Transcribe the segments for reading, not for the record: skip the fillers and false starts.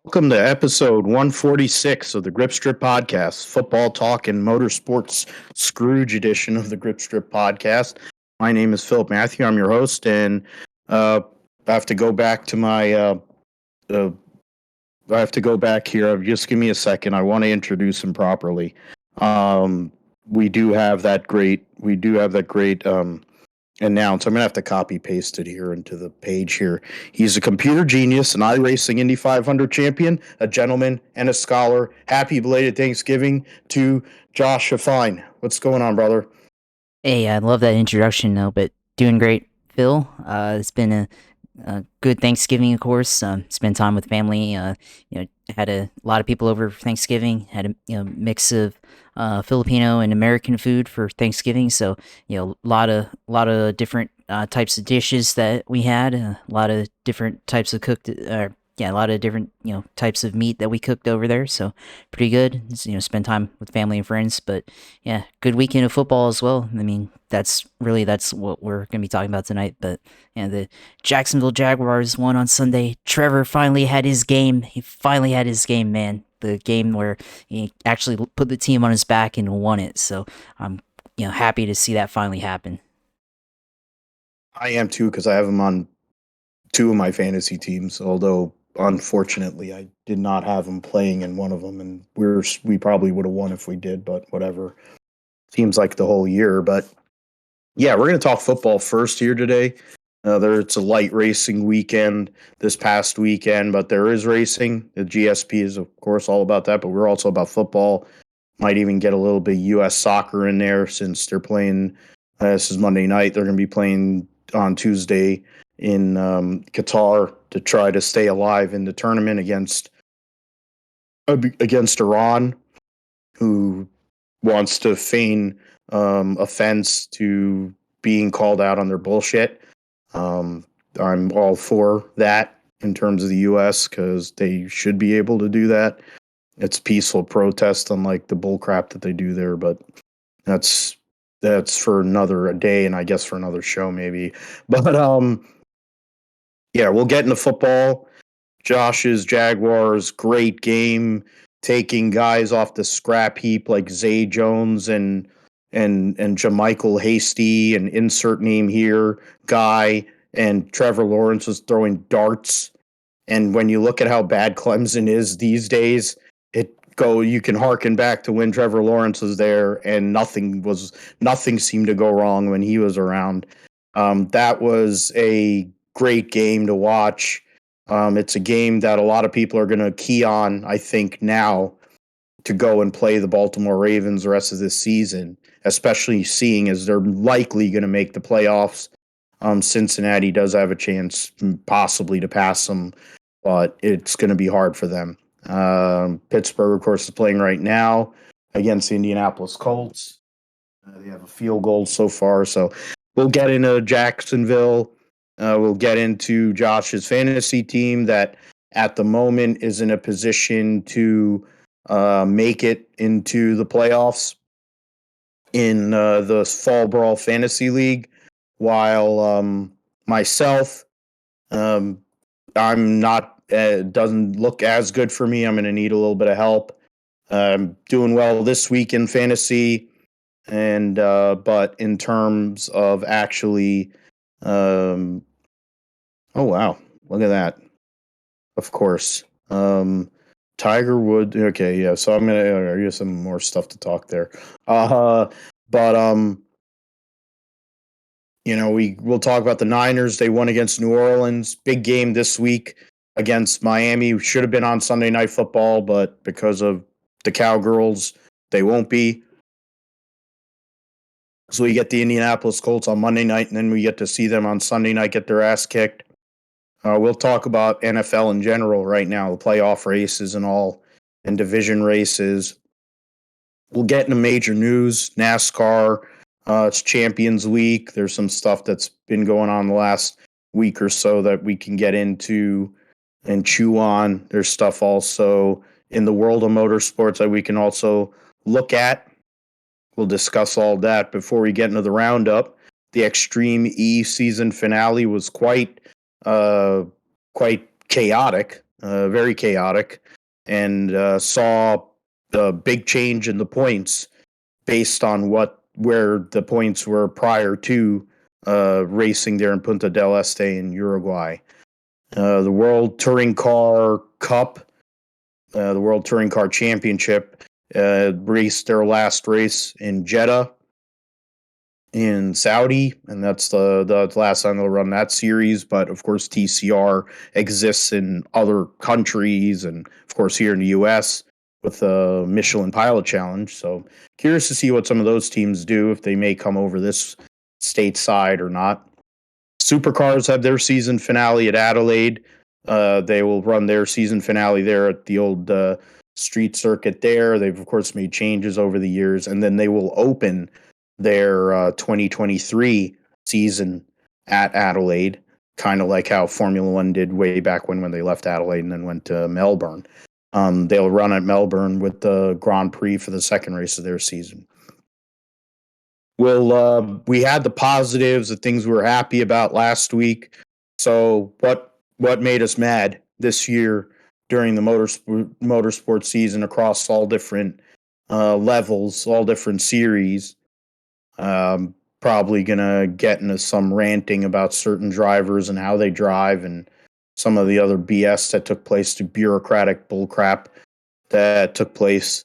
Welcome to episode 146 of the Grip Strip Podcast, football talk and motorsports Scrooge edition of the Grip Strip Podcast. My name is Philip Matthew. I'm your host, and I have to go back to my. I have to go back here. Just give me a second. I want to introduce him properly. We do have that great. Announce. I'm gonna have to copy paste it here into the page here. He's a computer genius, an iRacing Indy 500 champion, a gentleman, and a scholar. Happy belated Thanksgiving to Josh Fine. What's going on, brother? Hey, I love that introduction, though, but doing great, Phil. It's been a good Thanksgiving, of course. Spent time with family. Had a lot of people over for Thanksgiving. Had a mix of Filipino and American food for Thanksgiving. So a lot of different types of dishes that we had. A lot of different types of cooked. A lot of different types of meat that we cooked over there. So pretty good. Spend time with family and friends. But yeah, good weekend of football as well. I mean, that's what we're gonna be talking about tonight. But the Jacksonville Jaguars won on Sunday. Trevor finally had his game. He finally had his game, man. The game where he actually put the team on his back and won it. So I'm happy to see that finally happen. I am too, because I have him on two of my fantasy teams. Although unfortunately, I did not have him playing in one of them, and we probably would have won if we did. But whatever. Seems like the whole year, but yeah, we're going to talk football first here today. It's a light racing weekend this past weekend, but there is racing. The GSP is, of course, all about that, but we're also about football. Might even get a little bit of U.S. soccer in there since they're playing. This is Monday night. They're going to be playing on Tuesday in Qatar to try to stay alive in the tournament against Iran, who wants to feign offense to being called out on their bullshit. I'm all for that in terms of the U.S. because they should be able to do that. It's peaceful protest, unlike the bullcrap that they do there. But that's for another day, and I guess for another show maybe. But yeah, we'll get into football. Josh's Jaguars, great game, taking guys off the scrap heap like Zay Jones and Jamichael Hasty and insert name here guy, and Trevor Lawrence was throwing darts. And when you look at how bad Clemson is these days, you can harken back to when Trevor Lawrence was there, and nothing seemed to go wrong when he was around. That was a great game to watch. It's a game that a lot of people are going to key on, I think, now to go and play the Baltimore Ravens the rest of this season, especially seeing as they're likely going to make the playoffs. Cincinnati does have a chance possibly to pass them, but it's going to be hard for them. Pittsburgh, of course, is playing right now against the Indianapolis Colts. They have a field goal so far, so we'll get into Jacksonville. We'll get into Josh's fantasy team that at the moment is in a position to make it into the playoffs in the Fall Brawl Fantasy League, while myself, I'm not. Doesn't look as good for me. I'm going to need a little bit of help. I'm doing well this week in fantasy, and but in terms of actually, oh wow, look at that! Of course, Tiger Woods. Okay, yeah. So I'm gonna get some more stuff to talk there. But we'll talk about the Niners. They won against New Orleans. Big game this week against Miami. Should have been on Sunday Night Football, but because of the Cowgirls, they won't be. So we get the Indianapolis Colts on Monday night, and then we get to see them on Sunday night get their ass kicked. We'll talk about NFL in general right now, the playoff races and all, and division races. We'll get into major news, NASCAR. It's Champions Week. There's some stuff that's been going on the last week or so that we can get into and chew on. There's stuff also in the world of motorsports that we can also look at. We'll discuss all that before we get into the roundup. The Extreme E season finale was quite chaotic. very chaotic, and saw the big change in the points based on where the points were prior to racing there in Punta del Este in Uruguay. The World Touring Car Cup, the World Touring Car Championship, raced their last race in Jeddah in Saudi, and that's the last time they'll run that series. But of course, TCR exists in other countries, and of course here in the U.S. with the Michelin Pilot Challenge. So curious to see what some of those teams do, if they may come over this stateside or not. Supercars have their season finale at Adelaide. They will run their season finale there at the old street circuit there. They've, of course, made changes over the years, and then they will open their 2023 season at Adelaide, kind of like how Formula One did way back when they left Adelaide and then went to Melbourne. They'll run at Melbourne with the Grand Prix for the second race of their season. We had the positives, the things we were happy about last week. So what made us mad this year during the motorsport season across all different levels, all different series? Probably gonna get into some ranting about certain drivers and how they drive and some of the other BS that took place, to bureaucratic bullcrap that took place.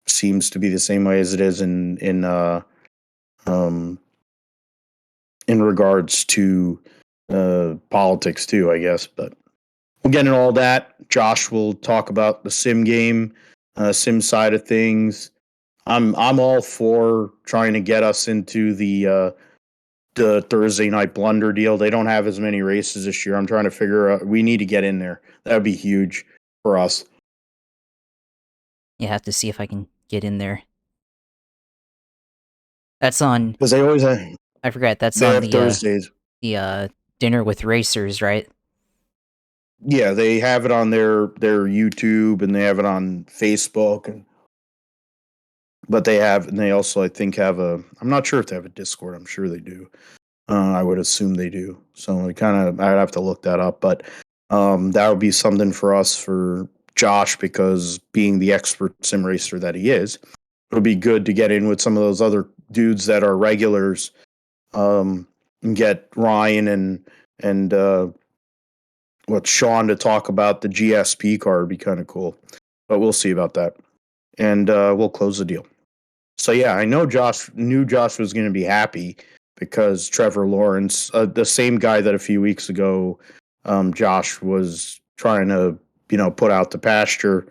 Seems to be the same way as it is in regards to politics too, I guess. But we'll get into all that. Josh will talk about the sim game, sim side of things. I'm all for trying to get us into the Thursday night blunder deal. They don't have as many races this year. I'm trying to figure out. We need to get in there. That would be huge for us. You have to see if I can get in there. That's on. Because they always have. I forgot. That's They on have the Thursdays. Dinner with Racers, right? Yeah, they have it on their YouTube, and they have it on Facebook, but they also, I think, have I'm not sure if they have a Discord. I'm sure they do. I would assume they do. So I'd have to look that up, but that would be something for us, for Josh, because being the expert sim racer that he is, it'll be good to get in with some of those other dudes that are regulars, and get Ryan and Sean to talk about the GSP car. Would be kind of cool, but we'll see about that, and we'll close the deal. So yeah, I know Josh was going to be happy because Trevor Lawrence, the same guy that a few weeks ago, Josh was trying to, put out the pasture.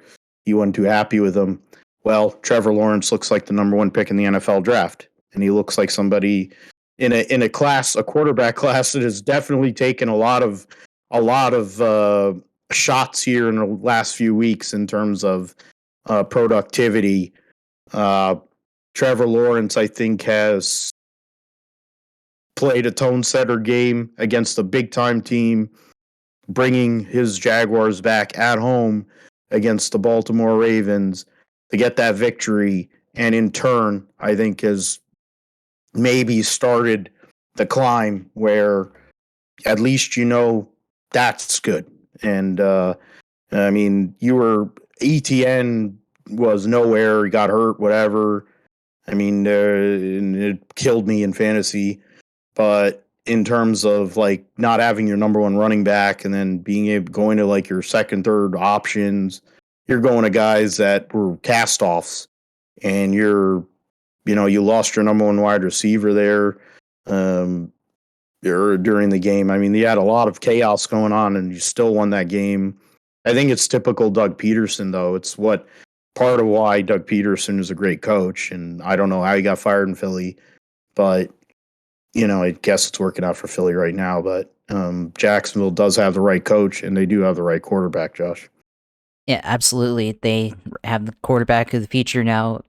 He wasn't too happy with him. Well, Trevor Lawrence looks like the number one pick in the NFL draft, and he looks like somebody in a quarterback class that has definitely taken a lot of shots here in the last few weeks in terms of productivity. Trevor Lawrence, I think, has played a tone setter game against a big time team, bringing his Jaguars back at home against the Baltimore Ravens to get that victory, and in turn, I think has maybe started the climb where at least that's good. And I mean, ETN was nowhere, he got hurt, whatever. I mean, it killed me in fantasy. But in terms of like not having your number one running back and then going to like your second, third options, you're going to guys that were cast offs, and you lost your number one wide receiver there during the game. I mean, you had a lot of chaos going on, and you still won that game. I think it's typical Doug Peterson, though. It's part of why Doug Peterson is a great coach, and I don't know how he got fired in Philly, but I guess it's working out for Philly right now. But Jacksonville does have the right coach, and they do have the right quarterback, Josh. Yeah, absolutely. They have the quarterback of the future now.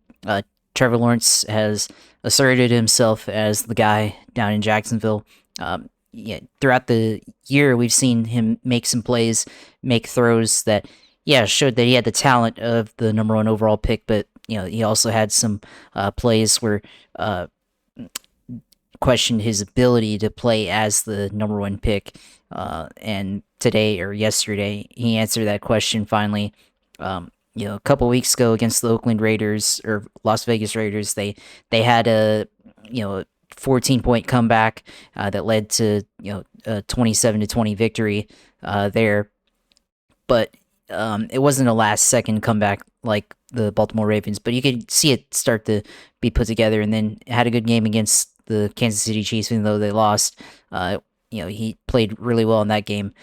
Trevor Lawrence has asserted himself as the guy down in Jacksonville. Throughout the year, we've seen him make some plays, make throws that, showed that he had the talent of the number one overall pick, but he also had some plays where questioned his ability to play as the number one pick. And today or yesterday, he answered that question finally. A couple weeks ago against the Oakland Raiders or Las Vegas Raiders, they had a 14-point comeback that led to a 27-20 victory there, but it wasn't a last second comeback like the Baltimore Ravens, but you could see it start to be put together, and then had a good game against the Kansas City Chiefs, even though they lost. He played really well in that game.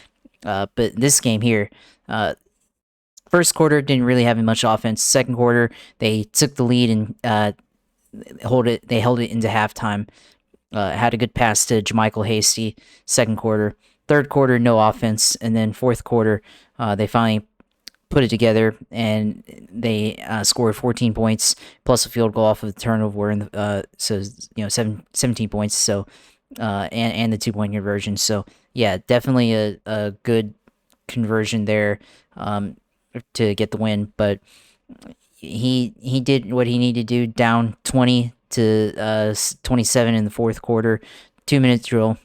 But this game here, first quarter didn't really have much offense. Second quarter, they took the lead and They held it into halftime. Had a good pass to Jermichael Hasty. Second quarter, third quarter, no offense, and then fourth quarter, they finally put it together and they scored 14 points plus a field goal off of the turnover, and 17 points. So and the 2-point conversion. So yeah, definitely a good conversion there to get the win. But he did what he needed to do. Down 20 to 27 in the fourth quarter. 2-minute drill.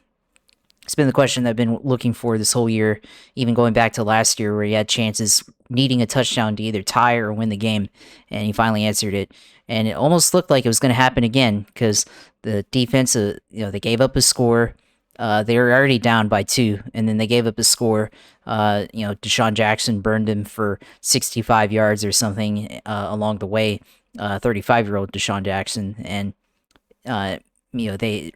It's been the question that I've been looking for this whole year, even going back to last year where he had chances needing a touchdown to either tie or win the game, and he finally answered it. And it almost looked like it was going to happen again because the defense, they gave up a score. They were already down by 2, and then they gave up a score. Deshaun Jackson burned him for 65 yards or something along the way. 35-year-old Deshaun Jackson, and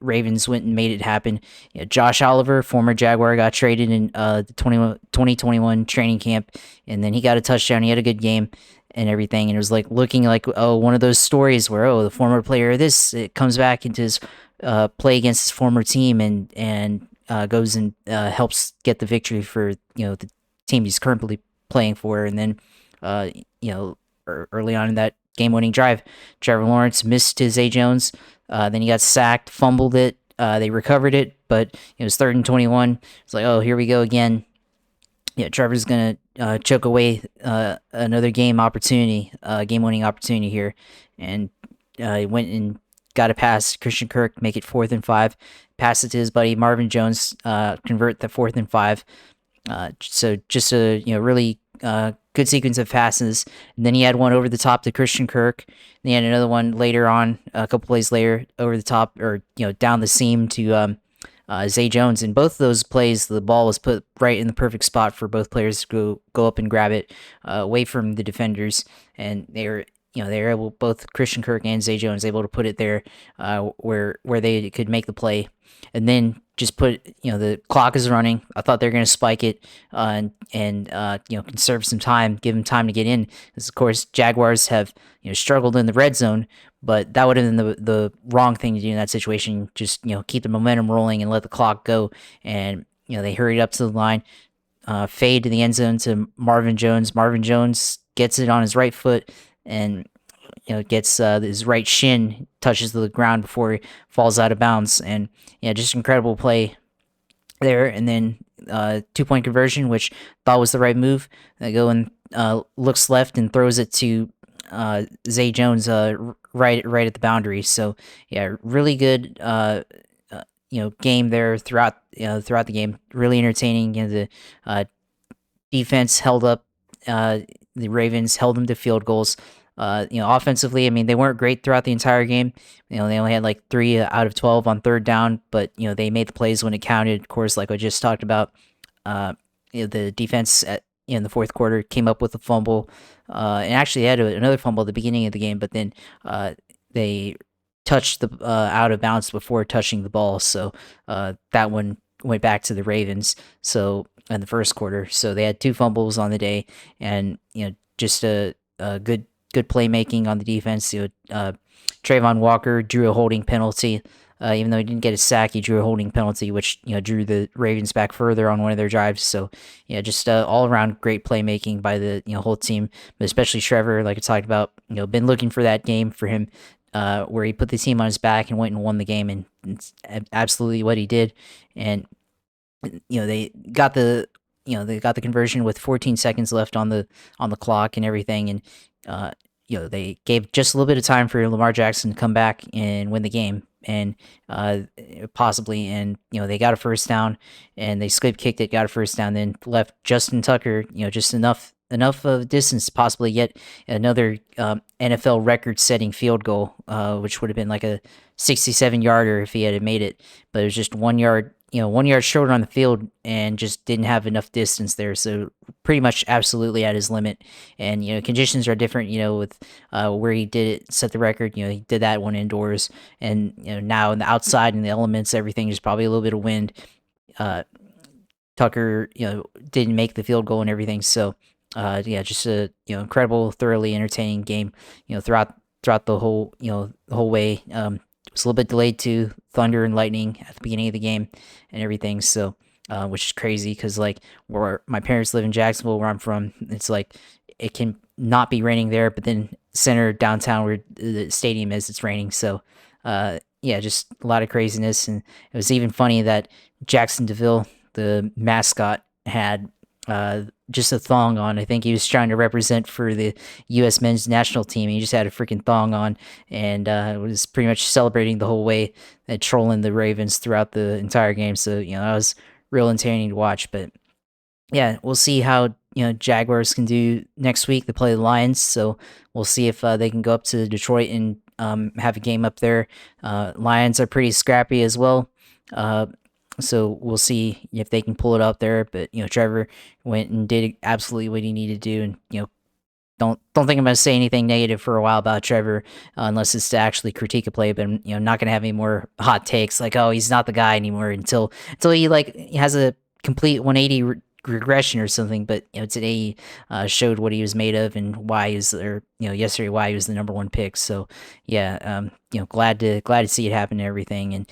Ravens went and made it happen. Josh Oliver, former Jaguar, got traded in the 2021 training camp, and then he got a touchdown. He had a good game and everything, and it was like looking like one of those stories where the former player of this, it comes back into his play against his former team and goes and helps get the victory for the team he's currently playing for. And then early on in that game-winning drive, Trevor Lawrence missed to Zay Jones. Then he got sacked, fumbled it. They recovered it, but it was 3rd and 21. It's like, here we go again. Trevor's gonna choke away another game-winning opportunity here, and he went and got a pass. Christian Kirk make it 4th and 5. Pass it to his buddy Marvin Jones. Convert the 4th and 5. So just a really good sequence of passes. And then he had one over the top to Christian Kirk. And he had another one later on, a couple plays later, over the top or down the seam to Zay Jones. In both of those plays, the ball was put right in the perfect spot for both players to go up and grab it away from the defenders, and they were able, both Christian Kirk and Zay Jones, able to put it there where they could make the play, and then just put the clock is running. I thought they were going to spike it and conserve some time, give them time to get in. Because of course Jaguars have struggled in the red zone, but that would have been the wrong thing to do in that situation. Just keep the momentum rolling and let the clock go. And they hurried up to the line, fade to the end zone to Marvin Jones. Marvin Jones gets it on his right foot and gets his right shin touches the ground before he falls out of bounds. And just incredible play there. And then 2-point conversion, which thought was the right move. They go and looks left and throws it to Zay Jones right at the boundary. So really good game there throughout the game. Really entertaining. The defense held up. The Ravens held them to field goals. Offensively, I mean, they weren't great throughout the entire game. They only had like 3 out of 12 on third down, but they made the plays when it counted. Of course, like I just talked about, the defense in the fourth quarter came up with a fumble, and actually had another fumble at the beginning of the game, but then they touched the out of bounds before touching the ball, so that one went back to the Ravens. So in the first quarter, so they had 2 fumbles on the day, and just a good playmaking on the defense. Trayvon Walker drew a holding penalty. Even though he didn't get a sack, he drew a holding penalty, which drew the Ravens back further on one of their drives. So just all around great playmaking by the whole team, but especially Trevor, like I talked about. Been looking for that game for him, where he put the team on his back and went and won the game, and it's absolutely what he did. And they got the conversion with 14 seconds left on the clock and everything, and they gave just a little bit of time for Lamar Jackson to come back and win the game. and possibly, and they got a first down, and they squib kicked it, got a first down, then left Justin Tucker, just enough of distance to possibly get another NFL record-setting field goal, which would have been like a 67-yarder if he had made it, but it was just 1 yard. 1 yard shorter on the field and just didn't have enough distance there. So pretty much absolutely at his limit. And, conditions are different, with where he did it, set the record. He did that one indoors. And, now in the outside and the elements, everything is probably a little bit of wind. Tucker, didn't make the field goal and everything. So, just a, incredible, thoroughly entertaining game, throughout the whole, the whole way. It was a little bit delayed to thunder and lightning at the beginning of the game and everything. So, which is crazy because like where my parents live in Jacksonville, where I'm from, it's like it can not be raining there, but then center downtown where the stadium is, it's raining. So, just a lot of craziness, and it was even funny that Jackson DeVille, the mascot, had just a thong on. I think he was trying to represent for the U.S. men's national team. He just had a freaking thong on and was pretty much celebrating the whole way and trolling the Ravens throughout the entire game. So, that was real entertaining to watch. But yeah, we'll see how, Jaguars can do next week. They play the Lions. So we'll see if they can go up to Detroit and have a game up there. Lions are pretty scrappy as well. So we'll see if they can pull it up there. But Trevor went and did absolutely what he needed to do, and don't think I'm going to say anything negative for a while about Trevor, unless it's to actually critique a play. But I'm not going to have any more hot takes like, oh, he's not the guy anymore until he has a complete 180 regression or something. But today showed what he was made of and why he was, or yesterday why he was the number one pick. So yeah, glad to see it happen and everything. And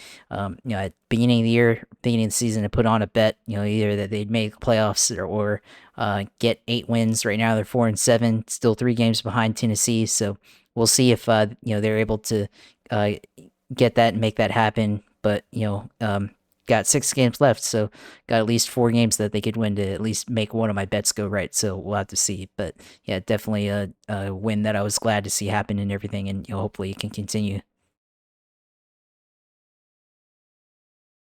at beginning of the year, beginning of the season, to put on a bet, either that they'd make playoffs or get 8 wins. Right now they're 4-7, still 3 games behind Tennessee. So we'll see if they're able to get that and make that happen. But got 6 games left, so got at least 4 games that they could win to at least make one of my bets go right. So we'll have to see. But yeah, definitely a win that I was glad to see happen and everything, and hopefully it can continue.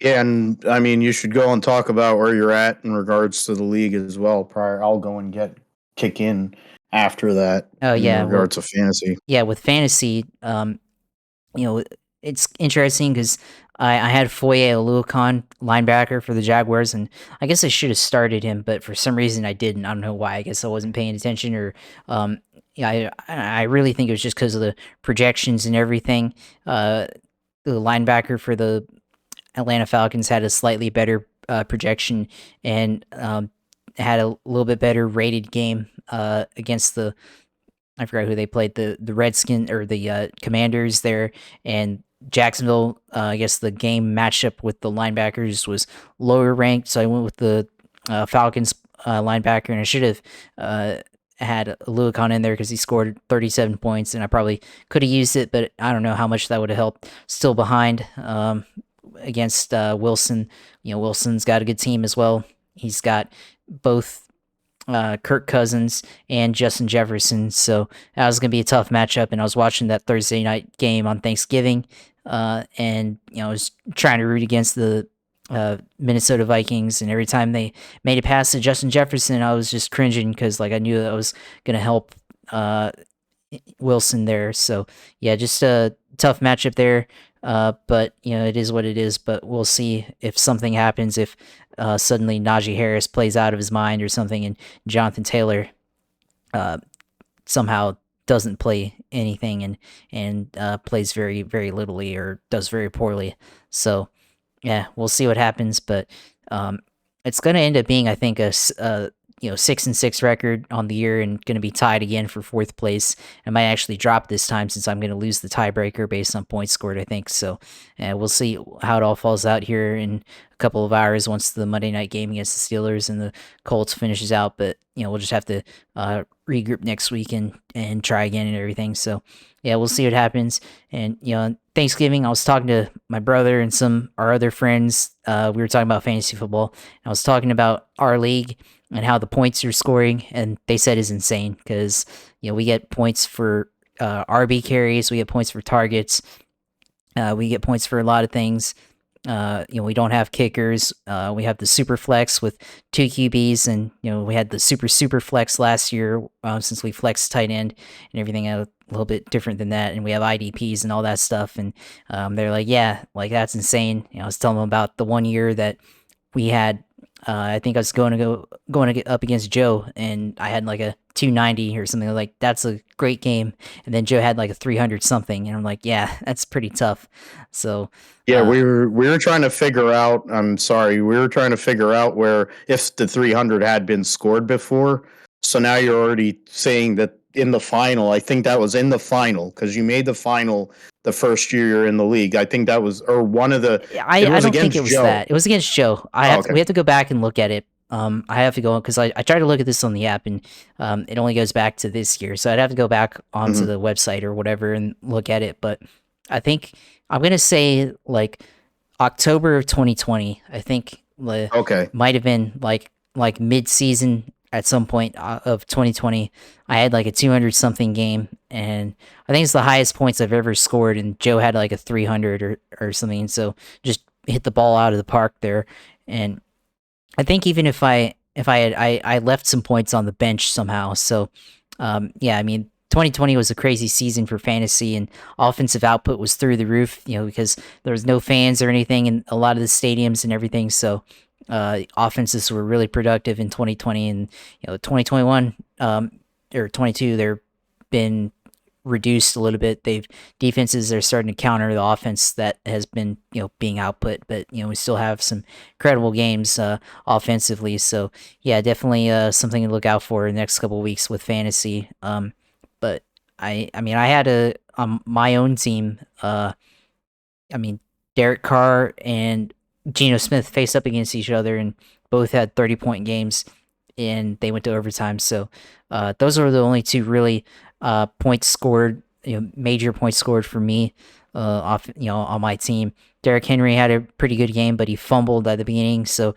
Yeah, and I mean, you should go and talk about where you're at in regards to the league as well. I'll go and kick in after that Oh in yeah, well, regards to fantasy. yeah, with fantasy, it's interesting because I had Foye Oluokun, linebacker for the Jaguars, and I guess I should have started him, but for some reason I didn't. I don't know why. I guess I wasn't paying attention, or I really think it was just because of the projections and everything. The linebacker for the Atlanta Falcons had a slightly better projection and had a little bit better rated game against the, I forgot who they played, the Redskins or the Commanders there, and Jacksonville. I guess the game matchup with the linebackers was lower ranked, so I went with the Falcons linebacker, and I should have had Luakon in there because he scored 37 points, and I probably could have used it, but I don't know how much that would have helped. Still behind against Wilson. Wilson's got a good team as well. He's got both Kirk Cousins and Justin Jefferson, so that was going to be a tough matchup. And I was watching that Thursday night game on Thanksgiving, and I was trying to root against the Minnesota Vikings, and every time they made it past to Justin Jefferson, I was just cringing because I knew that was going to help Wilson there. So yeah, just a tough matchup there. But it is what it is. But we'll see if something happens, if suddenly Najee Harris plays out of his mind or something, and Jonathan Taylor somehow doesn't play anything and plays very, very littly or does very poorly. So yeah, we'll see what happens. But it's going to end up being, I think, a 6-6 record on the year, and going to be tied again for 4th place. I might actually drop this time since I'm going to lose the tiebreaker based on points scored, I think. So we'll see how it all falls out here in a couple of hours once the Monday night game against the Steelers and the Colts finishes out. But we'll just have to regroup next week and try again and everything. So yeah, we'll see what happens. And Thanksgiving, I was talking to my brother and some our other friends. We were talking about fantasy football. I was talking about our league and how the points you're scoring, and they said is insane because we get points for RB carries, we get points for targets, We get points for a lot of things. We don't have kickers. We have the super flex with 2 QBs, and we had the super flex last year since we flexed tight end and everything a little bit different than that. And we have IDPs and all that stuff. And they're like, yeah, like that's insane. I was telling them about the one year that we had. I think I was going to get up against Joe, and I had like a 290 or something. Like that's a great game, and then Joe had like a 300 something, and I'm like, yeah, that's pretty tough. So Yeah, we were trying to figure out. I'm sorry, we were trying to figure out where if the 300 had been scored before. So now you're already saying that in the final. I think that was in the final because you made the final the first year you're in the league. I think that was or one of the. It I was don't think against it was Joe. that. It was against Joe. Oh, okay. We have to go back and look at it. I have to go because I tried to look at this on the app, and it only goes back to this year. So I'd have to go back onto Hmm. the website or whatever and look at it. But I think I'm gonna say like October of 2020. I think Okay. might have been like mid season at some point of 2020. I had like a 200 something game, and I think it's the highest points I've ever scored. And Joe had like a 300 or something. So just hit the ball out of the park there. And I think even if I had I left some points on the bench somehow. So yeah, I mean 2020 was a crazy season for fantasy, and offensive output was through the roof, because there was no fans or anything in a lot of the stadiums and everything. So offenses were really productive in 2020, and 2021 or 22 they're been reduced a little bit. They've defenses are starting to counter the offense that has been being output, but we still have some credible games offensively. So yeah, definitely something to look out for in the next couple of weeks with fantasy. But I mean I had a my own team. I mean Derek Carr and Geno Smith faced up against each other, and both had 30-point games, and they went to overtime. So those are the only two really points scored, major points scored for me off, on my team. Derrick Henry had a pretty good game, but he fumbled at the beginning, so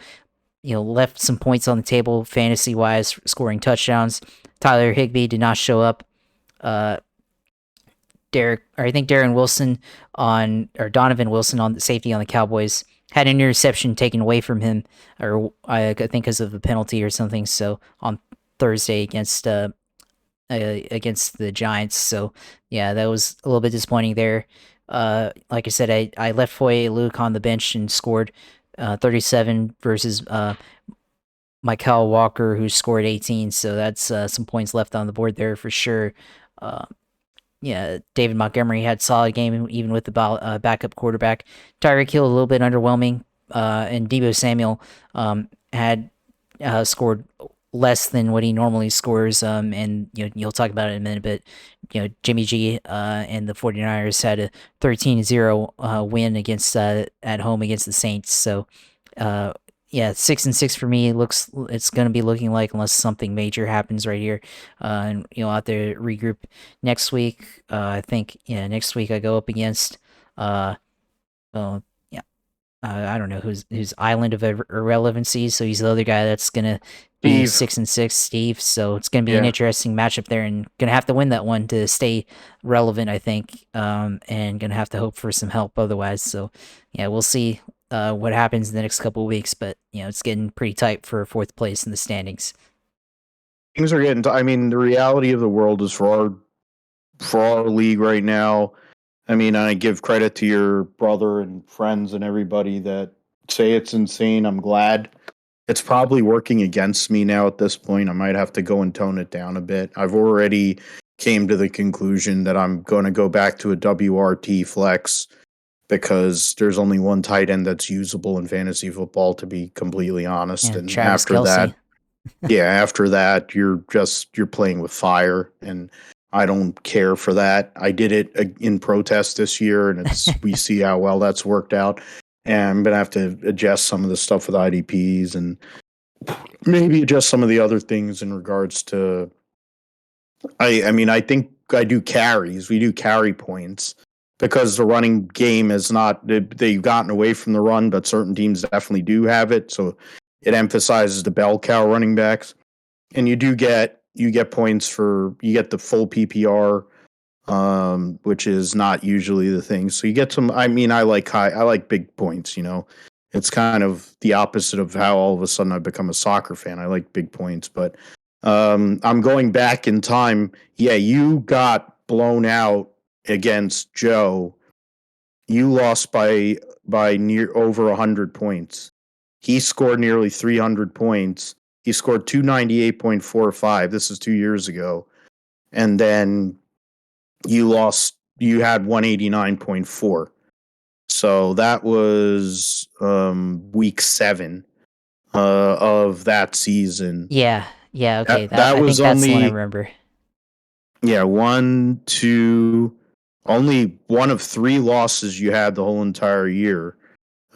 left some points on the table fantasy wise, scoring touchdowns. Tyler Higbee did not show up. Uh, I think Darren Wilson or Donovan Wilson on the safety on the Cowboys had an interception taken away from him, or I think because of the penalty or something. So on Thursday against the Giants. So yeah, that was a little bit disappointing there. Like I said, I left Foye Luke on the bench and scored 37 versus Michael Walker, who scored 18. So that's some points left on the board there for sure. Uh, yeah, David Montgomery had solid game even with the backup quarterback. Tyreek Hill a little bit underwhelming, and Debo Samuel had scored less than what he normally scores. And you'll talk about it in a minute, but Jimmy G and the 49ers had a 13-0 win against at home against the Saints. So yeah, 6-6 for me. It's going to be looking like, unless something major happens right here, and out there regroup next week. I think next week I go up against well, yeah, I don't know who's Island of Irrelevancy. So he's the other guy that's gonna be Steve. 6-6, Steve. So it's gonna be an Yeah. interesting matchup there, and gonna have to win that one to stay relevant, I think. And gonna have to hope for some help otherwise. So yeah, we'll see what happens in the next couple of weeks. But it's getting pretty tight for fourth place in the standings. Things are getting. I mean, the reality of the world is for our league right now. I mean, I give credit to your brother and friends and everybody that say it's insane. I'm glad. It's probably working against me now at this point. I might have to go and tone it down a bit. I've already came to the conclusion that I'm going to go back to a WRT flex because there's only one tight end that's usable in fantasy football, to be completely honest. Yeah, And Travis after Kelsey. that, yeah, after that, you're playing with fire, and I don't care for that. I did it in protest this year, and we see how well that's worked out. And I'm gonna have to adjust some of the stuff with IDPs and maybe adjust some of the other things in regards to. I mean, I think I do carries. We do carry points because the running game is not. They've gotten away from the run, but certain teams definitely do have it. So it emphasizes the bell cow running backs, and you get points for you get the full PPR which is not usually the thing. So you get some. I mean, I like big points. It's kind of the opposite of how all of a sudden I've become a soccer fan. I like big points, but I'm going back in time. Yeah, you got blown out against Joe. You lost by near over 100 points. He scored nearly 300 points. He scored 298.45. This is 2 years ago. And then you lost, you had 189.4. So that was week 7 of that season. Yeah, yeah, okay, That I was think that's the one I only, remember. yeah, one, two, only one of 3 losses you had the whole entire year.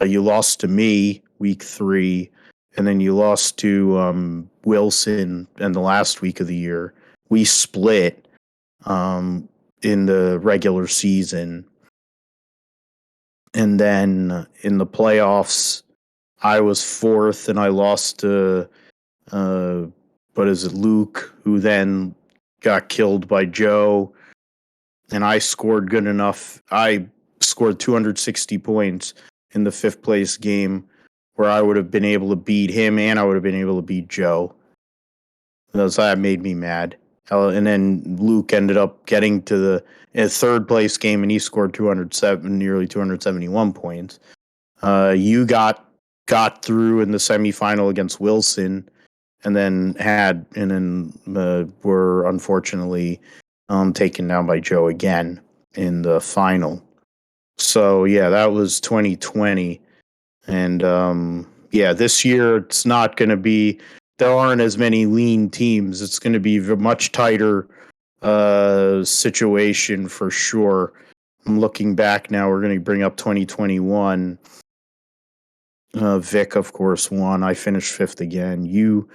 You lost to me week 3, and then you lost to Wilson in the last week of the year. We split in the regular season. And then in the playoffs, I was 4th, and I lost to, uh, what is it, Luke, who then got killed by Joe. And I scored good enough. I scored 260 points in the 5th place game where I would have been able to beat him and I would have been able to beat Joe. That made me mad. And then Luke ended up getting to the 3rd place game and he scored 207, nearly 271 points. You got through in the semifinal against Wilson, and then were unfortunately taken down by Joe again in the final. So yeah, that was 2020, and yeah, this year it's not going to be. There aren't as many lean teams. It's going to be a much tighter situation for sure. I'm looking back now. We're going to bring up 2021. Vic, of course, won. I finished 5th again. You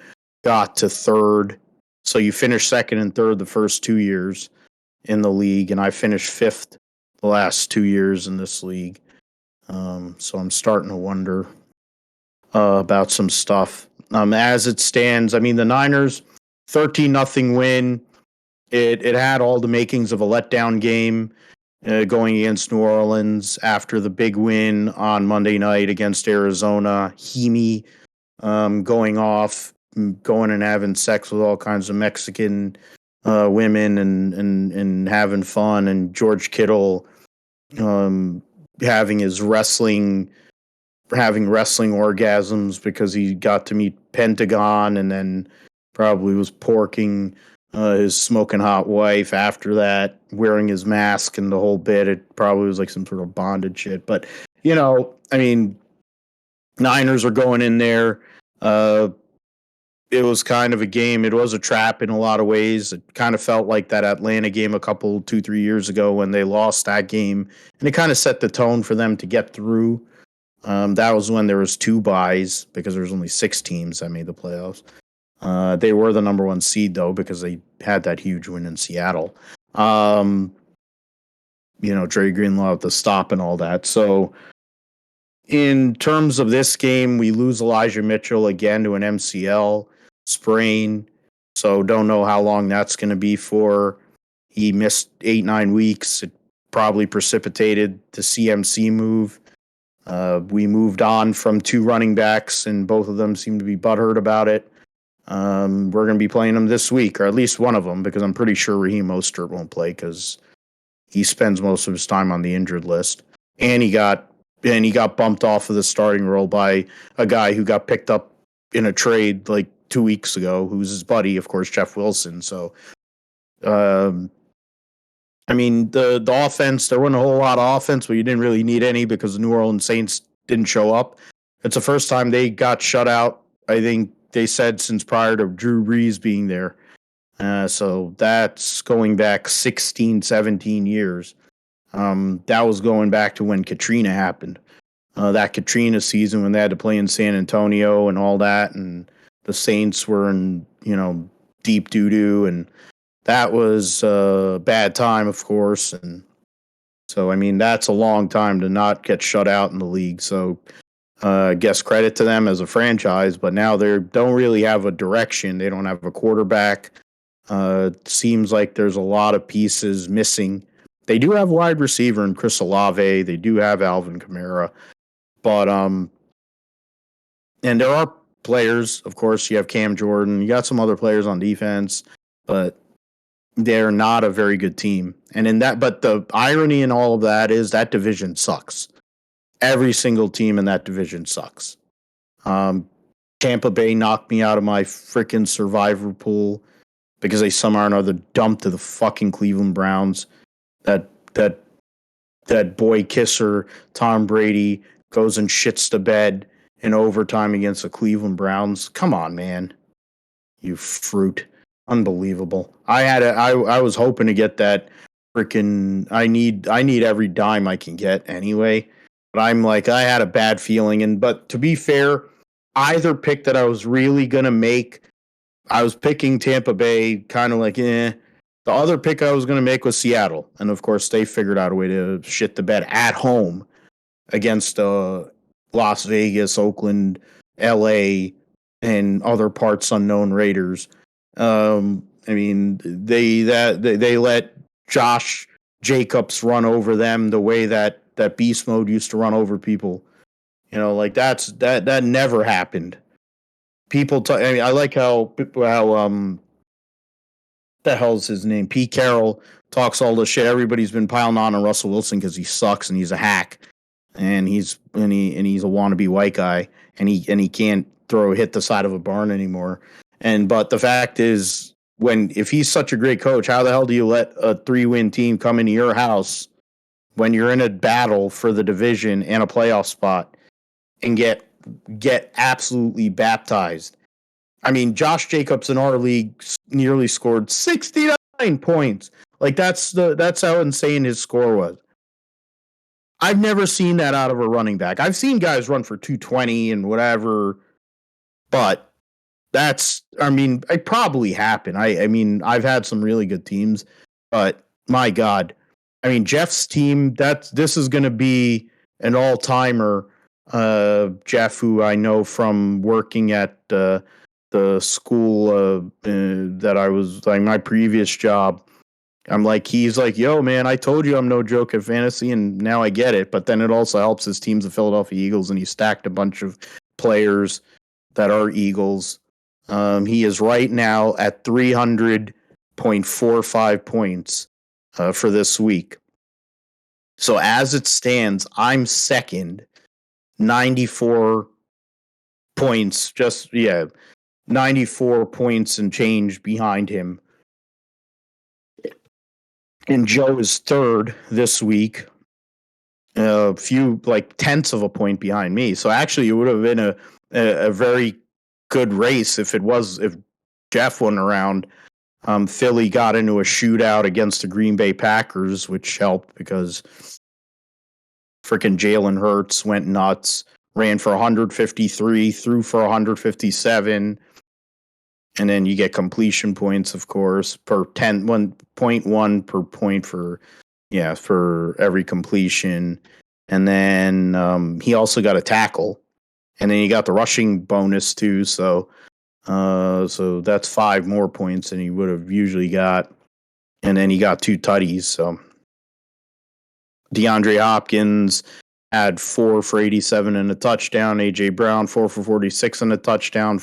got to 3rd. So you finished 2nd and 3rd the first 2 years in the league, and I finished 5th the last 2 years in this league. So I'm starting to wonder about some stuff. As it stands, I mean, the Niners, 13-0 win. It had all the makings of a letdown game going against New Orleans after the big win on Monday night against Arizona. Heaney going off, going and having sex with all kinds of Mexican women and having fun, and George Kittle having wrestling orgasms because he got to meet Pentagon and then probably was porking his smoking hot wife after that, wearing his mask and the whole bit. It probably was like some sort of bondage shit. But, I mean, Niners are going in there. It was kind of a game. It was a trap in a lot of ways. It kind of felt like that Atlanta game 2-3 years ago when they lost that game. And it kind of set the tone for them to get through. That was when there was 2 byes because there was only 6 teams that made the playoffs. They were the number 1 seed, though, because they had that huge win in Seattle. Dre Greenlaw at the stop and all that. So in terms of this game, we lose Elijah Mitchell again to an MCL sprain. So don't know how long that's going to be for. He missed 8-9 weeks. It probably precipitated the CMC move. We moved on from 2 running backs, and both of them seem to be butthurt about it. We're going to be playing them this week, or at least one of them, because I'm pretty sure Raheem Mostert won't play because he spends most of his time on the injured list. And he got bumped off of the starting role by a guy who got picked up in a trade like 2 weeks ago, who's his buddy, of course, Jeff Wilson. So, I mean, the offense, there wasn't a whole lot of offense, but you didn't really need any because the New Orleans Saints didn't show up. It's the first time they got shut out, I think they said, since prior to Drew Brees being there. So that's going back 16, 17 years. That was going back to when Katrina happened. That Katrina season when they had to play in San Antonio and all that, and the Saints were in, deep doo-doo, and that was a bad time, of course. And so, I mean, that's a long time to not get shut out in the league. So, I guess credit to them as a franchise, but now they don't really have a direction. They don't have a quarterback. Seems like there's a lot of pieces missing. They do have wide receiver in Chris Olave. They do have Alvin Kamara, but and there are players. Of course, you have Cam Jordan. You got some other players on defense, but they're not a very good team. And in that, but the irony in all of that is that division sucks. Every single team in that division sucks. Tampa Bay knocked me out of my freaking survivor pool because they somehow or another dumped to the fucking Cleveland Browns. That boy kisser Tom Brady goes and shits the bed in overtime against the Cleveland Browns. Come on, man. You fruit. Unbelievable. I was hoping to get that freaking I need every dime I can get anyway. But I'm like, I had a bad feeling, but to be fair, either pick that I was really gonna make, I was picking Tampa Bay, kind of like, eh. The other pick I was gonna make was Seattle. And of course they figured out a way to shit the bed at home against Las Vegas, Oakland, LA, and other parts unknown Raiders. I mean, they let Josh Jacobs run over them the way that beast mode used to run over people. You know, like that never happened. I mean, I like how the hell's his name? Pete Carroll talks all the shit. Everybody's been piling on Russell Wilson because he sucks and he's a hack, and he's a wannabe white guy, and he can't hit the side of a barn anymore. But the fact is, if he's such a great coach, how the hell do you let a 3-win team come into your house when you're in a battle for the division and a playoff spot and get absolutely baptized? I mean, Josh Jacobs in our league nearly scored 69 points. Like that's how insane his score was. I've never seen that out of a running back. I've seen guys run for 220 and whatever, but it probably happened. I mean, I've had some really good teams, but my God, I mean, Jeff's team, this is going to be an all-timer. Jeff, who I know from working at the school that I was, like, my previous job. He's like, yo, man, I told you I'm no joke at fantasy, and now I get it. But then it also helps his team's the Philadelphia Eagles, and he stacked a bunch of players that are Eagles. He is right now at 300.45 points for this week. So as it stands, I'm second, 94 points, 94 points and change behind him. And Joe is third this week, a few like tenths of a point behind me. So actually, it would have been a very good race if Jeff wasn't around. Philly got into a shootout against the Green Bay Packers, which helped because freaking Jalen Hurts went nuts, ran for 153, threw for 157. And then you get completion points, of course, per 1.1 per point for every completion. And then he also got a tackle. And then he got the rushing bonus too. So that's 5 more points than he would have usually got. And then he got 2 tutties. So DeAndre Hopkins had 4 for 87 and a touchdown. AJ Brown 4 for 46 and a touchdown.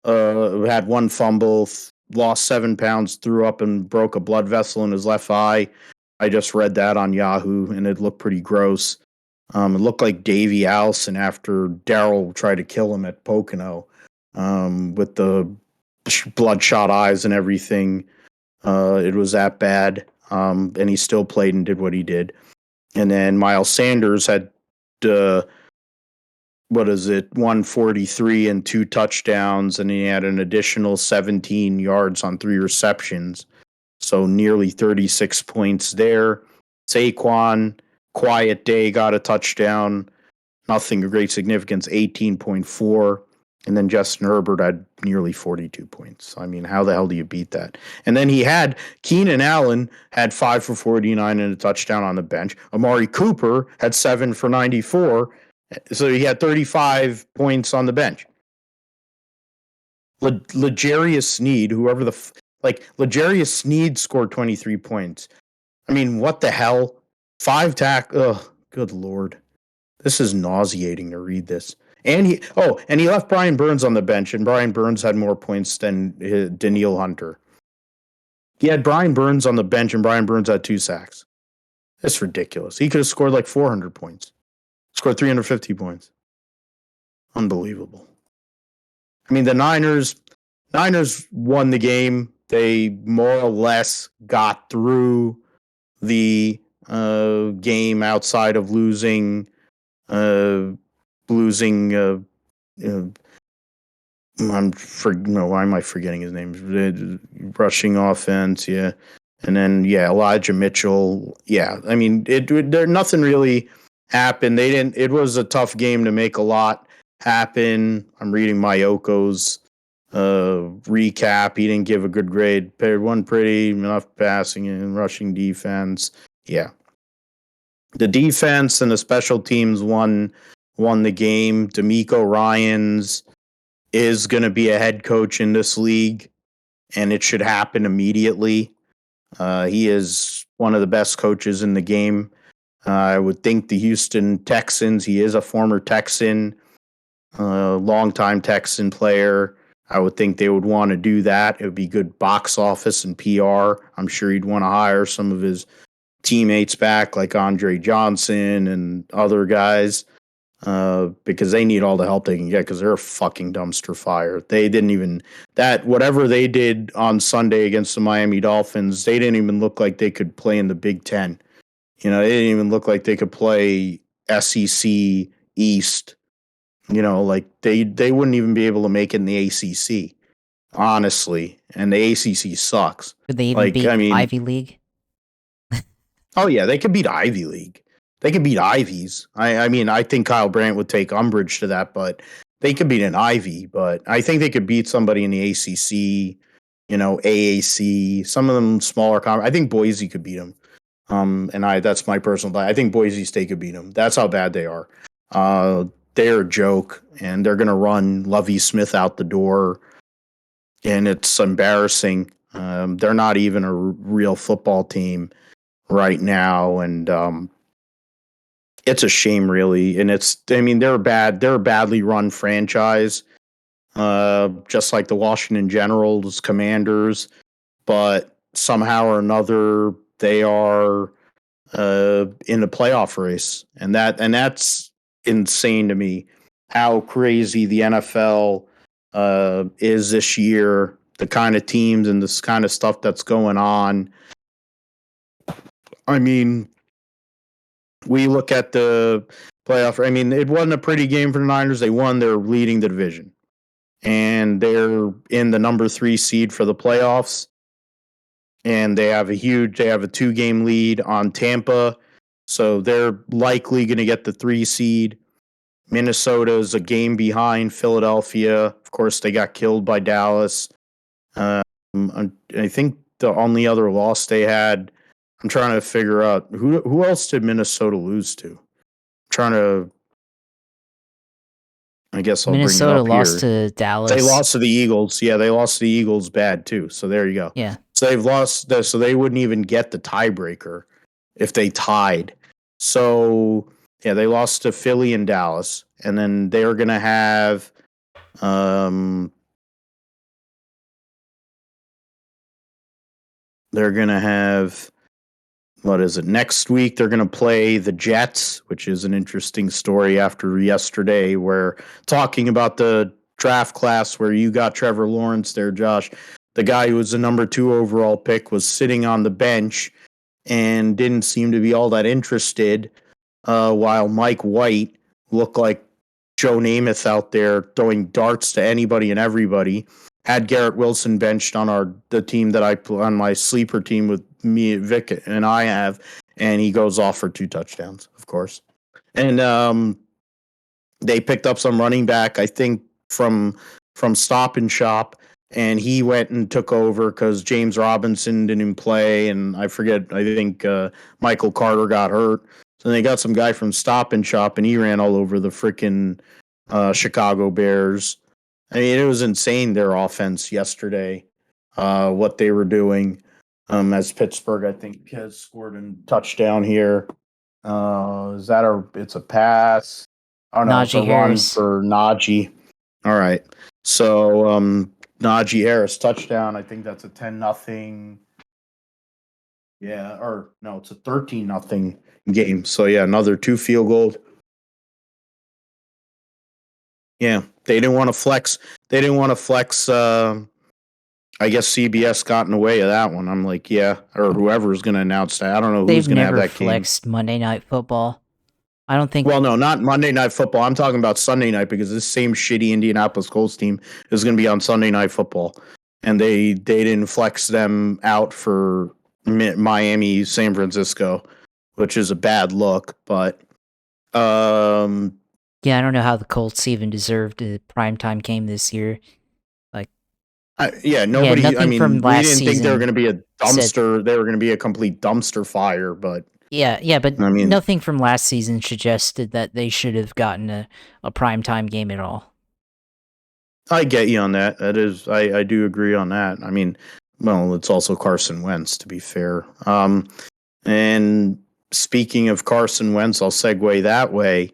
Had 1 fumble, lost 7 pounds, threw up and broke a blood vessel in his left eye. I just read that on Yahoo, and it looked pretty gross. It looked like Davey Allison after Darryl tried to kill him at Pocono, with the bloodshot eyes and everything. It was that bad, and he still played and did what he did. And then Miles Sanders had 143 and 2 touchdowns, and he had an additional 17 yards on 3 receptions. So nearly 36 points there. Saquon, quiet day, got a touchdown. Nothing of great significance, 18.4. And then Justin Herbert had nearly 42 points. I mean, how the hell do you beat that? And then Keenan Allen had 5 for 49 and a touchdown on the bench. Amari Cooper had 7 for 94. So he had 35 points on the bench. L'Jarius Sneed, whoever Like, L'Jarius Sneed scored 23 points. I mean, what the hell? 5 Ugh, good Lord. This is nauseating to read this. And he left Brian Burns on the bench, and Brian Burns had more points than Daniil Hunter. He had Brian Burns on the bench, and Brian Burns had 2 sacks. That's ridiculous. He could have scored like 400 points. Scored 350 points. Unbelievable. I mean, the Niners won the game. They more or less got through the game outside of losing. Why am I forgetting his name? Rushing offense, yeah. And then, Elijah Mitchell. Yeah, I mean, there nothing really happened. It was a tough game to make a lot happen. I'm reading Mayoko's recap. He didn't give a good grade. Paired one pretty enough passing and rushing defense. Yeah. The defense and the special teams won the game. D'Amico Ryans is going to be a head coach in this league, and it should happen immediately. He is one of the best coaches in the game. I would think the Houston Texans, he is a former Texan, longtime Texan player. I would think they would want to do that. It would be good box office and PR. I'm sure he'd want to hire some of his teammates back, like Andre Johnson and other guys, because they need all the help they can get, because they're a fucking dumpster fire. They didn't even whatever they did on Sunday against the Miami Dolphins, they didn't even look like they could play in the Big Ten. They didn't even look like they could play SEC East. Like they wouldn't even be able to make it in the ACC, honestly. And the ACC sucks. Could they even beat Ivy League? Oh yeah, they could beat Ivy League. They could beat Ivies. I mean, I think Kyle Brandt would take umbrage to that, but they could beat an Ivy. But I think they could beat somebody in the ACC, AAC, some of them smaller. I think Boise could beat them. That's my personal. I think Boise State could beat them. That's how bad they are. They're a joke, and they're going to run Lovie Smith out the door, and it's embarrassing. They're not even a real football team right now, and it's a shame, really. And they're a badly run franchise, just like the Washington Generals, Commanders, but somehow or another they are in the playoff race, and that's insane to me. How crazy the NFL is this year, the kind of teams and this kind of stuff that's going on. I mean, we look at the playoff. I mean, it wasn't a pretty game for the Niners. They won. They're leading the division, and they're in the number 3 seed for the playoffs. And they have a 2-game lead on Tampa, so they're likely going to get the 3 seed. Minnesota's a game behind Philadelphia. Of course, they got killed by Dallas. I think the only other loss they had, I'm trying to figure out who else did Minnesota lose to. I guess I'll Minnesota bring it up lost to Dallas. They lost to the Eagles. Yeah, they lost to the Eagles bad too. So there you go. Yeah. So they've lost. So they wouldn't even get the tiebreaker if they tied. So yeah, they lost to Philly and Dallas, and then they're gonna have what is it, next week? They're gonna play the Jets, which is an interesting story after yesterday, where talking about the draft class where you got Trevor Lawrence there, Josh. The guy who was the number 2 overall pick was sitting on the bench and didn't seem to be all that interested, while Mike White looked like Joe Namath out there throwing darts to anybody and everybody. Had Garrett Wilson benched on the team that I put on my sleeper team with me, Vic, and I have, and he goes off for 2 touchdowns, of course. And they picked up some running back, I think, from Stop and Shop, and he went and took over because James Robinson didn't play, and I think Michael Carter got hurt. So they got some guy from Stop and Shop, and he ran all over the freaking Chicago Bears. I mean, it was insane, their offense yesterday. what they were doing. As Pittsburgh, I think, has scored a touchdown here. Is that it's a pass? Oh no, it's a Najee run Harris. for Najee. All right. So Najee Harris touchdown. I think that's a 10-0. Yeah, or no, it's a 13-0 game. So yeah, another 2 field goals. Yeah, they didn't want to flex. They didn't want to flex. I guess CBS got in the way of that one. I'm like, yeah, or whoever's going to announce that. I don't know who's They've going to have never that game. flexed Monday Night Football. I don't think. Well, no, not Monday Night Football. I'm talking about Sunday night because this same shitty Indianapolis Colts team is going to be on Sunday Night Football, and they didn't flex them out for Miami, San Francisco, which is a bad look. But Yeah, I don't know how the Colts even deserved a primetime game this year. Nobody. I nothing from mean, we last didn't think they were season going to be a said. dumpster. They were going to be a complete dumpster fire. But Yeah, but I mean, nothing from last season suggested that they should have gotten a primetime game at all. I get you on that. That is, I do agree on that. I mean, well, it's also Carson Wentz, to be fair. And speaking of Carson Wentz, I'll segue that way.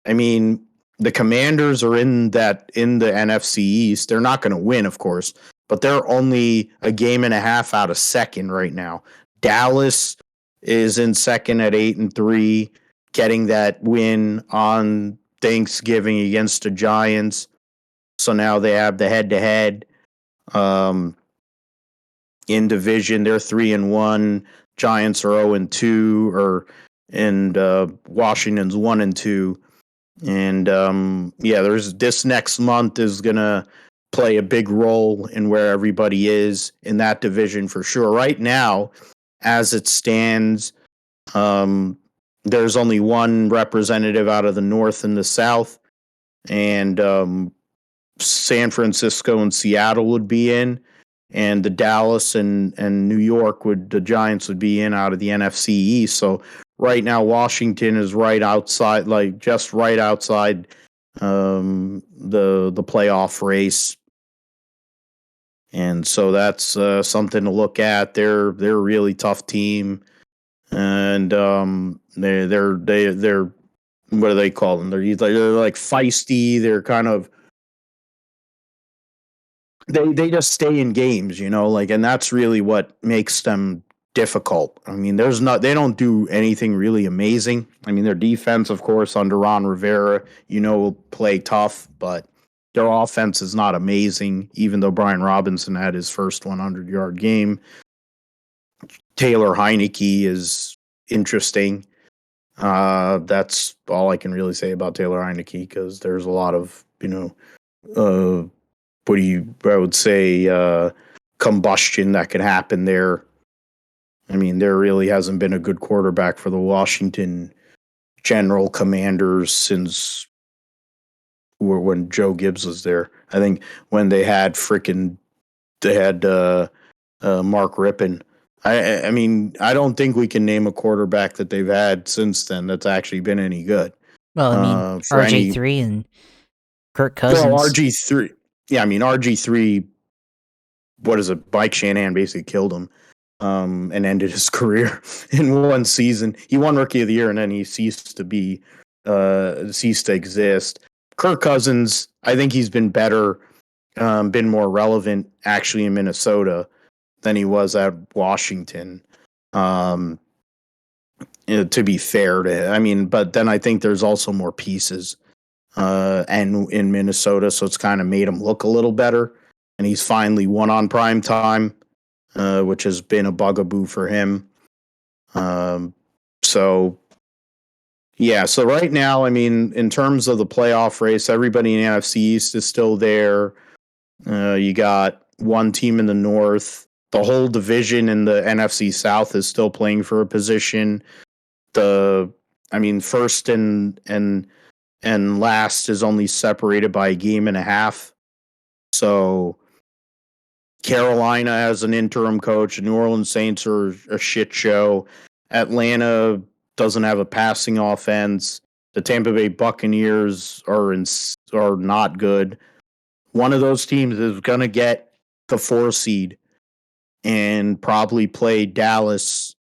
I mean, the Commanders are in the NFC East. They're not going to win, of course, but they're only a game and a half out of second right now. Dallas is in second at 8-3, getting that win on Thanksgiving against the Giants. So now they have the head-to-head in division. They're 3-1. Giants are 0-2, and Washington's 1-2. And there's this next month is gonna play a big role in where everybody is in that division for sure. Right now, as it stands, there's only one representative out of the North and the South, and San Francisco and Seattle would be in, and the Dallas and New York the Giants would be in out of the NFC East. So right now, Washington is right outside, like just right outside the playoff race, and so that's something to look at. They're a really tough team, and they're what do they call them? They're like feisty. They're kind of they just stay in games, and that's really what makes them difficult. I mean, they don't do anything really amazing. I mean, their defense, of course, under Ron Rivera, will play tough, but their offense is not amazing, even though Brian Robinson had his first 100-yard game. Taylor Heineke is interesting. That's all I can really say about Taylor Heineke because there's a lot of, I would say, combustion that could happen there. I mean, there really hasn't been a good quarterback for the Washington General Commanders since when Joe Gibbs was there. I think when they had Mark Rippon. I mean, I don't think we can name a quarterback that they've had since then that's actually been any good. Well, I mean, RG3 and Kirk Cousins. Well, RG3. Yeah, I mean, RG3, what is it? Mike Shanahan basically killed him and ended his career in one season. He won Rookie of the Year, and then he ceased to exist. Kirk Cousins, I think he's been better, been more relevant actually in Minnesota than he was at Washington. To be fair to, I mean, but then I think there's also more pieces and in Minnesota, so it's kind of made him look a little better. And he's finally won on prime time, which has been a bugaboo for him. So right now, I mean, in terms of the playoff race, everybody in the NFC East is still there. You got one team in the North. The whole division in the NFC South is still playing for a position. First and last is only separated by a game and a half. So Carolina has an interim coach. New Orleans Saints are a shit show. Atlanta doesn't have a passing offense. The Tampa Bay Buccaneers are not good. One of those teams is going to get the 4 seed and probably play Dallas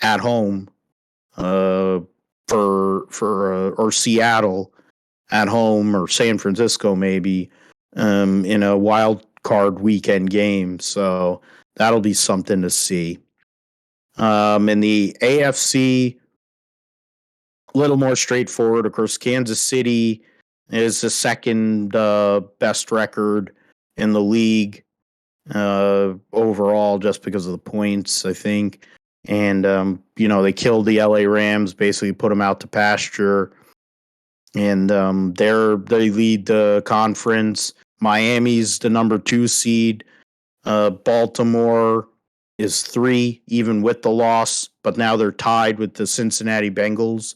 at home, or Seattle at home, or San Francisco maybe, in a wild card weekend game. So that'll be something to see. In the AFC, a little more straightforward. Of course, Kansas City is the second best record in the league overall, just because of the points, I think. And they killed the LA Rams, basically put them out to pasture. And they lead the conference. Miami's the number 2 seed. Baltimore is 3, even with the loss, but now they're tied with the Cincinnati Bengals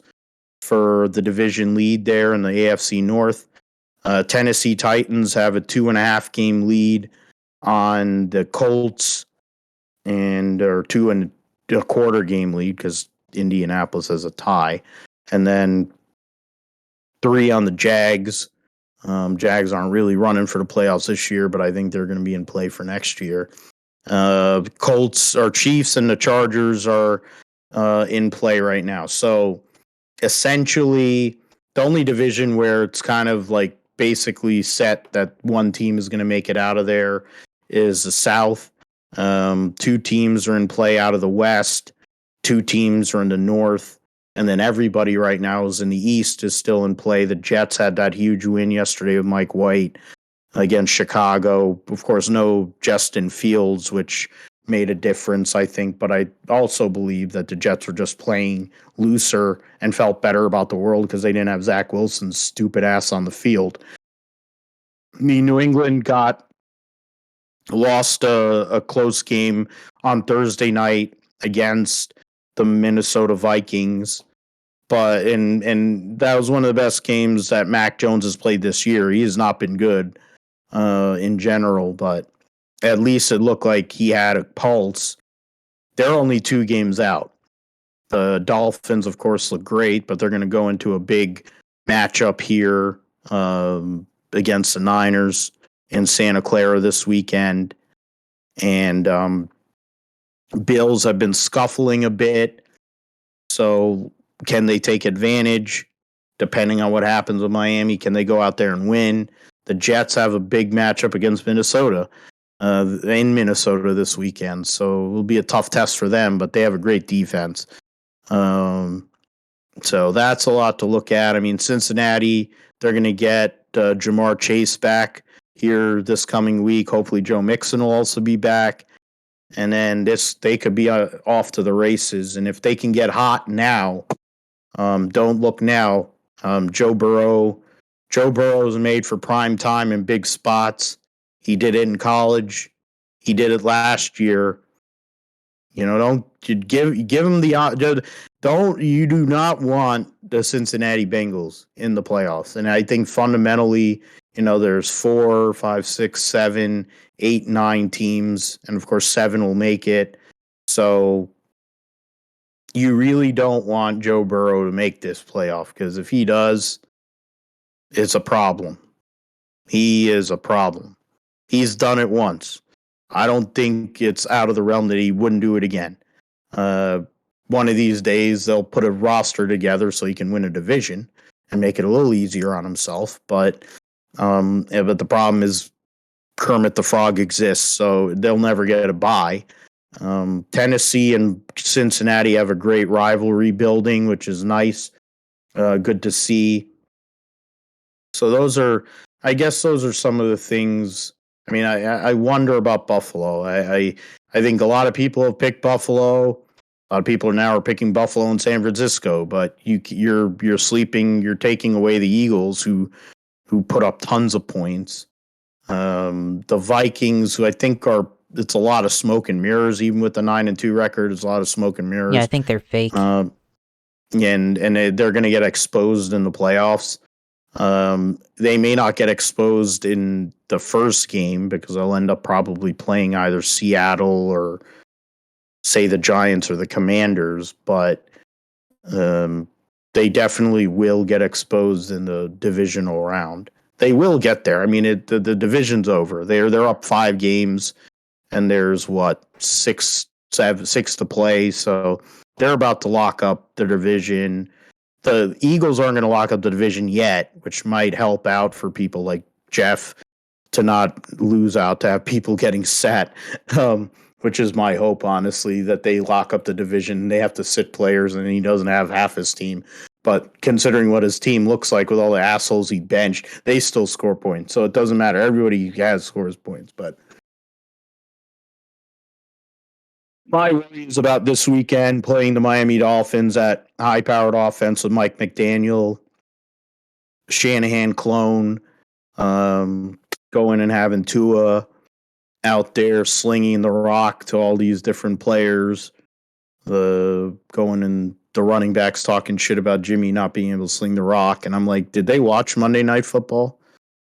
for the division lead there in the AFC North. Tennessee Titans have a 2.5 game lead on the Colts, or 2.25 game lead because Indianapolis has a tie, and then 3 on the Jags. Jags aren't really running for the playoffs this year, but I think they're going to be in play for next year. Colts or Chiefs and the Chargers are in play right now. So essentially, the only division where it's kind of like basically set that one team is going to make it out of there is the South. 2 teams are in play out of the West. 2 teams are in the North. And then everybody right now is in the East is still in play. The Jets had that huge win yesterday with Mike White against Chicago. Of course, no Justin Fields, which made a difference, I think. But I also believe that the Jets were just playing looser and felt better about the world because they didn't have Zach Wilson's stupid ass on the field. New England lost a close game on Thursday night against the Minnesota Vikings. But and that was one of the best games that Mac Jones has played this year. He has not been good in general, but at least it looked like he had a pulse. They're only 2 games out. The Dolphins, of course, look great, but they're going to go into a big matchup here against the Niners in Santa Clara this weekend. And Bills have been scuffling a bit. So can they take advantage? Depending on what happens with Miami, can they go out there and win? The Jets have a big matchup against Minnesota in Minnesota this weekend. So it will be a tough test for them, but they have a great defense. So that's a lot to look at. I mean, Cincinnati, they're going to get Jamar Chase back here this coming week. Hopefully Joe Mixon will also be back. And then they could be off to the races. And if they can get hot now, don't look now. Joe Burrow is made for prime time in big spots. He did it in college. He did it last year. Don't give him the you do not want the Cincinnati Bengals in the playoffs. And I think fundamentally, there's 4, 5, 6, 7, 8, 9 teams, and of course 7 will make it. So you really don't want Joe Burrow to make this playoff, because if he does, it's a problem. He is a problem. He's done it once. I don't think it's out of the realm that he wouldn't do it again. One of these days, they'll put a roster together so he can win a division and make it a little easier on himself. But the problem is Kermit the Frog exists, so they'll never get a bye. Tennessee and Cincinnati have a great rivalry building, which is nice. Good to see. So those are some of the things. I mean, I wonder about Buffalo. I think a lot of people have picked Buffalo. A lot of people now are picking Buffalo and San Francisco, but you're sleeping. You're taking away the Eagles, who put up tons of points. The Vikings, who I think it's a lot of smoke and mirrors, even with the 9-2 record, it's a lot of smoke and mirrors. Yeah, I think they're fake. And they're going to get exposed in the playoffs. They may not get exposed in the first game because they'll end up probably playing either Seattle or, say, the Giants or the Commanders, but they definitely will get exposed in the divisional round. They will get there. I mean, the division's over. They're up 5 games, and there's six to play. So they're about to lock up the division. The Eagles aren't going to lock up the division yet, which might help out for people like Jeff to not lose out, to have people getting set, which is my hope, honestly, that they lock up the division. They have to sit players, and he doesn't have half his team. But considering what his team looks like with all the assholes he benched, they still score points. So it doesn't matter. Everybody has scores points. But my worry is about this weekend playing the Miami Dolphins at high-powered offense with Mike McDaniel, Shanahan clone, going and having Tua out there slinging the rock to all these different players, going and the running backs talking shit about Jimmy not being able to sling the rock. And I'm like, did they watch Monday Night Football?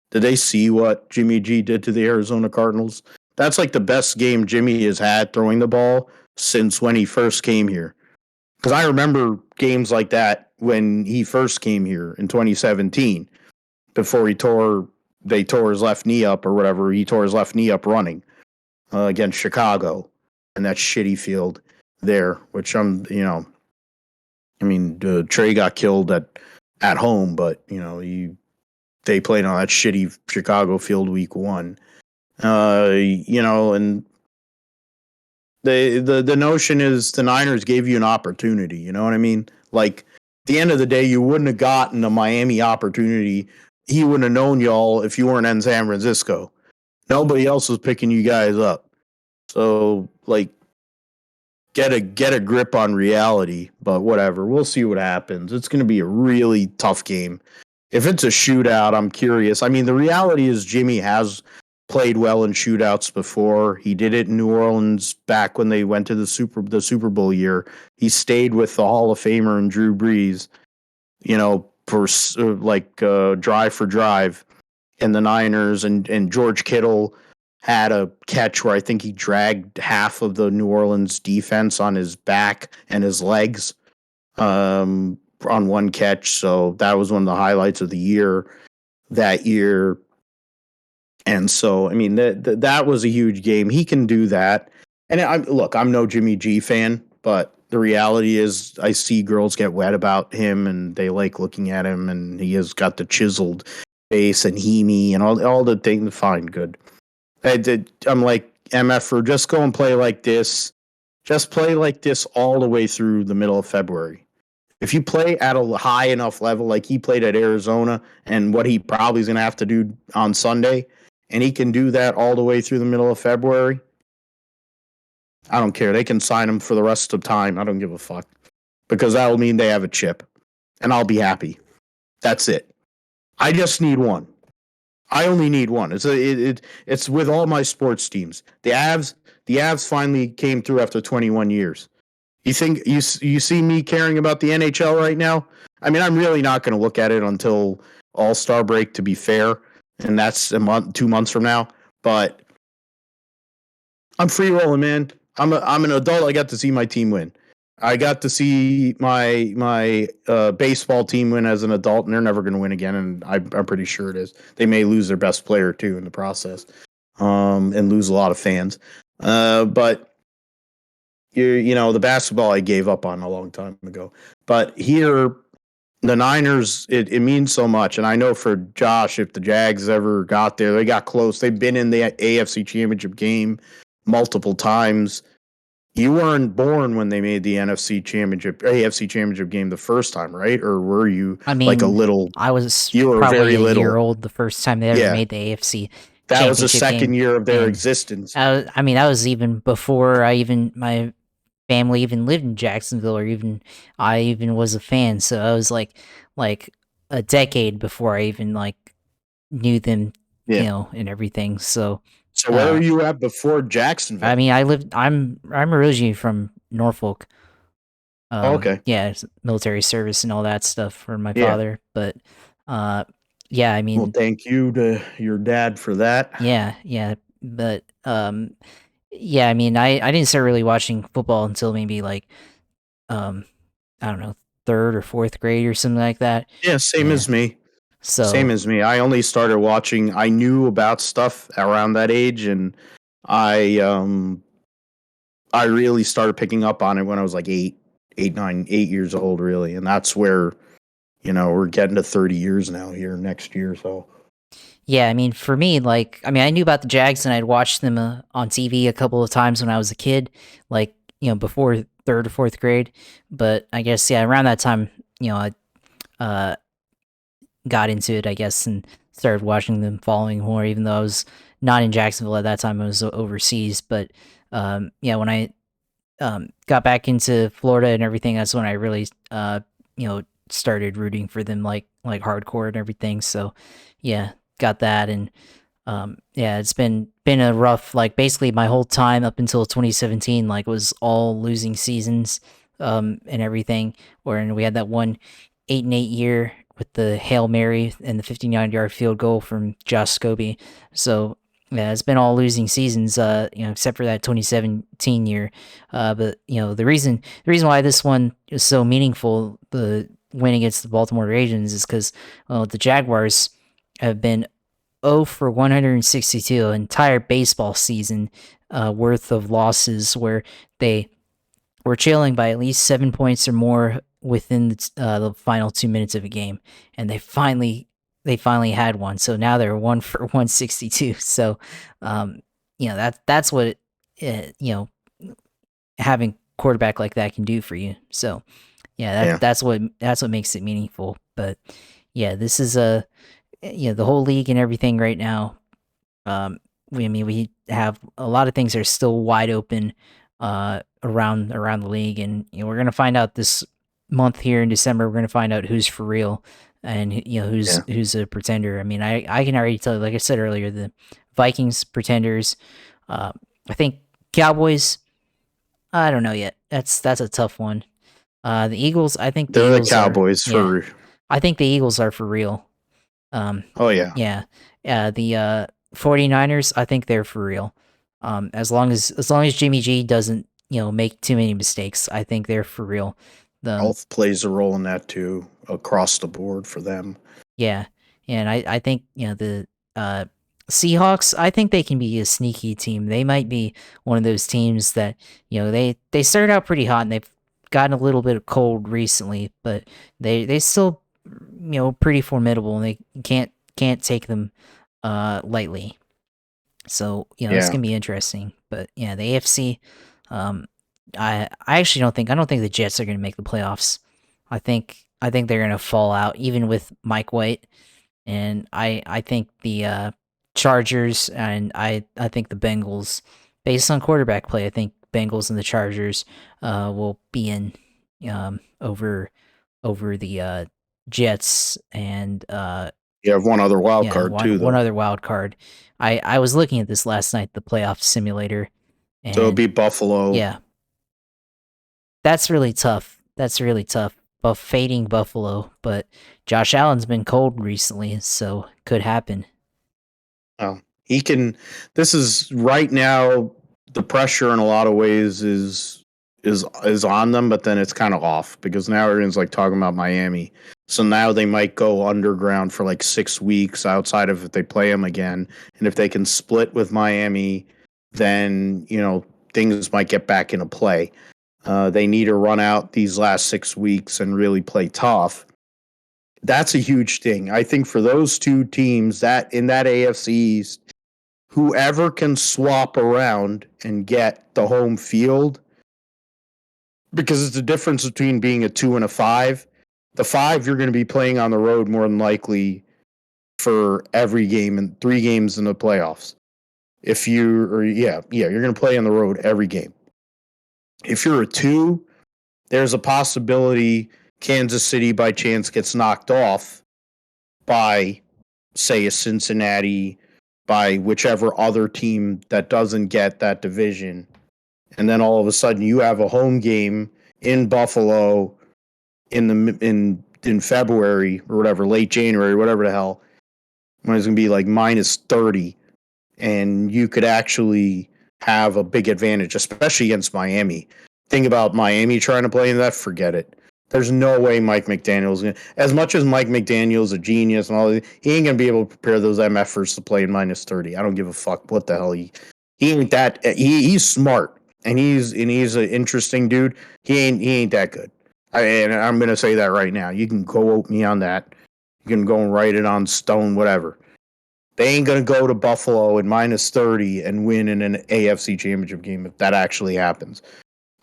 Did they see what Jimmy G did to the Arizona Cardinals? That's like the best game Jimmy has had throwing the ball since when he first came here. Because I remember games like that when he first came here in 2017, before they tore his left knee up or whatever. He tore his left knee up running against Chicago and that shitty field there, which Trey got killed at home, but they played on that shitty Chicago field week 1. And the notion is the Niners gave you an opportunity. You know what I mean? Like, at the end of the day, you wouldn't have gotten the Miami opportunity. He wouldn't have known y'all if you weren't in San Francisco. Nobody else was picking you guys up. So, like, get a grip on reality. But whatever, we'll see what happens. It's going to be a really tough game. If it's a shootout, I'm curious. I mean, the reality is Jimmy has played well in shootouts before. He did it in New Orleans back when they went to the Super Bowl year. He stayed with the Hall of Famer and Drew Brees, for drive for drive. And the Niners and George Kittle had a catch where I think he dragged half of the New Orleans defense on his back and his legs on one catch. So that was one of the highlights of the year that year. And so, I mean, that was a huge game. He can do that. And I'm no Jimmy G fan, but the reality is I see girls get wet about him and they like looking at him, and he has got the chiseled face and Heaney and all the things. Fine, good. I'm like, MF, just go and play like this. Just play like this all the way through the middle of February. If you play at a high enough level, like he played at Arizona and what he probably is going to have to do on Sunday, and he can do that all the way through the middle of February, I don't care. They can sign him for the rest of time. I don't give a fuck. Because that will mean they have a chip. And I'll be happy. That's it. I just need one. I only need one. It's with all my sports teams. The Avs finally came through after 21 years. You think you see me caring about the NHL right now? I mean, I'm really not going to look at it until All-Star break, to be fair, and that's a month, 2 months from now. But I'm free rolling, man. I'm an adult. I got to see my team win. I got to see my baseball team win as an adult, and they're never going to win again. And I'm pretty sure it is. They may lose their best player too in the process, and lose a lot of fans. But the basketball I gave up on a long time ago. But here, the Niners, it means so much. And I know for Josh, if the Jags ever got there, they got close. They've been in the AFC Championship game multiple times. You weren't born when they made the AFC Championship game the first time, right? Or were you? I mean, like a little? I was You were probably very a little. year old the first time they ever made the AFC. That was the Championship second game, year of their and existence. I mean, that was even before my family even lived in Jacksonville, or I even was a fan. So I was like a decade before I even knew them, and everything. So where were you at before Jacksonville? I mean, I'm originally from Norfolk. Okay. Yeah, it's military service and all that stuff for my father. But yeah, I mean, well, thank you to your dad for that. Yeah, but yeah, I mean, I didn't start really watching football until maybe I don't know, 3rd or 4th grade or something like that. Yeah, same as me. So Same as me. I only started watching. I knew about stuff around that age, and I really started picking up on it when I was like 8 years old, really, and that's where we're getting to 30 years now here next year. So Yeah, I mean, for me, like, I mean, I knew about the Jags and I'd watched them on TV a couple of times when I was a kid, like, before third or fourth grade. But I guess, yeah, around that time, I uh, got into it, I guess, and started watching them following more, even though I was not in Jacksonville at that time. I was overseas. But yeah, when I got back into Florida and everything, that's when I really, started rooting for them like hardcore and everything. So yeah, got that. And yeah, it's been a rough, like, basically my whole time up until 2017 like was all losing seasons and everything. Where we had that one 8-8 year with the Hail Mary and the 59-yard field goal from Josh Scobie. So yeah, it's been all losing seasons, except for that 2017 year. But the reason why this one is so meaningful, the win against the Baltimore Ravens, is because the Jaguars have been 0 for 162, an entire baseball season worth of losses where they were trailing by at least 7 points or more within the final 2 minutes of a game, and they finally had one. So now they're 1 for 162. So, um, that's what having quarterback like that can do for you. So yeah, yeah, that's what makes it meaningful. But yeah, this is the whole league and everything right now. We have a lot of things that are still wide open around the league, and we're gonna find out this month here in December. We're gonna find out who's for real and who's yeah. who's a pretender. I mean, I can already tell you, like I said earlier, the Vikings pretenders. I think Cowboys. I don't know yet. That's a tough one. The Eagles. I think the They're the Eagles are. Cowboys Yeah, for. I think the Eagles are for real. Oh yeah, Yeah. The 49ers, I think they're for real. As long as Jimmy G doesn't, make too many mistakes, I think they're for real. The health plays a role in that too, across the board for them. Yeah. And I think, the uh Seahawks, I think they can be a sneaky team. They might be one of those teams that, they started out pretty hot and they've gotten a little bit of cold recently, but they still, pretty formidable, and they can't take them lightly. So, it's Yeah, gonna be interesting. But yeah, the AFC, um, I actually don't think the Jets are gonna make the playoffs. I think they're gonna fall out, even with Mike White. And I think the Chargers, and I think the Bengals, based on quarterback play, I think Bengals and the Chargers will be in over the Jets and you have one other wild yeah, card one too, one though. other wild card. I was looking at this last night, the playoff simulator, So it'll and be Buffalo. yeah, that's really tough. That's really tough. Fading Buffalo, but Josh Allen's been cold recently, so could happen. Oh, he can. This is right now. The pressure in a lot of ways is on them, but then it's kind of off because now everyone's like talking about Miami. So now they might go underground for like 6 weeks outside of if they play them again, and if they can split with Miami, then things might get back into play. They need to run out these last 6 weeks and really play tough. That's a huge thing. I think for those two teams that in that AFC East, whoever can swap around and get the home field, because it's the difference between being a 2 and a 5. The 5 you're going to be playing on the road more than likely for every game and 3 games in the playoffs. If you or yeah, you're going to play on the road every game. If you're a 2, there's a possibility Kansas City by chance gets knocked off by, say, a Cincinnati, by whichever other team that doesn't get that division. And then all of a sudden you have a home game in Buffalo in February or whatever, late January, whatever the hell, when it's going to be like minus 30. And you could actually have a big advantage, especially against Miami. Think about Miami trying to play in that, forget it. There's no way Mike McDaniel's gonna, as much as Mike McDaniel's a genius and all that, he ain't gonna be able to prepare those MFers to play in minus 30. I don't give a fuck what the hell he he ain't that. He's smart and he's an interesting dude. He ain't that good. And I'm gonna say that right now. You can quote me on that. You can go and write it on stone, whatever. They ain't gonna go to Buffalo at -30 and win in an AFC Championship game if that actually happens.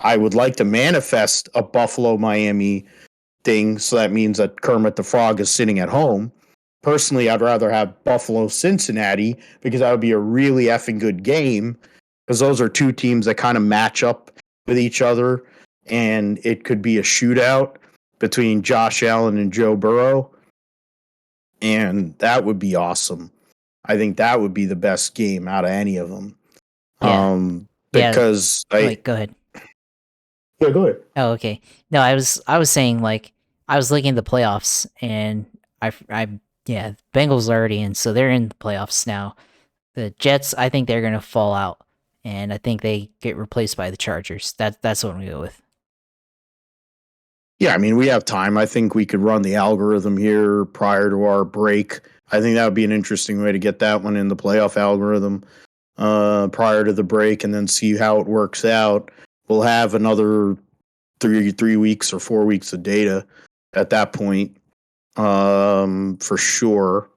I would like to manifest a Buffalo Miami thing, so that means that Kermit the Frog is sitting at home. Personally, I'd rather have Buffalo Cincinnati because that would be a really effing good game because those are two teams that kind of match up with each other, and it could be a shootout between Josh Allen and Joe Burrow, and that would be awesome. I think that would be the best game out of any of them. Yeah. Because Go ahead. Yeah, go ahead. Oh, okay. No, I was saying like I was looking at the playoffs and yeah, Bengals are already in, so they're in the playoffs now. The Jets, I think they're gonna fall out, and I think they get replaced by the Chargers. That's what we go with. Yeah, I mean, we have time. I think we could run the algorithm here prior to our break. I think that would be an interesting way to get that one in the playoff algorithm prior to the break and then see how it works out. We'll have another 3 weeks or 4 weeks of data at that point for sure.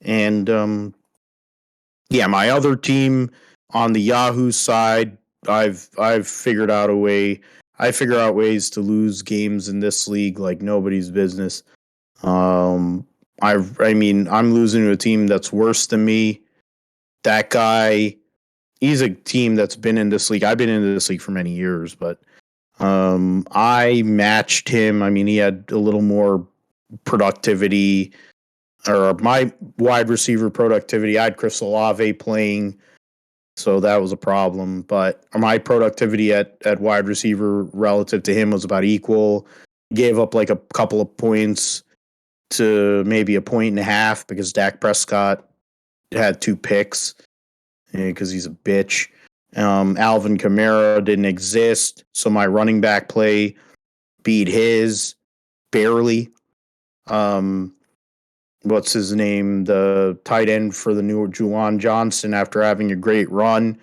And yeah, my other team on the Yahoo side, I've figured out a way. I figure out ways to lose games in this league like nobody's business. I mean, I'm losing to a team that's worse than me. That guy, he's a team that's been in this league. I've been in this league for many years, but I matched him. I mean, he had a little more productivity, or my wide receiver productivity. I had Chris Olave playing, so that was a problem. But my productivity at wide receiver relative to him was about equal. Gave up like a couple of points to maybe a point and a half because Dak Prescott had 2 picks because he's a bitch. Alvin Kamara didn't exist, so my running back play beat his barely. What's his name? The tight end for the new Juwan Johnson, after having a great run,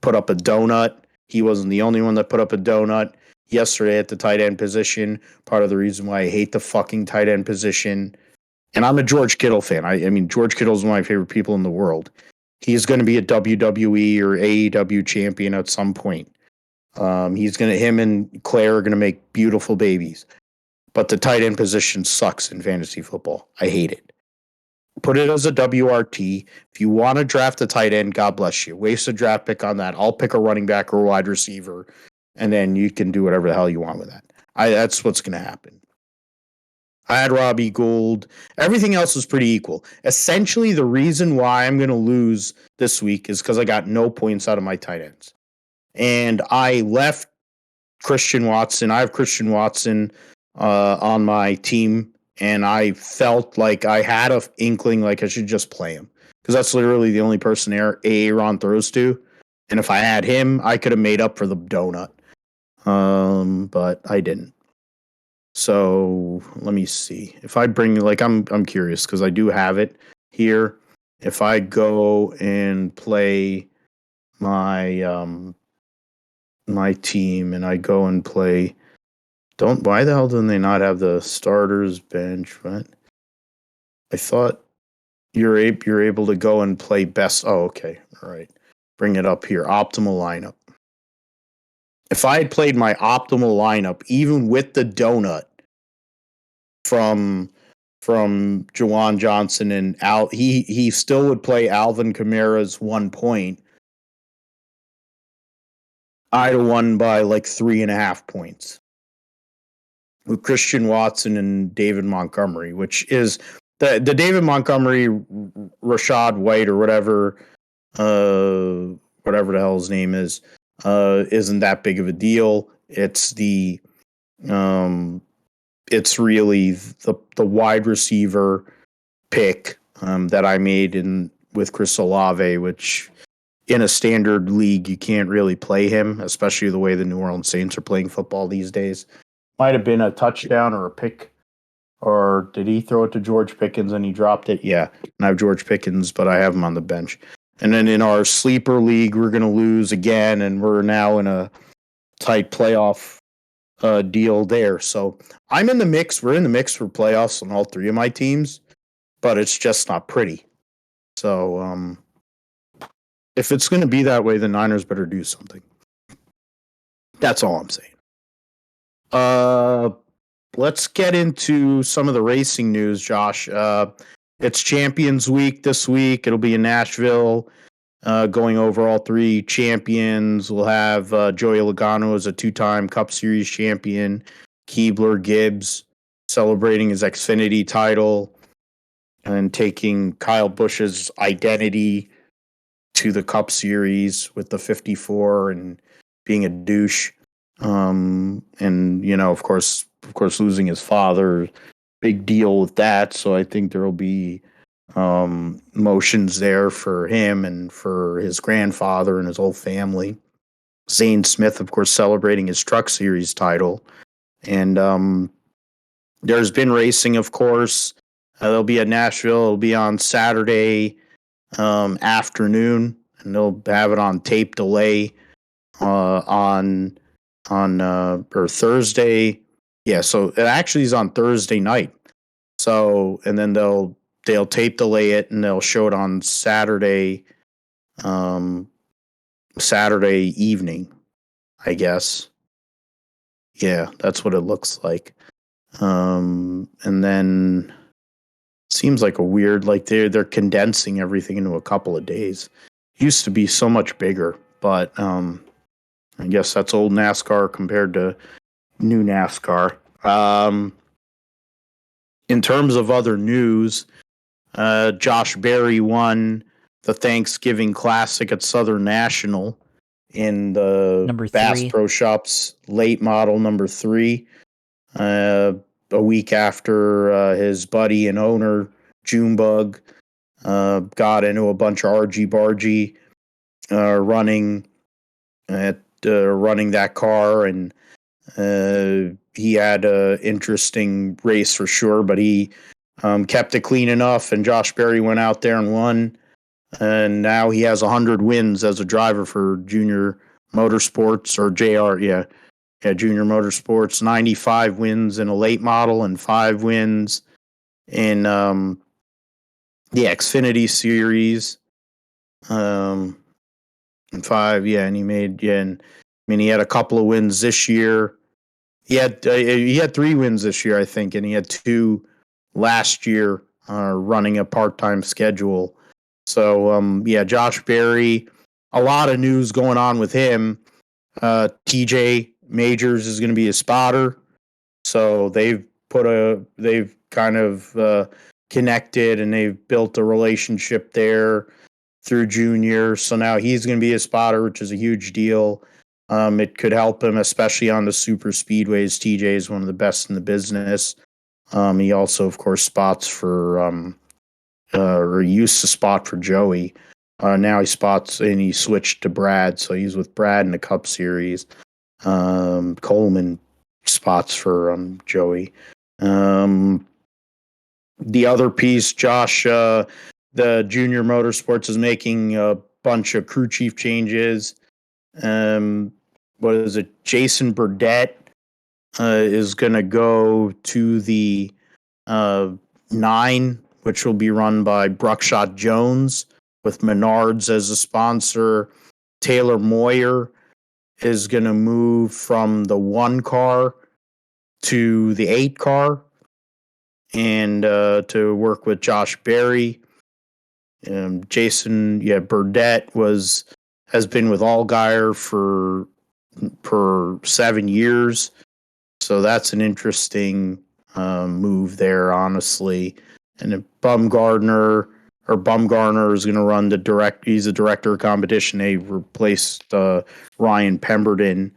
put up a donut. He wasn't the only one that put up a donut yesterday at the tight end position. Part of the reason why I hate the fucking tight end position. And I'm a George Kittle fan. I mean, George Kittle's one of my favorite people in the world. He's going to be a WWE or AEW champion at some point. Him and Claire are going to make beautiful babies. But the tight end position sucks in fantasy football. I hate it. Put it as a WRT. If you want to draft a tight end, God bless you. Waste a draft pick on that. I'll pick a running back or a wide receiver, and then you can do whatever the hell you want with that. That's what's going to happen. I had Robbie Gould. Everything else was pretty equal. Essentially, the reason why I'm going to lose this week is because I got no points out of my tight ends. And I left Christian Watson. I have Christian Watson on my team, and I felt like I had an inkling like I should just play him because that's literally the only person Aaron throws to. And if I had him, I could have made up for the donut. But I didn't. So let me see. If I bring I'm curious because I do have it here. If I go and play my my team and I go and play, why the hell didn't they not have the starters bench? What? I thought you're able to go and play best. Oh, okay, all right. Bring it up here. Optimal lineup. If I had played my optimal lineup, even with the donut from Juwan Johnson and Al, he still would play Alvin Kamara's 1 point. I'd have won by like 3.5 points with Christian Watson and David Montgomery, which is the David Montgomery, Rashad White or whatever the hell his name is, isn't that big of a deal. It's it's really the wide receiver pick that I made with Chris Olave, which in a standard league you can't really play him, especially the way the New Orleans Saints are playing football these days. Might have been a touchdown or a pick, or did he throw it to George Pickens and he dropped it? Yeah, and I have George Pickens, but I have him on the bench. And then in our sleeper league, we're going to lose again, and we're now in a tight playoff deal there. So I'm in the mix. We're in the mix for playoffs on all three of my teams, but it's just not pretty. So if it's going to be that way, the Niners better do something. That's all I'm saying. Let's get into some of the racing news, Josh. It's Champions Week this week. It'll be in Nashville. Going over all three champions. We'll have Joey Logano as a two-time Cup Series champion. Keebler Gibbs celebrating his Xfinity title and taking Kyle Busch's identity to the Cup Series with the 54 and being a douche. And of course, losing his father, big deal with that. So I think there will be motions there for him and for his grandfather and his whole family. Zane Smith, of course, celebrating his Truck Series title. And there's been racing, of course. They'll be at Nashville. It'll be on Saturday afternoon, and they'll have it on tape delay on Thursday. Yeah, so it actually is on Thursday night. So, and then they'll tape delay it and they'll show it on Saturday evening, I guess. Yeah, that's what it looks like. And then seems like a weird, like they're condensing everything into a couple of days. Used to be so much bigger, but I guess that's old NASCAR compared to new NASCAR. In terms of other news, Josh Berry won the Thanksgiving Classic at Southern National in the Bass Pro Shops late model number 3. A week after his buddy and owner, Junebug, got into a bunch of argy-bargy running that car, and he had an interesting race for sure, but he kept it clean enough, and Josh Berry went out there and won, and now he has 100 wins as a driver for Junior Motorsports, or JR, Junior Motorsports, 95 wins in a late model and 5 wins in the Xfinity Series. And 5, and he made, and I mean, he had a couple of wins this year. He had 3 wins this year, I think, and he had 2 last year running a part-time schedule. So, Josh Berry, a lot of news going on with him. TJ Majors is going to be a spotter. So they've kind of connected, and they've built a relationship there through Junior. So now he's going to be a spotter, which is a huge deal. It could help him, especially on the super speedways. TJ is one of the best in the business. He also, of course, spots for, or used to spot for Joey. Now he spots, and he switched to Brad. So he's with Brad in the Cup Series. Coleman spots for Joey. The other piece, Josh, the Junior Motorsports is making a bunch of crew chief changes. What is it? Jason Burdett is going to go to the 9, which will be run by Bruckshot Jones with Menards as a sponsor. Taylor Moyer is going to move from the 1 car to the 8 car, and to work with Josh Berry. Jason Burdett has been with Allgaier for 7 years, so that's an interesting move there, honestly. And Bumgarner is going to run he's a director of competition. They replaced Ryan Pemberton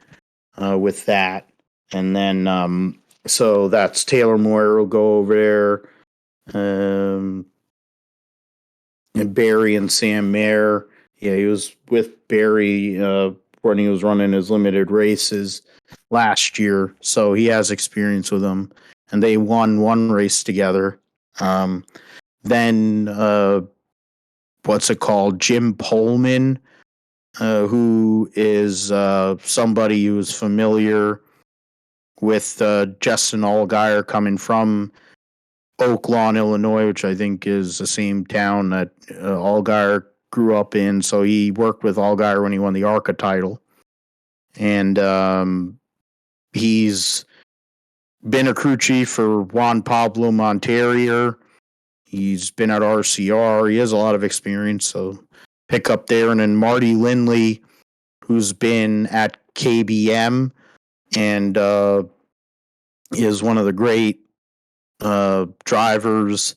with that. And then, so that's Taylor Moyer will go over there. And Barry and Sam Mayer. Yeah, he was with Barry when he was running his limited races last year. So he has experience with them. And they won 1 race together. Then what's it called? Jim Pullman, who is somebody who is familiar with Justin Allgaier coming from Oak Lawn, Illinois, which I think is the same town that Allgaier grew up in. So he worked with Allgaier when he won the ARCA title. And he's been a crew chief for Juan Pablo Montoya. He's been at RCR. He has a lot of experience, so pick up there. And then Marty Lindley, who's been at KBM and is one of the great drivers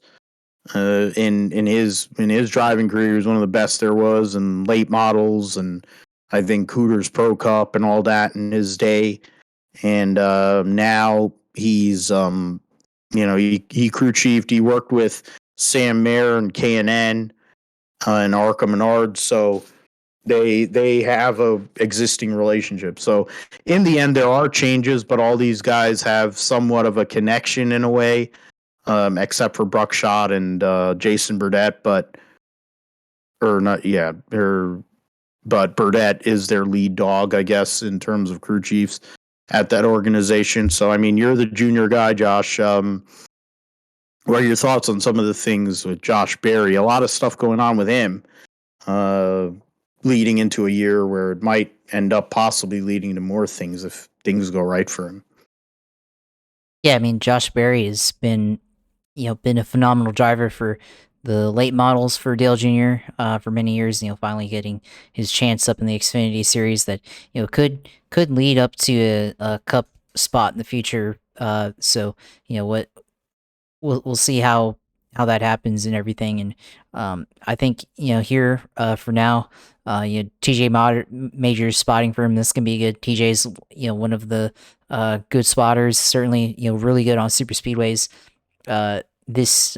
in his driving career. He was one of the best there was in late models, and I think Hooters Pro Cup and all that in his day. And now he's he crew chiefed. He worked with Sam Mayer and K&N and Arca Menard, so they have a existing relationship. So in the end, there are changes, but all these guys have somewhat of a connection in a way, except for Bruckshot and Jason Burdett, but Burdett is their lead dog, I guess, in terms of crew chiefs at that organization. So, I mean, you're the junior guy, Josh. What are your thoughts on some of the things with Josh Berry? A lot of stuff going on with him, leading into a year where it might end up possibly leading to more things if things go right for him. Yeah, I mean, Josh Berry has been a phenomenal driver for the late models for Dale Jr. For many years. Finally getting his chance up in the Xfinity Series that could lead up to a Cup spot in the future. So what we'll see how that happens and everything. And I think here for now, TJ Major's spotting for him. This can be good. TJ's one of the good spotters. Certainly really good on super speedways. This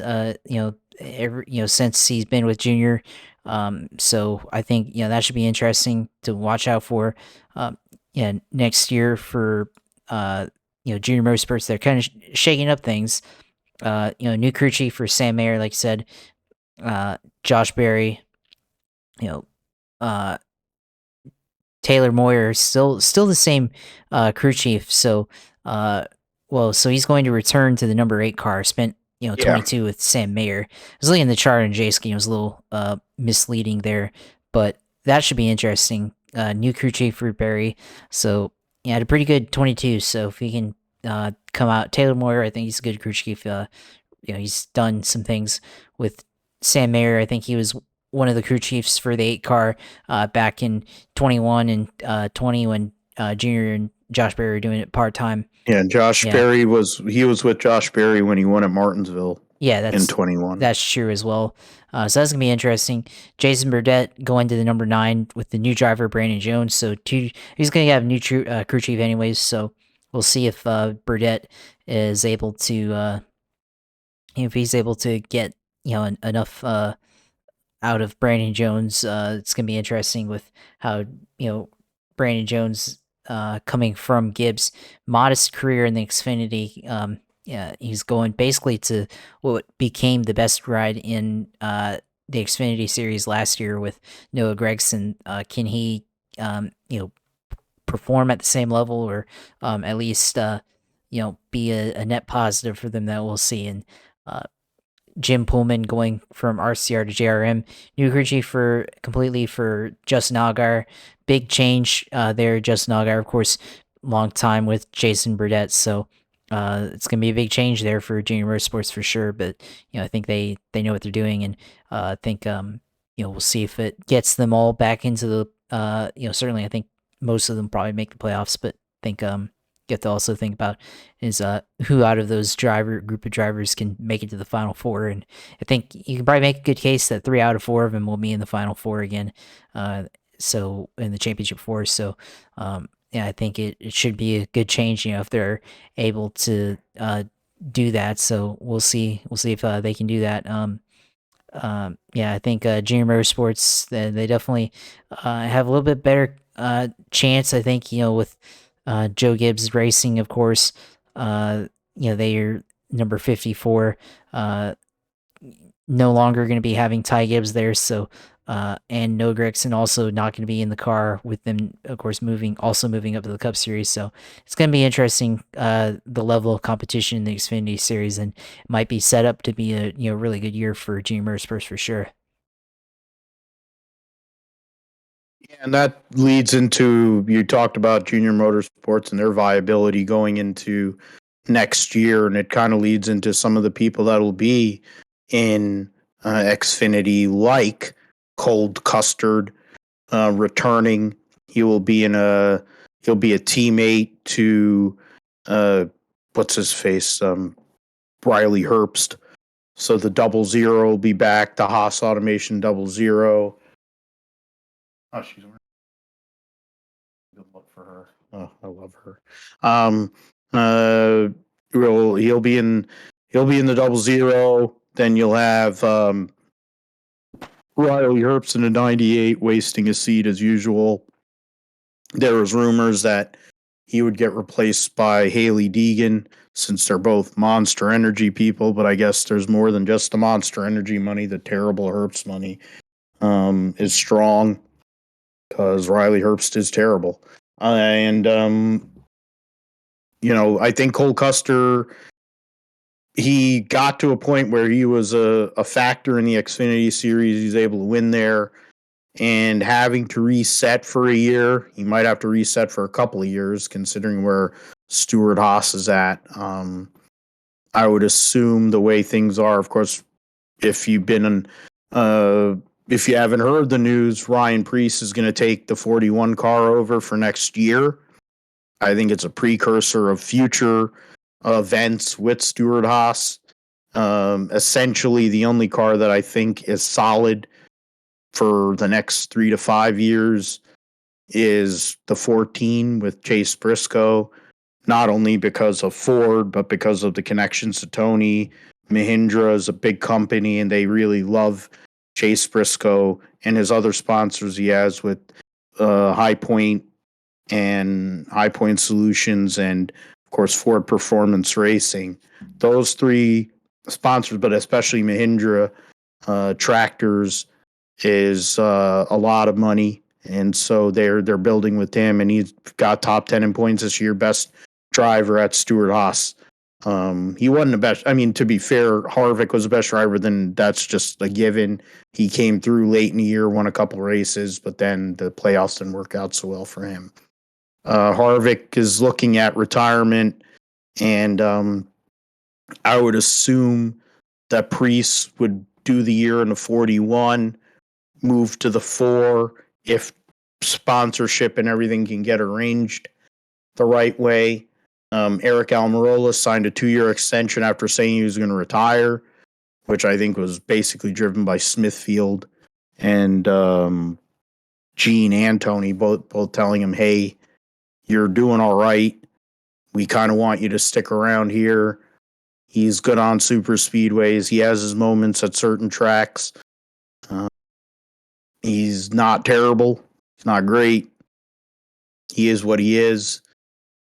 since he's been with Junior. So I think that should be interesting to watch out for. Next year for Junior Motorsports. They're kind of shaking up things. New crew chief for Sam Mayer, like you said, Josh Berry, Taylor Moyer, still the same crew chief. So so he's going to return to the number 8 car. Spent 22 with Sam Mayer. I was looking at the chart, and J-Ski was a little misleading there, but that should be interesting. New crew chief for Berry, so had a pretty good 22. So if he can come out, Taylor Moyer, I think he's a good crew chief. He's done some things with Sam Mayer. I think he was one of the crew chiefs for the 8 car back in 21 and 20 when Junior and Josh Berry were doing it part time. Yeah, and Berry was with Josh Berry when he won at Martinsville. Yeah, that's in 21. That's true as well. So that's gonna be interesting. Jason Burdett going to the number 9 with the new driver Brandon Jones. So he's gonna have a new crew chief anyways. So we'll see if Burdett is able to if he's able to get enough out of Brandon Jones. It's gonna be interesting with how Brandon Jones coming from Gibbs, modest career in the Xfinity. He's going basically to what became the best ride in the Xfinity Series last year with Noah Gragson. Can he perform at the same level, or at least be a net positive for them? That we'll see. And Jim Pullman going from RCR to JRM. New crew chief completely for Justin Allgaier. Big change there. Justin Allgaier, of course, long time with Jason Burdett. So it's going to be a big change there for Junior Motorsports for sure. But, I think they know what they're doing. And I think, we'll see if it gets them all back into the, certainly I think most of them probably make the playoffs. But I think you have to also think about is who out of those group of drivers can make it to the Final Four. And I think you can probably make a good case that 3 out of 4 of them will be in the Final Four again. So in the championship 4. So I think it should be a good change, if they're able to do that. So we'll see if they can do that. I think Junior Motorsports, they definitely have a little bit better chance. I think with Joe Gibbs Racing, of course, they are number 54. no longer going to be having Ty Gibbs there, so and no Gregson also not going to be in the car with them, of course, moving up to the Cup Series. So it's going to be interesting, the level of competition in the Xfinity Series, and it might be set up to be a really good year for Junior Motorsports for sure. And that leads into, you talked about Junior Motorsports and their viability going into next year, and it kind of leads into some of the people that will be in Xfinity, like Cold Custard returning. He'll be a teammate to what's his face, Riley Herbst. So the 00 will be back. The Haas Automation 00. Oh, she's good look for her. Oh, I love her. He'll be in the 00. Then you'll have Riley Herbst in the 98, wasting a seat as usual. There was rumors that he would get replaced by Haley Deegan, since they're both Monster Energy people. But I guess there's more than just the Monster Energy money. The terrible Herbst money is strong, because Riley Herbst is terrible. And I think Cole Custer, he got to a point where he was a factor in the Xfinity Series. He's able to win there, and having to reset for a year, he might have to reset for a couple of years, considering where Stewart Haas is at. I would assume the way things are, of course, if you've been in, if you haven't heard the news, Ryan Preece is going to take the 41 car over for next year. I think it's a precursor of future events with Stewart Haas. Essentially, the only car that I think is solid for the next 3 to 5 years is the 14 with Chase Briscoe, not only because of Ford, but because of the connections to Tony. Mahindra is a big company, and they really love Chase Briscoe and his other sponsors he has with High Point and High Point Solutions, and of course Ford Performance Racing. Those three sponsors, but especially Mahindra Tractors, is a lot of money, and so they're building with him, and he's got top 10 in points this year, best driver at Stewart Haas. He wasn't the best. I mean, to be fair, Harvick was the best driver. Then that's just a given. He came through late in the year, won a couple races, but then the playoffs didn't work out so well for him. Harvick is looking at retirement, and I would assume that Preece would do the year in the 41, move to the 4 if sponsorship and everything can get arranged the right way. Eric Almirola signed a 2-year extension after saying he was going to retire, which I think was basically driven by Smithfield and Gene and Tony, both telling him, hey, you're doing all right. We kind of want you to stick around here. He's good on super speedways. He has his moments at certain tracks. He's not terrible. He's not great. He is what he is.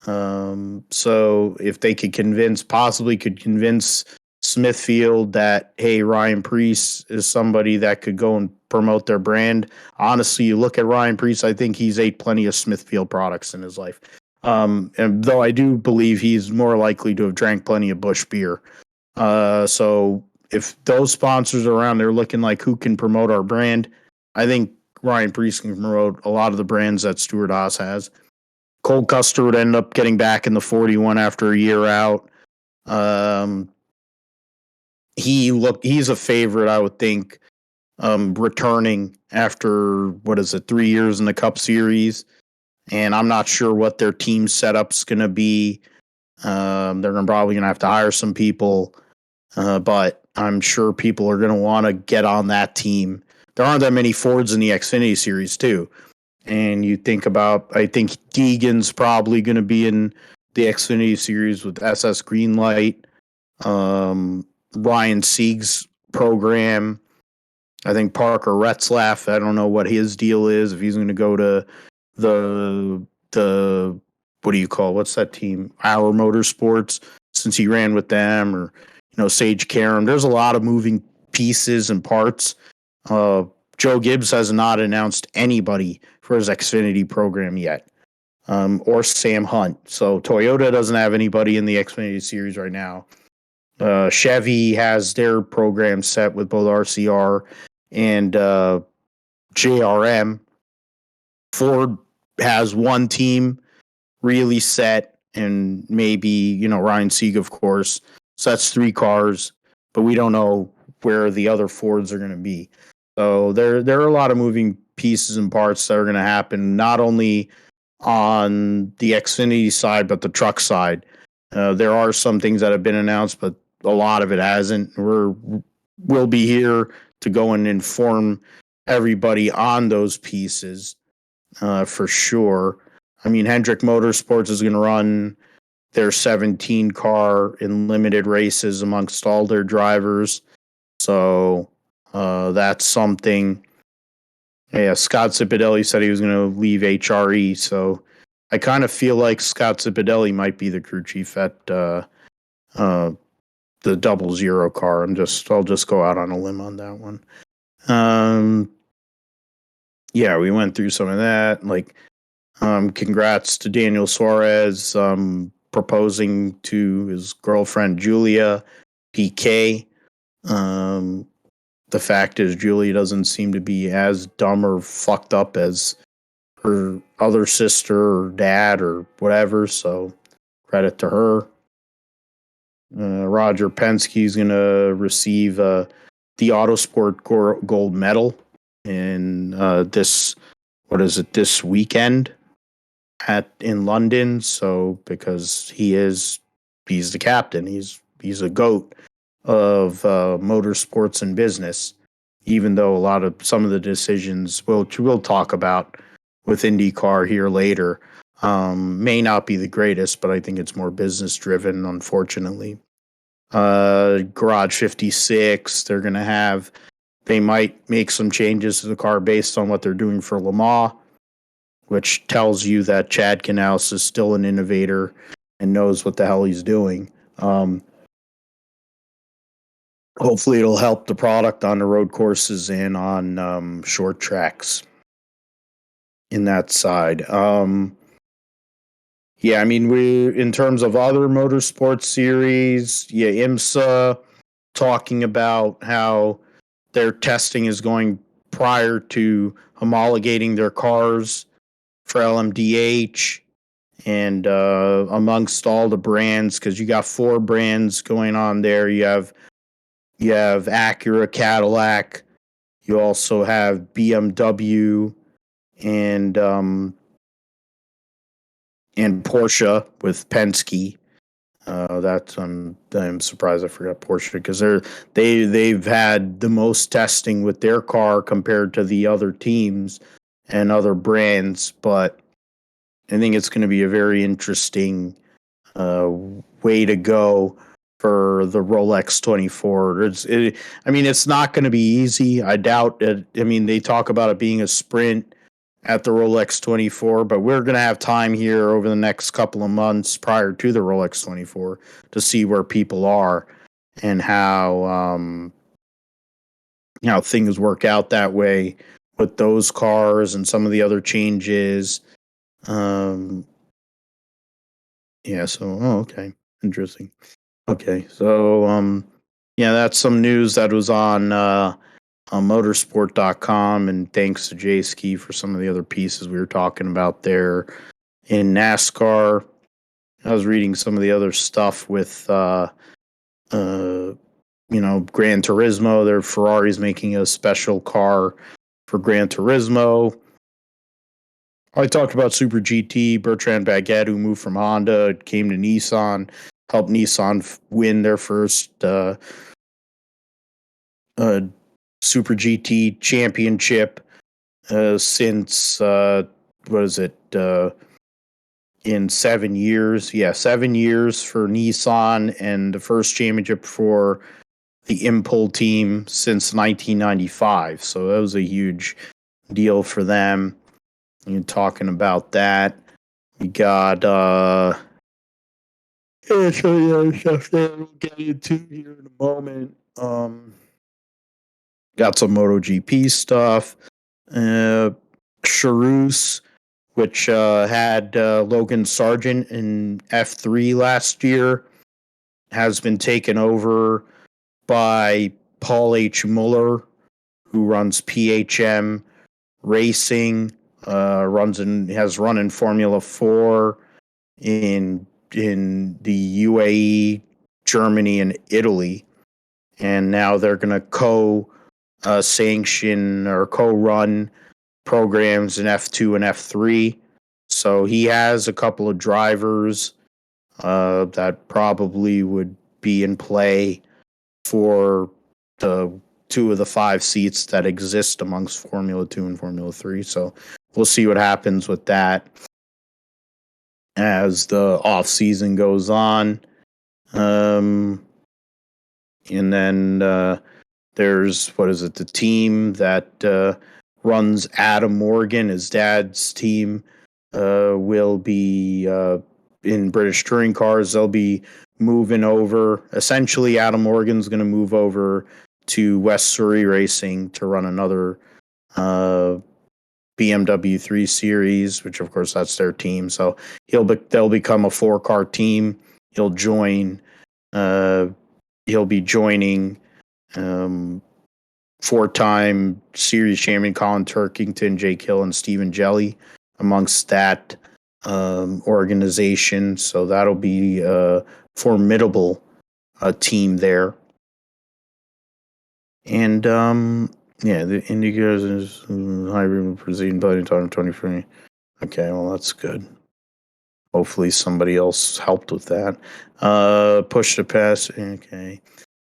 So if they could possibly convince Smithfield that, hey, Ryan Preece is somebody that could go and promote their brand. Honestly, you look at Ryan Preece, I think he's ate plenty of Smithfield products in his life. And though I do believe he's more likely to have drank plenty of Busch beer. So if those sponsors are around, they're looking like who can promote our brand. I think Ryan Preece can promote a lot of the brands that Stewart Haas has. Cole Custer would end up getting back in the 41 after a year out. He's a favorite, I would think, returning after, 3 years in the Cup Series. And I'm not sure what their team setup's going to be. They're probably going to have to hire some people, but I'm sure people are going to want to get on that team. There aren't that many Fords in the Xfinity Series, too. And you think about, I think Deegan's probably going to be in the Xfinity Series with SS Greenlight. Ryan Sieg's program. I think Parker Retzlaff, I don't know what his deal is, if he's going to go to the what do you call, what's that team? Our Motorsports, since he ran with them, or Sage Karam. There's a lot of moving pieces and parts. Joe Gibbs has not announced anybody for his Xfinity program yet, or Sam Hunt. So Toyota doesn't have anybody in the Xfinity series right now. Chevy has their program set with both RCR and JRM. Ford has one team really set, and maybe, Ryan Sieg, of course. So that's 3 cars, but we don't know where the other Fords are going to be. So there are a lot of moving pieces and parts that are going to happen, not only on the Xfinity side, but the truck side. There are some things that have been announced, but a lot of it hasn't. We'll be here to go and inform everybody on those pieces, for sure. I mean, Hendrick Motorsports is going to run their 17 car in limited races amongst all their drivers. So that's something. Yeah, Scott Zipadelli said he was going to leave HRE. So I kind of feel like Scott Zipadelli might be the crew chief at the 00 car. I'll just go out on a limb on that one. Yeah, we went through some of that. Like, congrats to Daniel Suarez proposing to his girlfriend Julia PK. The fact is, Julia doesn't seem to be as dumb or fucked up as her other sister or dad or whatever. So credit to her. Roger Penske is going to receive the Autosport gold medal in this weekend in London. So because he's the captain, he's a GOAT of motorsports and business, even though some of the decisions we'll talk about with IndyCar here later may not be the greatest, but I think it's more business driven, unfortunately. Garage 56, they might make some changes to the car based on what they're doing for Le Mans, which tells you that Chad Knaus is still an innovator and knows what the hell he's doing. Hopefully it'll help the product on the road courses and on short tracks in that side. Yeah, I mean, in terms of other motorsports series, IMSA talking about how their testing is going prior to homologating their cars for LMDH, and amongst all the brands, because you got 4 brands going on there. You have Acura, Cadillac. You also have BMW and Porsche with Penske. I'm surprised I forgot Porsche, because they've had the most testing with their car compared to the other teams and other brands. But I think it's going to be a very interesting way to go for the Rolex 24. It's not going to be easy. I doubt it. I mean, they talk about it being a sprint at the Rolex 24, but we're going to have time here over the next couple of months prior to the Rolex 24 to see where people are and how things work out that way with those cars and some of the other changes. Okay. Interesting. Okay. So, that's some news that was on motorsport.com, and thanks to Jay Ski for some of the other pieces we were talking about there. In NASCAR, I was reading some of the other stuff with Gran Turismo. Their Ferrari's making a special car for Gran Turismo. I talked about Super GT, Bertrand Baguette, who moved from Honda, came to Nissan, helped Nissan win their first Super GT championship since, in 7 years. Yeah, 7 years for Nissan, and the first championship for the Impul team since 1995. So that was a huge deal for them. You're talking about that. We got some other stuff there we'll get into here in a moment. got some MotoGP stuff. Charus, which had Logan Sargent in F3 last year, has been taken over by Paul H. Muller, who runs PHM Racing, has run in Formula 4 in the UAE, Germany, and Italy, and now they're going to sanction or co-run programs in F2 and F3. So he has a couple of drivers that probably would be in play for the 2 of the 5 seats that exist amongst Formula 2 and Formula 3. So we'll see what happens with that as the off season goes on. And then there's, the team that runs Adam Morgan, his dad's team, will be in British Touring Cars. They'll be moving over. Essentially, Adam Morgan's going to move over to West Surrey Racing to run another BMW 3 Series, which of course that's their team. So they'll become a 4-car team. He'll be joining 4-time series champion Colin Turkington, Jake Hill, and Stephen Jelly amongst that organization. So that'll be a formidable team there. And the IndyCars is hybrid proceeding by time 23. Okay, well that's good. Hopefully somebody else helped with that. Push to pass. Okay.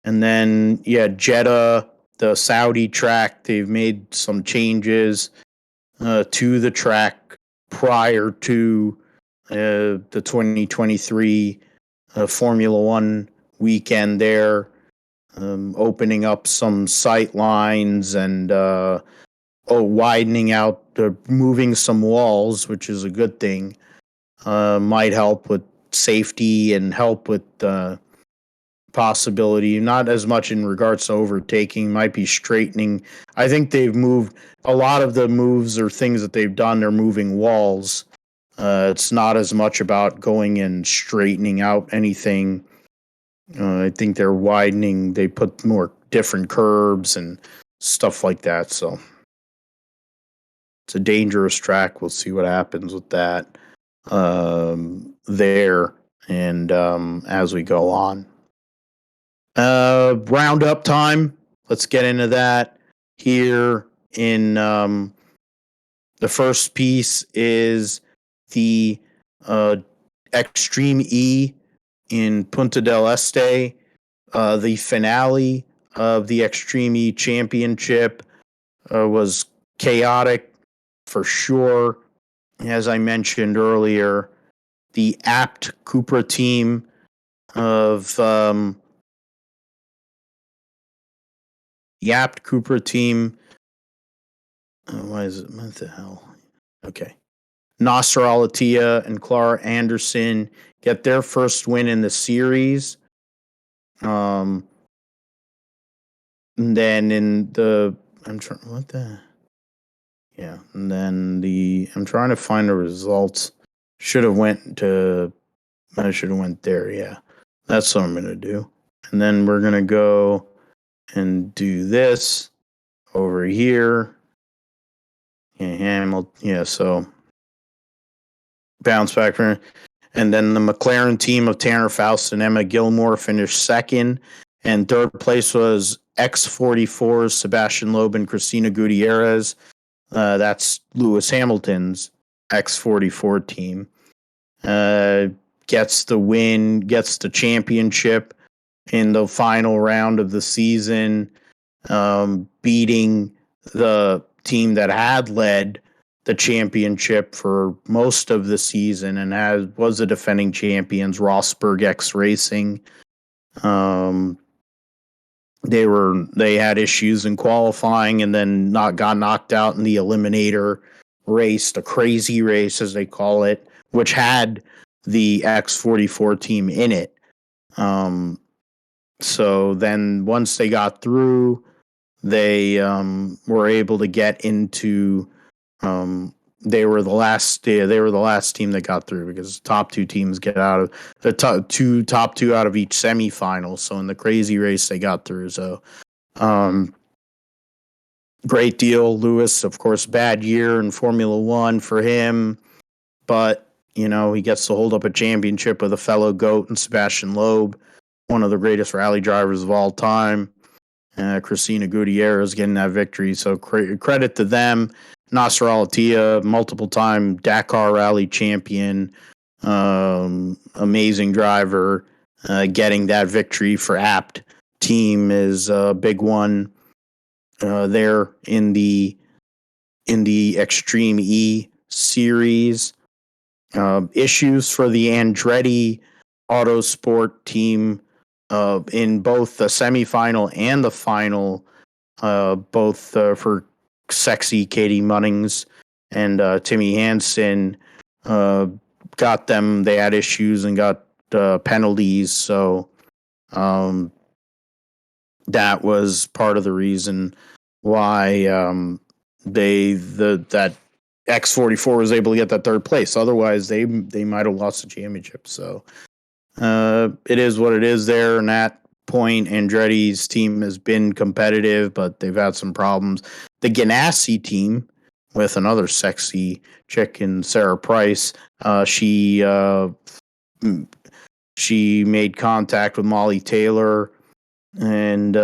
And then Jeddah, the Saudi track, they've made some changes to the track prior to the 2023 Formula One weekend there, opening up some sight lines and widening out, moving some walls, which is a good thing. Might help with safety and help with possibility, not as much in regards to overtaking, might be straightening. I think they've moved a lot of the moves or things that they've done. They're moving walls. It's not as much about going and straightening out anything. I think they're widening. They put more different curbs and stuff like that. So it's a dangerous track. We'll see what happens with that there and as we go on. Roundup time. Let's get into that here. In the first piece is the Extreme E in Punta del Este, the finale of the Extreme E Championship was chaotic for sure. As I mentioned earlier, the Apt Cupra team of the Apt Cupra team. Why is it? What the hell? Okay. Nasser Al-Attiyah and Clara Anderson get their first win in the series. And then in the, I'm trying to find the results. I should have went there. Yeah. That's what I'm going to do. And then we're going to go and do this over here. So bounce back for, and then the McLaren team of Tanner Faust and Emma Gilmore finished second, and third place was X44's Sebastian Loeb and Christina Gutierrez. That's Lewis Hamilton's X44 team. Gets the win, gets the championship in the final round of the season, beating the team that had led the championship for most of the season and was the defending champions, Rosberg X Racing. They had issues in qualifying and then got knocked out in the eliminator race, the crazy race as they call it, which had the X44 team in it. So then once they got through they were able to get into. They were the last. They were the last team that got through because top two teams get out of the top two out of each semifinal. So in the crazy race, they got through. So, great deal, Lewis. Of course, bad year in Formula One for him, but he gets to hold up a championship with a fellow GOAT and Sebastian Loeb, one of the greatest rally drivers of all time. Cristina Gutierrez getting that victory, so credit to them. Nasser Al-Attiyah, multiple-time Dakar Rally champion, amazing driver, getting that victory for Apt team is a big one. There in the Extreme E series, issues for the Andretti Autosport team in both the semifinal and the final, both for sexy Katie Munnings and Timmy Hansen, got them. They had issues and got penalties, so that was part of the reason why that X44 was able to get that third place. Otherwise, they might have lost the championship. So it is what it is there. And that point, Andretti's team has been competitive, but they've had some problems. The Ganassi team, with another sexy chick in Sarah Price, she made contact with Molly Taylor and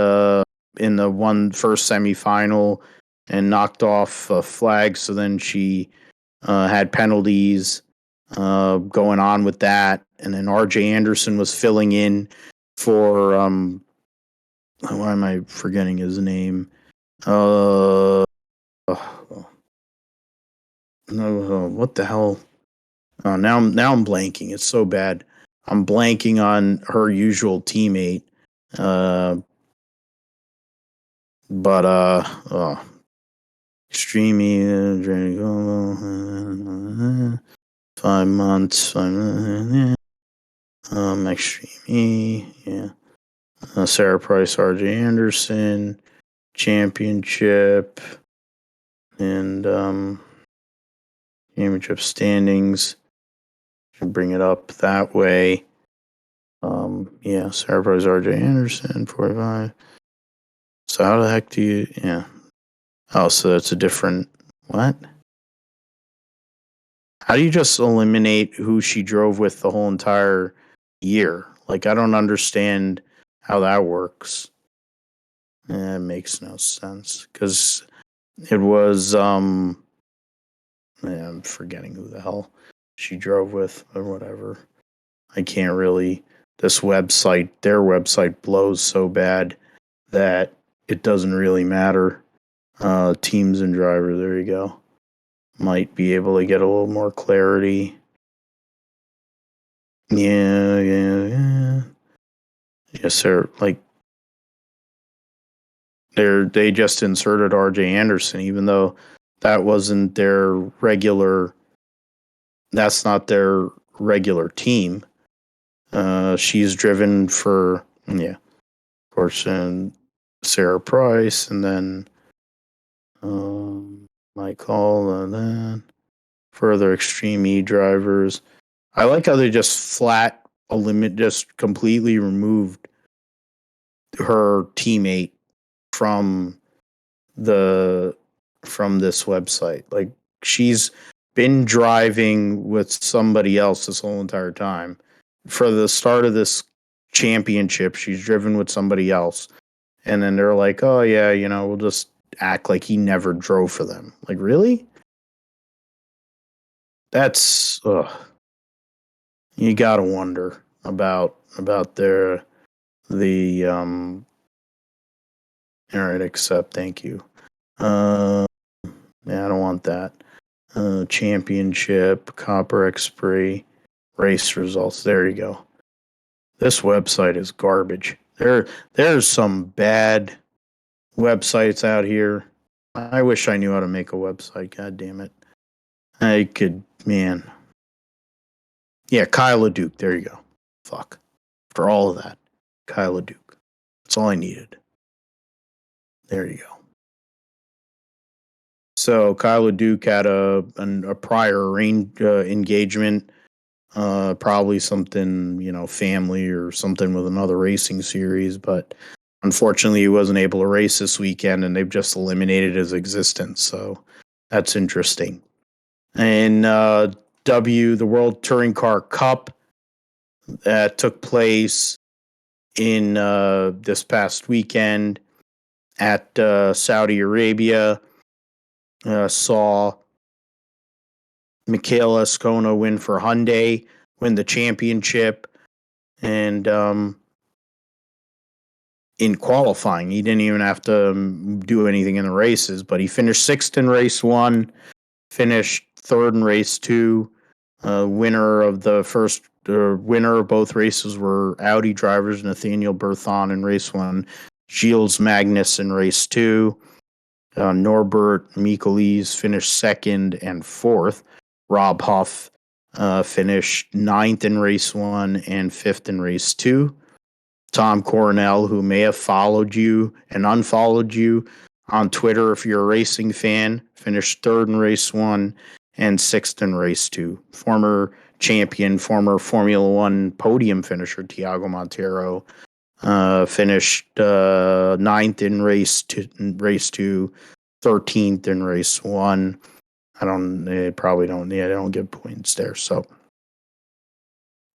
in the first semifinal and knocked off a flag. So then she had penalties going on with that. And then RJ Anderson was filling in for why am I forgetting his name? No, what the hell? Now I'm blanking. It's so bad. I'm blanking on her usual teammate. Extreme 5 months. Extreme, yeah. Sarah Price, RJ Anderson, championship, and championship standings. Should bring it up that way. Yeah, Sarah Price, RJ Anderson, 45. So how the heck do you? Yeah. Oh, so that's a different what? How do you just eliminate who she drove with the whole entire year? Like, I don't understand how that works. It makes no sense because it was I'm forgetting who the hell she drove with or whatever. I can't really. This website, their website, blows so bad that it doesn't really matter. Teams and driver. There you go. Might be able to get a little more clarity. Yeah. Yes, sir. Like they just inserted RJ Anderson, even though that wasn't their regular. That's not their regular team. She's driven for of course, and Sarah Price, and then Mike Hall, and then further Extreme E drivers. I like how they just just completely removed her teammate from this website. Like, she's been driving with somebody else this whole entire time. For the start of this championship, she's driven with somebody else. And then they're like, oh, yeah, we'll just act like he never drove for them. Like, really? That's, you gotta wonder about the all right, accept, thank you. Yeah, I don't want that. Championship, Copper Express, race results. There you go. This website is garbage. There's some bad websites out here. I wish I knew how to make a website. God damn it. I could, man. Yeah, Kyle LeDuc. There you go. Fuck. For all of that, Kyle LeDuc. That's all I needed. There you go. So Kyle Duke had a prior engagement, probably something, family or something with another racing series, but unfortunately he wasn't able to race this weekend, and they've just eliminated his existence. So that's interesting. And the World Touring Car Cup that took place in this past weekend at Saudi Arabia saw Michaela Ascona win for Hyundai, win the championship, and in qualifying, he didn't even have to do anything in the races, but he finished sixth in race one, finished third in race two. Winner of both races were Audi drivers Nathaniel Berthon in race one, Gilles Magnus in race two. Norbert Mikulis finished second and fourth. Rob Huff finished ninth in race one and fifth in race two. Tom Coronel, who may have followed you and unfollowed you on Twitter if you're a racing fan, finished third in race one and sixth in race two. Former champion, former Formula One podium finisher, Tiago Montero, finished ninth in race two, 13th in race one. They don't get points there. So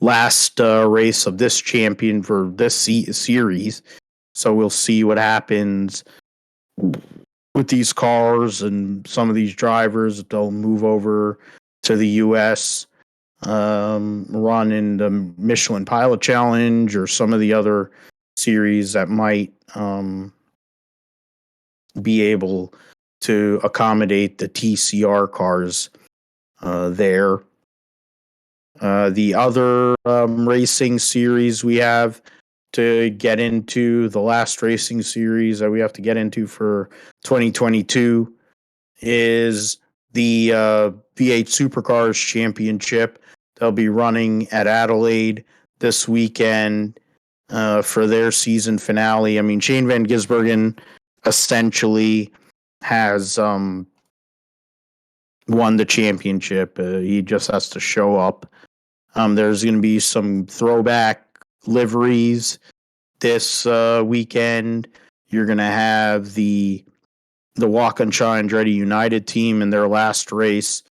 last race of this champion for this series. So we'll see what happens with these cars and some of these drivers. They'll move over to the U.S., run in the Michelin Pilot Challenge or some of the other series that might be able to accommodate the TCR cars there. The other racing series we have to get into, the last racing series that we have to get into for 2022 is the V8 Supercars Championship. They'll be running at Adelaide this weekend for their season finale. I mean, Shane Van Gisbergen essentially has won the championship. He just has to show up. There's going to be some throwback liveries this weekend. You're going to have the Waukesha Andretti United team in their last race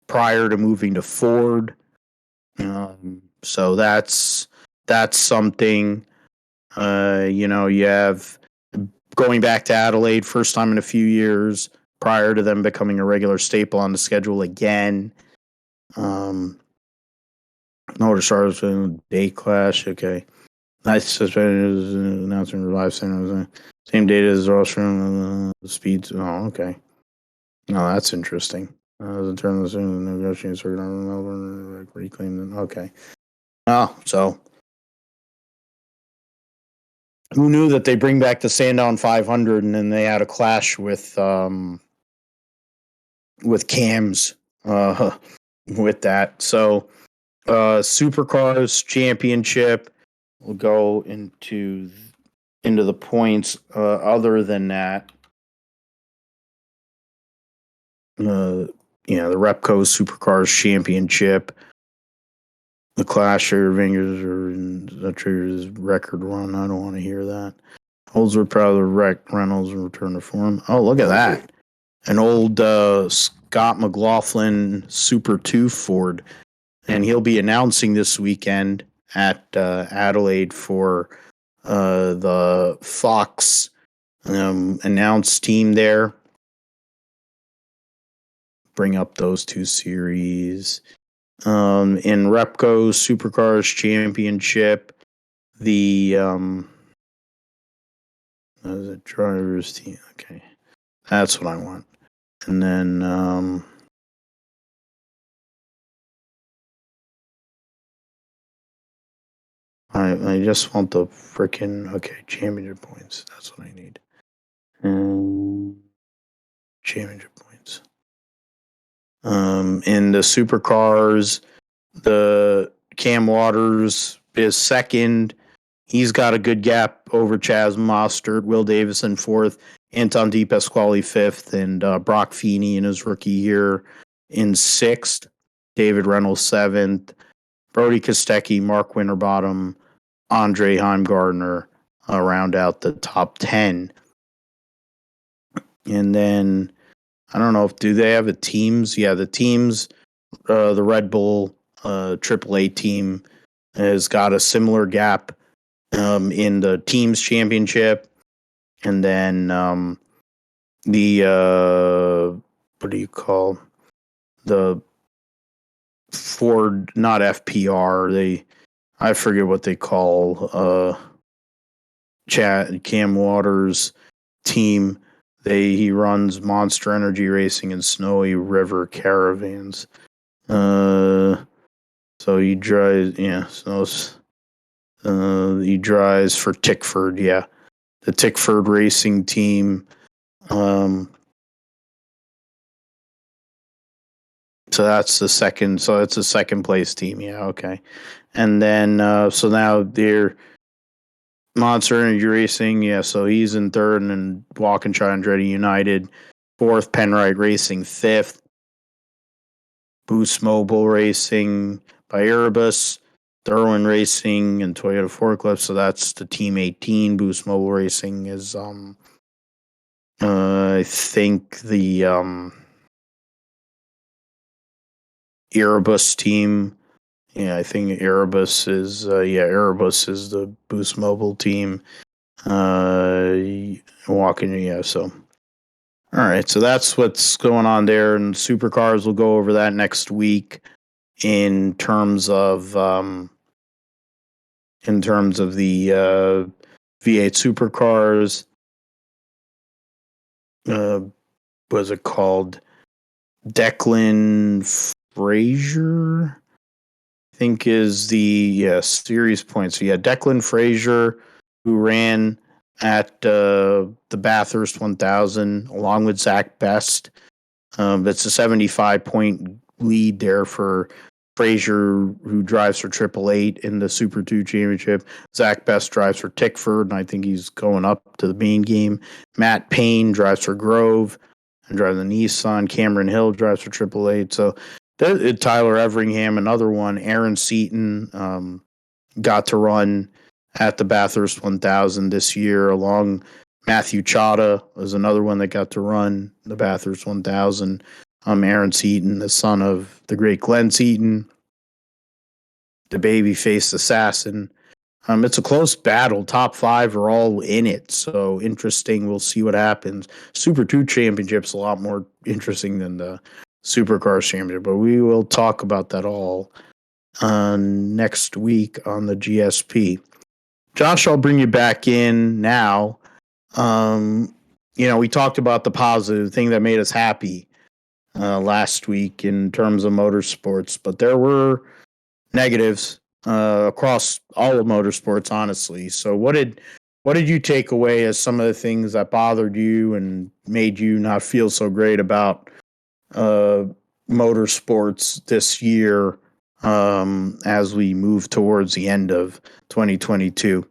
prior to moving to Ford. So that's something. You have going back to Adelaide, first time in a few years, prior to them becoming a regular staple on the schedule again. Motorsports day clash. Okay. Nice suspended announcement for live center. Same date as Rostrum speeds. Oh, okay. No, that's interesting. The turn of the negotiating circuit on Melbourne reclaim them. Okay. Oh, so who knew that they bring back the Sandown 500 and then they had a clash with cams with that. So Supercars Championship will go into the points. Other than that, the Repco Supercars Championship, the Clasher Vingers are in the Trigger's record run. I don't want to hear that. Holdsworth proud of the Reynolds return to form. Oh, look at that. An old Scott McLaughlin Super 2 Ford. And he'll be announcing this weekend at Adelaide for the Fox announced team there. Bring up those two series. In Repco Supercars Championship, the driver's team. Okay, that's what I want. And then I just want the freaking championship points. That's what I need. Championship points. In the Supercars, the Cam Waters is second. He's got a good gap over Chaz Mostert. Will Davison fourth. Anton De Pasquale 5th, and Brock Feeney in his rookie year in 6th. David Reynolds 7th. Brody Kostecki, Mark Winterbottom, Andre Heimgartner round out the top 10. And then, I don't know if, do they have a teams? Yeah, the teams, the Red Bull AAA team has got a similar gap in the teams championship. And then the, what do you call, the Ford, not FPR, I forget what they call Cam Waters' team. He runs Monster Energy Racing and Snowy River Caravans. So he drives, he drives for Tickford, yeah, the Tickford Racing team. So that's the second. So it's a second place team, yeah, okay. And then so now they're Monster Energy Racing, yeah, so he's in third, and then Walkinshaw Andretti United, fourth, Penrite Racing, fifth, Boost Mobile Racing by Erebus, Derwin Racing, and Toyota Forklift. So that's the Team 18. Boost Mobile Racing is, I think the Erebus team. Yeah, I think Erebus is, Erebus is the Boost Mobile team. Walking, yeah, so. All right, so that's what's going on there, and Supercars will go over that next week in terms of the V8 Supercars. Was it called Declan Frazier? I think is the series points. So Declan Frazier, who ran at the Bathurst 1000 along with Zach Best. It's a 75-point lead there for Frazier, who drives for Triple Eight in the Super 2 Championship. Zach Best drives for Tickford, and I think he's going up to the main game. Matt Payne drives for Grove and drives the Nissan. Cameron Hill drives for Triple Eight. So Tyler Everingham, another one. Aaron Seaton got to run at the Bathurst 1000 this year, along Matthew Chada was another one that got to run the Bathurst 1000. Aaron Seaton, the son of the great Glenn Seaton, the baby-faced assassin. It's a close battle. Top 5 are all in it, so interesting. We'll see what happens. Super 2 Championship's a lot more interesting than the Supercars Championship, but we will talk about that all next week on the GSP. Josh, I'll bring you back in now. We talked about the positive thing that made us happy last week in terms of motorsports, but there were negatives across all of motorsports, honestly. So what did you take away as some of the things that bothered you and made you not feel so great about motorsports this year as we move towards the end of 2022?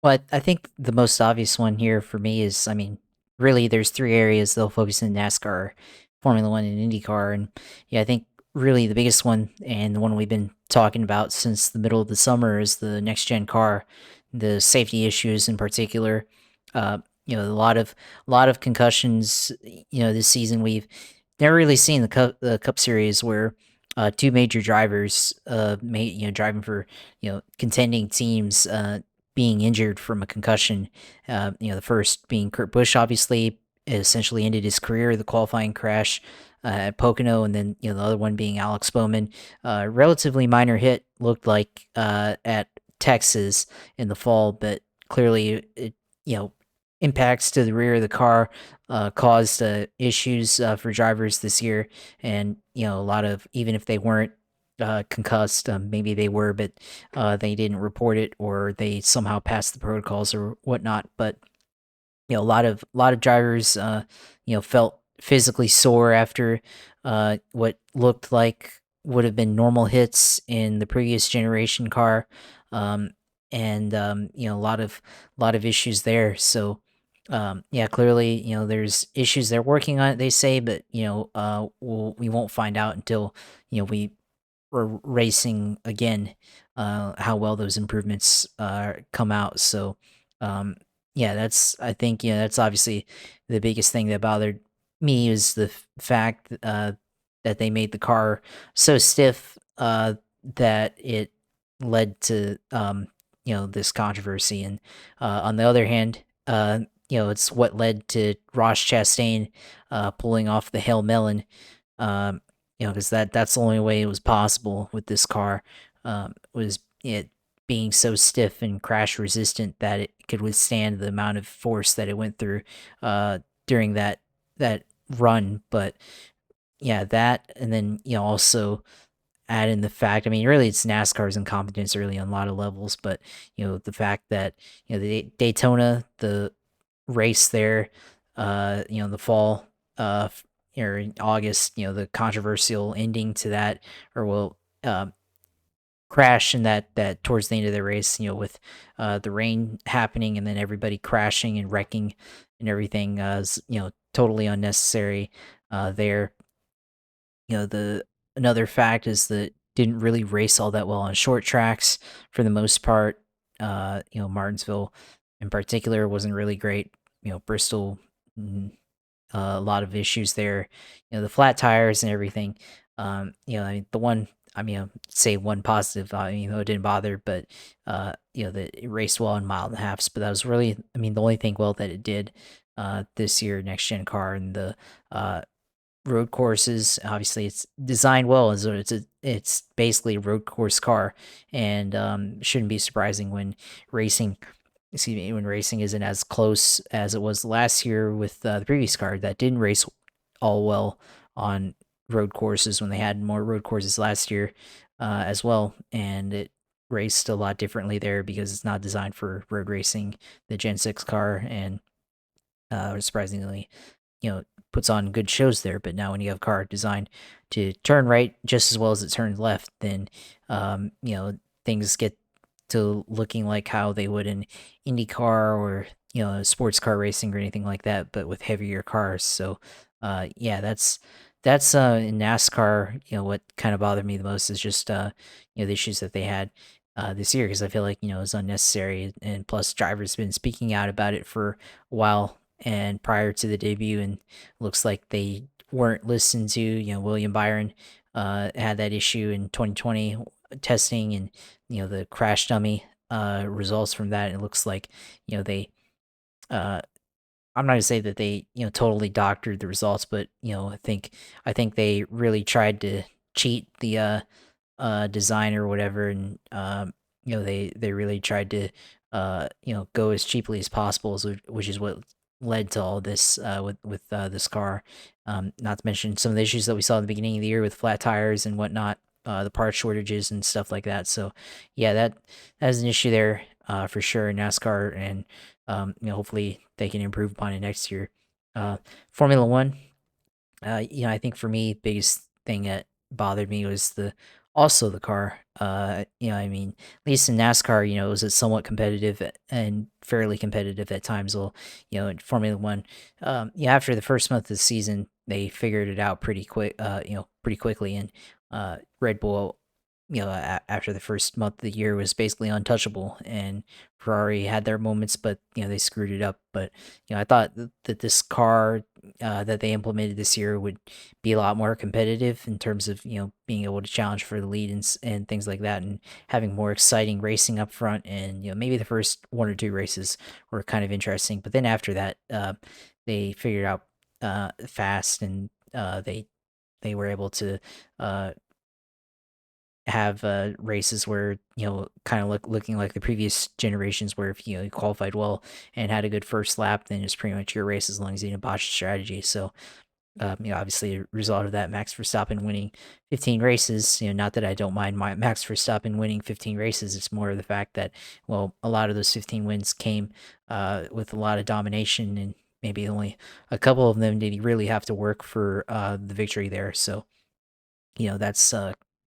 Well, I think the most obvious one here for me is, I mean, really, there's 3 areas they'll focus in NASCAR, Formula One, and IndyCar, and yeah, I think really the biggest one, and the one we've been talking about since the middle of the summer, is the next gen car, the safety issues in particular. A lot of concussions. This season we've never really seen the Cup Series where 2 major drivers, driving for contending teams, being injured from a concussion. The first being Kurt Busch, obviously, essentially ended his career, the qualifying crash at Pocono, and then the other one being Alex Bowman. Relatively minor hit, looked like, at Texas in the fall, but clearly it impacts to the rear of the car caused issues for drivers this year, and a lot of, even if they weren't concussed, maybe they were, but they didn't report it, or they somehow passed the protocols or whatnot. But a lot of drivers felt physically sore after what looked like would have been normal hits in the previous generation car, and a lot of issues there. So Yeah, clearly, there's issues they're working on it, they say, but, we won't find out until, we were racing again, how well those improvements come out. So, um, yeah, I think, that's obviously the biggest thing that bothered me is the fact that they made the car so stiff that it led to, this controversy. And on the other hand, it's what led to Ross Chastain pulling off the Hail Melon, um, because that's the only way it was possible with this car, was it being so stiff and crash resistant that it could withstand the amount of force that it went through during that run. But yeah, that, and then also add in the fact, I mean, really, it's NASCAR's incompetence really on a lot of levels, but the fact that the Daytona, the race there, in the fall, or in August, the controversial ending to that, or will crash in that towards the end of the race, with the rain happening and then everybody crashing and wrecking and everything, is totally unnecessary there. The another fact is that didn't really race all that well on short tracks for the most part. Martinsville in particular wasn't really great. Bristol, mm, a lot of issues there. The flat tires and everything. I mean, say one positive. It didn't bother, but that it raced well in mile and a halfs. But that was really, I mean, the only thing well that it did this year, next gen car, and the road courses. Obviously, it's designed well, and so it's basically a road course car, and shouldn't be surprising when racing. Excuse me, when racing isn't as close as it was last year with the previous car that didn't race all well on road courses when they had more road courses last year as well, and it raced a lot differently there because it's not designed for road racing. The Gen 6 car, and surprisingly, puts on good shows there. But now when you have a car designed to turn right just as well as it turns left, then things get to looking like how they would in IndyCar or sports car racing or anything like that, but with heavier cars. So yeah, that's in NASCAR. What kind of bothered me the most is just the issues that they had this year, because I feel like it's unnecessary, and plus drivers been speaking out about it for a while and prior to the debut, and looks like they weren't listened to. William Byron had that issue in 2020 testing, and the crash dummy results from that. It looks like they uh, I'm not gonna say that they, totally doctored the results, but I think they really tried to cheat the design or whatever, and they really tried to go as cheaply as possible, so, which is what led to all this with this car. Not to mention some of the issues that we saw at the beginning of the year with flat tires and whatnot, the part shortages and stuff like that. So yeah, that is an issue there for sure in NASCAR, and hopefully they can improve upon it next year. Uh, Formula One, I think for me, biggest thing that bothered me was the car. I mean, at least in NASCAR, it was a somewhat competitive and fairly competitive at times. Well, in Formula One, after the first month of the season, they figured it out pretty quick, pretty quickly, and Red Bull, after the first month of the year was basically untouchable, and Ferrari had their moments, but they screwed it up. But I thought that this car that they implemented this year would be a lot more competitive in terms of being able to challenge for the lead, and things like that, and having more exciting racing up front. And maybe the first one or two races were kind of interesting, but then after that, they figured out fast, and they were able to uh, have races where kind of looking like the previous generations, where if you qualified well and had a good first lap, then it's pretty much your race as long as you didn't botch the strategy. So obviously a result of that, Max Verstappen winning 15 races. Not that I don't mind Max Verstappen winning 15 races. It's more of the fact that, well, a lot of those 15 wins came with a lot of domination, and maybe only a couple of them did he really have to work for the victory there. So that's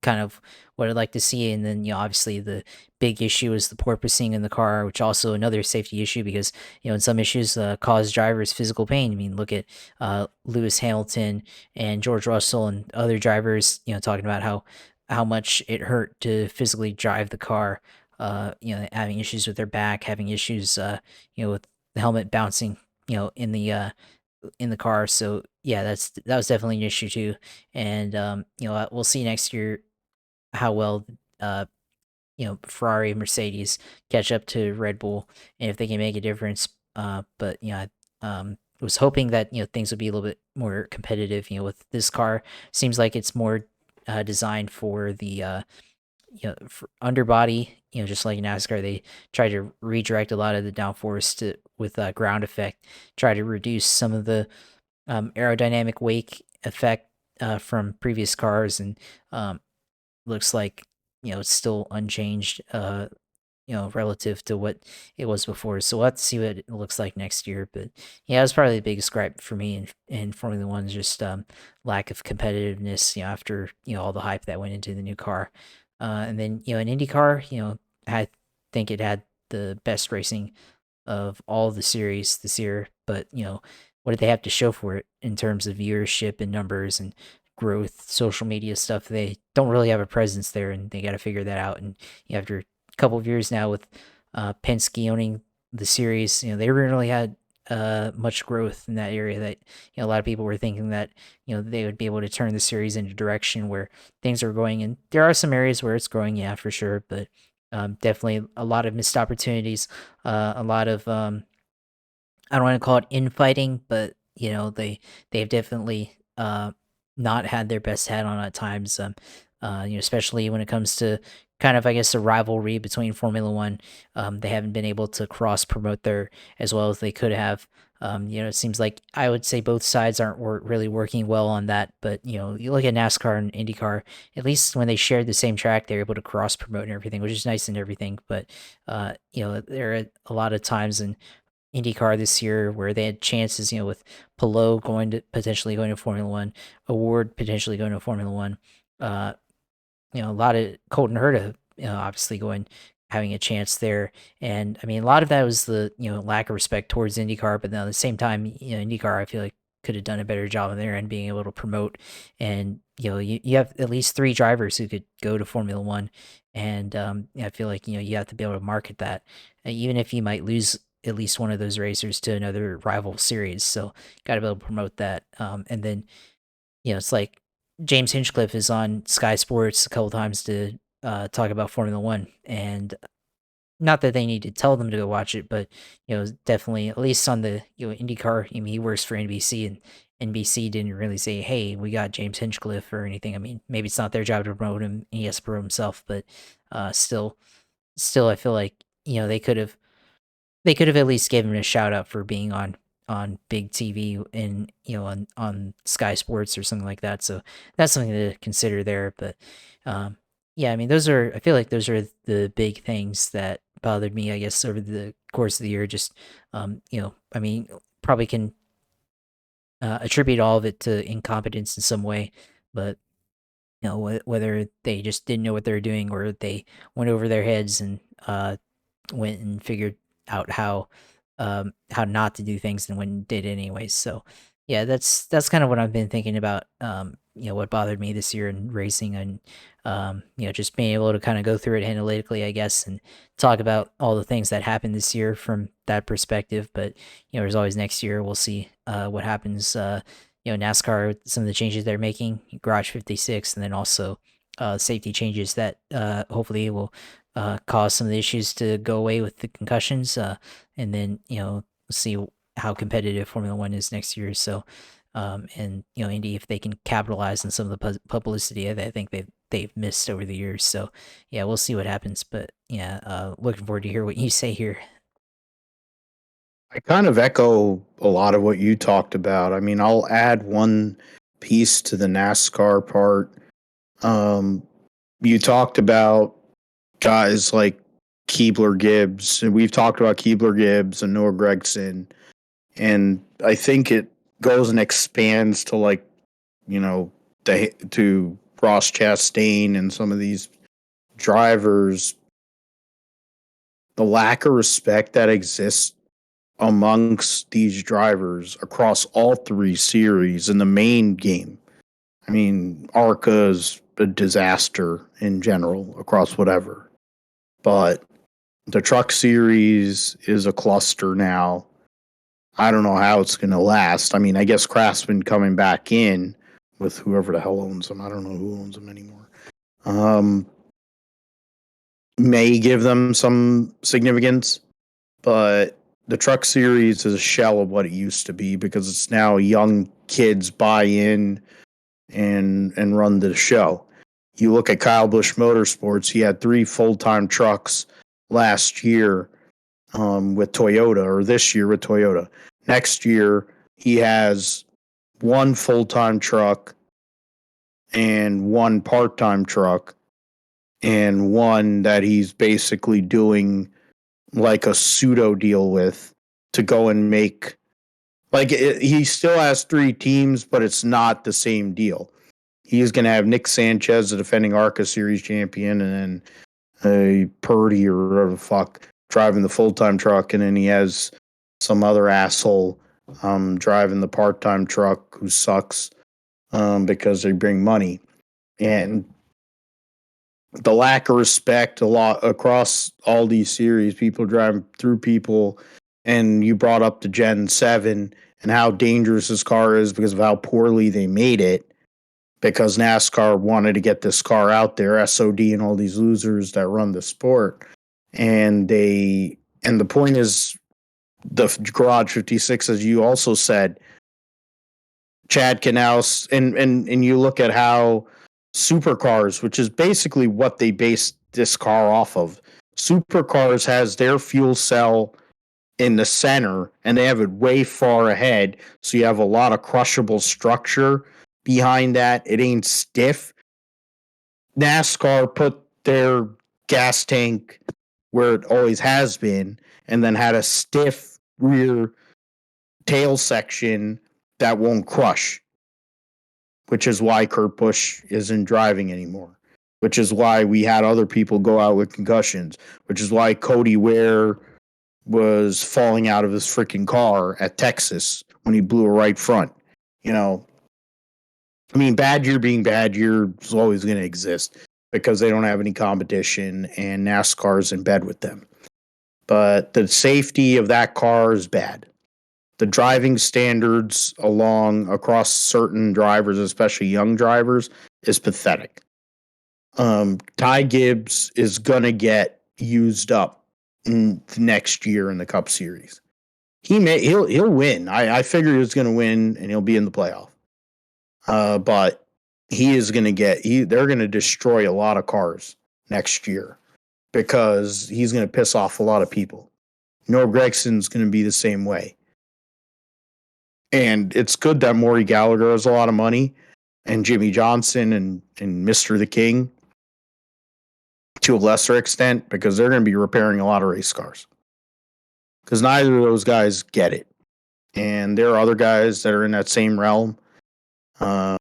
kind of what I'd like to see. And then, obviously the big issue is the porpoising in the car, which also another safety issue because, in some issues cause drivers physical pain. I mean, look at Lewis Hamilton and George Russell and other drivers, talking about how much it hurt to physically drive the car, having issues with their back, having issues, with the helmet bouncing, in the car. So yeah, that was definitely an issue too. And we'll see next year how well uh Ferrari, Mercedes catch up to Red Bull, and if they can make a difference. But was hoping that things would be a little bit more competitive. With this car, seems like it's more designed for the for underbody. Just like NASCAR, they try to redirect a lot of the downforce to with ground effect, try to reduce some of the aerodynamic wake effect from previous cars, and looks like it's still unchanged. Relative to what it was before. So we'll have to see what it looks like next year. But yeah, it was probably the biggest gripe for me in Formula One, just lack of competitiveness. After all the hype that went into the new car, and then in IndyCar, I think it had the best racing of all the series this year. But what did they have to show for it in terms of viewership and numbers and growth, social media stuff? They don't really have a presence there, and they got to figure that out. And after a couple of years now with Penske owning the series, they haven't really had much growth in that area. That a lot of people were thinking that they would be able to turn the series into a direction where things are going. And there are some areas where it's growing, yeah, for sure, but definitely a lot of missed opportunities, a lot of I don't want to call it infighting, but they've definitely not had their best head on at times. Especially when it comes to kind of, I guess, a rivalry between Formula One. They haven't been able to cross promote there as well as they could have. It seems like I would say both sides aren't really working well on that. But you look at NASCAR and IndyCar. At least when they shared the same track, they're able to cross promote and everything, which is nice and everything. But there are a lot of times in IndyCar this year where they had chances, with Palou potentially going to Formula One, Award potentially going to Formula One. Uh, a lot of Colton Herta, obviously having a chance there. And I mean, a lot of that was the, lack of respect towards IndyCar, but then at the same time, IndyCar, I feel like could have done a better job on their end being able to promote. And, you have at least 3 drivers who could go to Formula One. And I feel like, you have to be able to market that, even if you might lose at least one of those racers to another rival series. So got to be able to promote that. And then, it's like James Hinchcliffe is on Sky Sports a couple times to talk about Formula One, and not that they need to tell them to go watch it, but definitely at least on the IndyCar. I mean, he works for NBC, and NBC didn't really say, "Hey, we got James Hinchcliffe" or anything. I mean, maybe it's not their job to promote him; he has to promote himself. But still, I feel like they could have at least given him a shout out for being on big TV and on Sky Sports or something like that. So that's something to consider there. But yeah, I mean, I feel like those are the big things that bothered me, I guess, over the course of the year. Just I mean, probably can attribute all of it to incompetence in some way, but whether they just didn't know what they were doing or they went over their heads and went and figured out how not to do things and when did anyways. So yeah, that's kind of what I've been thinking about. What bothered me this year in racing, and just being able to kind of go through it analytically, I guess, and talk about all the things that happened this year from that perspective. But there's always next year. We'll see what happens. NASCAR, some of the changes they're making, Garage 56, and then also safety changes that hopefully will cause some of the issues to go away with the concussions. And then see how competitive Formula One is next year. So, and Indy, if they can capitalize on some of the publicity that I think they've missed over the years. So, yeah, we'll see what happens. But yeah, looking forward to hear what you say here. I kind of echo a lot of what you talked about. I mean, I'll add one piece to the NASCAR part. Um, you talked about guys like Keebler Gibbs, and we've talked about Keebler Gibbs and Noah Gregson, and I think it goes and expands to like, to Ross Chastain and some of these drivers, the lack of respect that exists amongst these drivers across all three series in the main game. I mean, ARCA is a disaster in general across whatever. But the truck series is a cluster now. I don't know how it's going to last. I mean, I guess Craftsman coming back in with whoever the hell owns them. I don't know who owns them anymore. May give them some significance, but the truck series is a shell of what it used to be because it's now young kids buy in and run the show. You look at Kyle Busch Motorsports, he had 3 full-time trucks last year with Toyota, or this year with Toyota. Next year, he has 1 full-time truck and 1 part-time truck and 1 that he's basically doing like a pseudo deal with to go and make, like, he still has 3 teams, but it's not the same deal. He's going to have Nick Sanchez, the defending ARCA Series champion, and then a Purdy or whatever the fuck driving the full-time truck, and then he has some other asshole driving the part-time truck who sucks because they bring money. And the lack of respect a lot across all these series, people driving through people, and you brought up the Gen 7 and how dangerous this car is because of how poorly they made it, because NASCAR wanted to get this car out there, SOD and all these losers that run the sport. And the point is, the Garage 56, as you also said, Chad Knaus, and you look at how Supercars, which is basically what they based this car off of. Supercars has their fuel cell in the center, and they have it way far ahead, so you have a lot of crushable structure behind that. It ain't stiff. NASCAR put their gas tank where it always has been, and then had a stiff rear tail section that won't crush, which is why Kurt Busch isn't driving anymore, which is why we had other people go out with concussions, which is why Cody Ware was falling out of his freaking car at Texas when he blew a right front. You know, I mean, Badger being Badger is always going to exist because they don't have any competition and NASCAR's in bed with them. But the safety of that car is bad. The driving standards across certain drivers, especially young drivers, is pathetic. Ty Gibbs is going to get used up next year in the Cup Series. He'll win. I figure he's going to win and he'll be in the playoff. But he is going to they're going to destroy a lot of cars next year because he's going to piss off a lot of people. Noah Gregson's going to be the same way. And it's good that Maury Gallagher has a lot of money, and Jimmy Johnson and Mr. the King to a lesser extent, because they're going to be repairing a lot of race cars. Because neither of those guys get it. And there are other guys that are in that same realm. I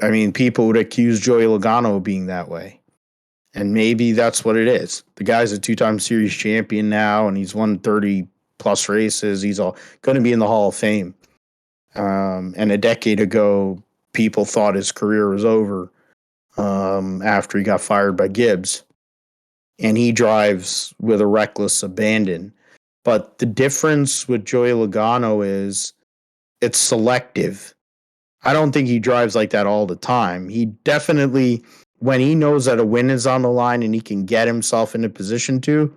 mean, people would accuse Joey Logano of being that way. And maybe that's what it is. The guy's a 2-time series champion now, and he's won 30 plus races. He's all going to be in the Hall of Fame. And a decade ago, people thought his career was over after he got fired by Gibbs. And he drives with a reckless abandon. But the difference with Joey Logano is it's selective. I don't think he drives like that all the time. He definitely, when he knows that a win is on the line and he can get himself in a position to,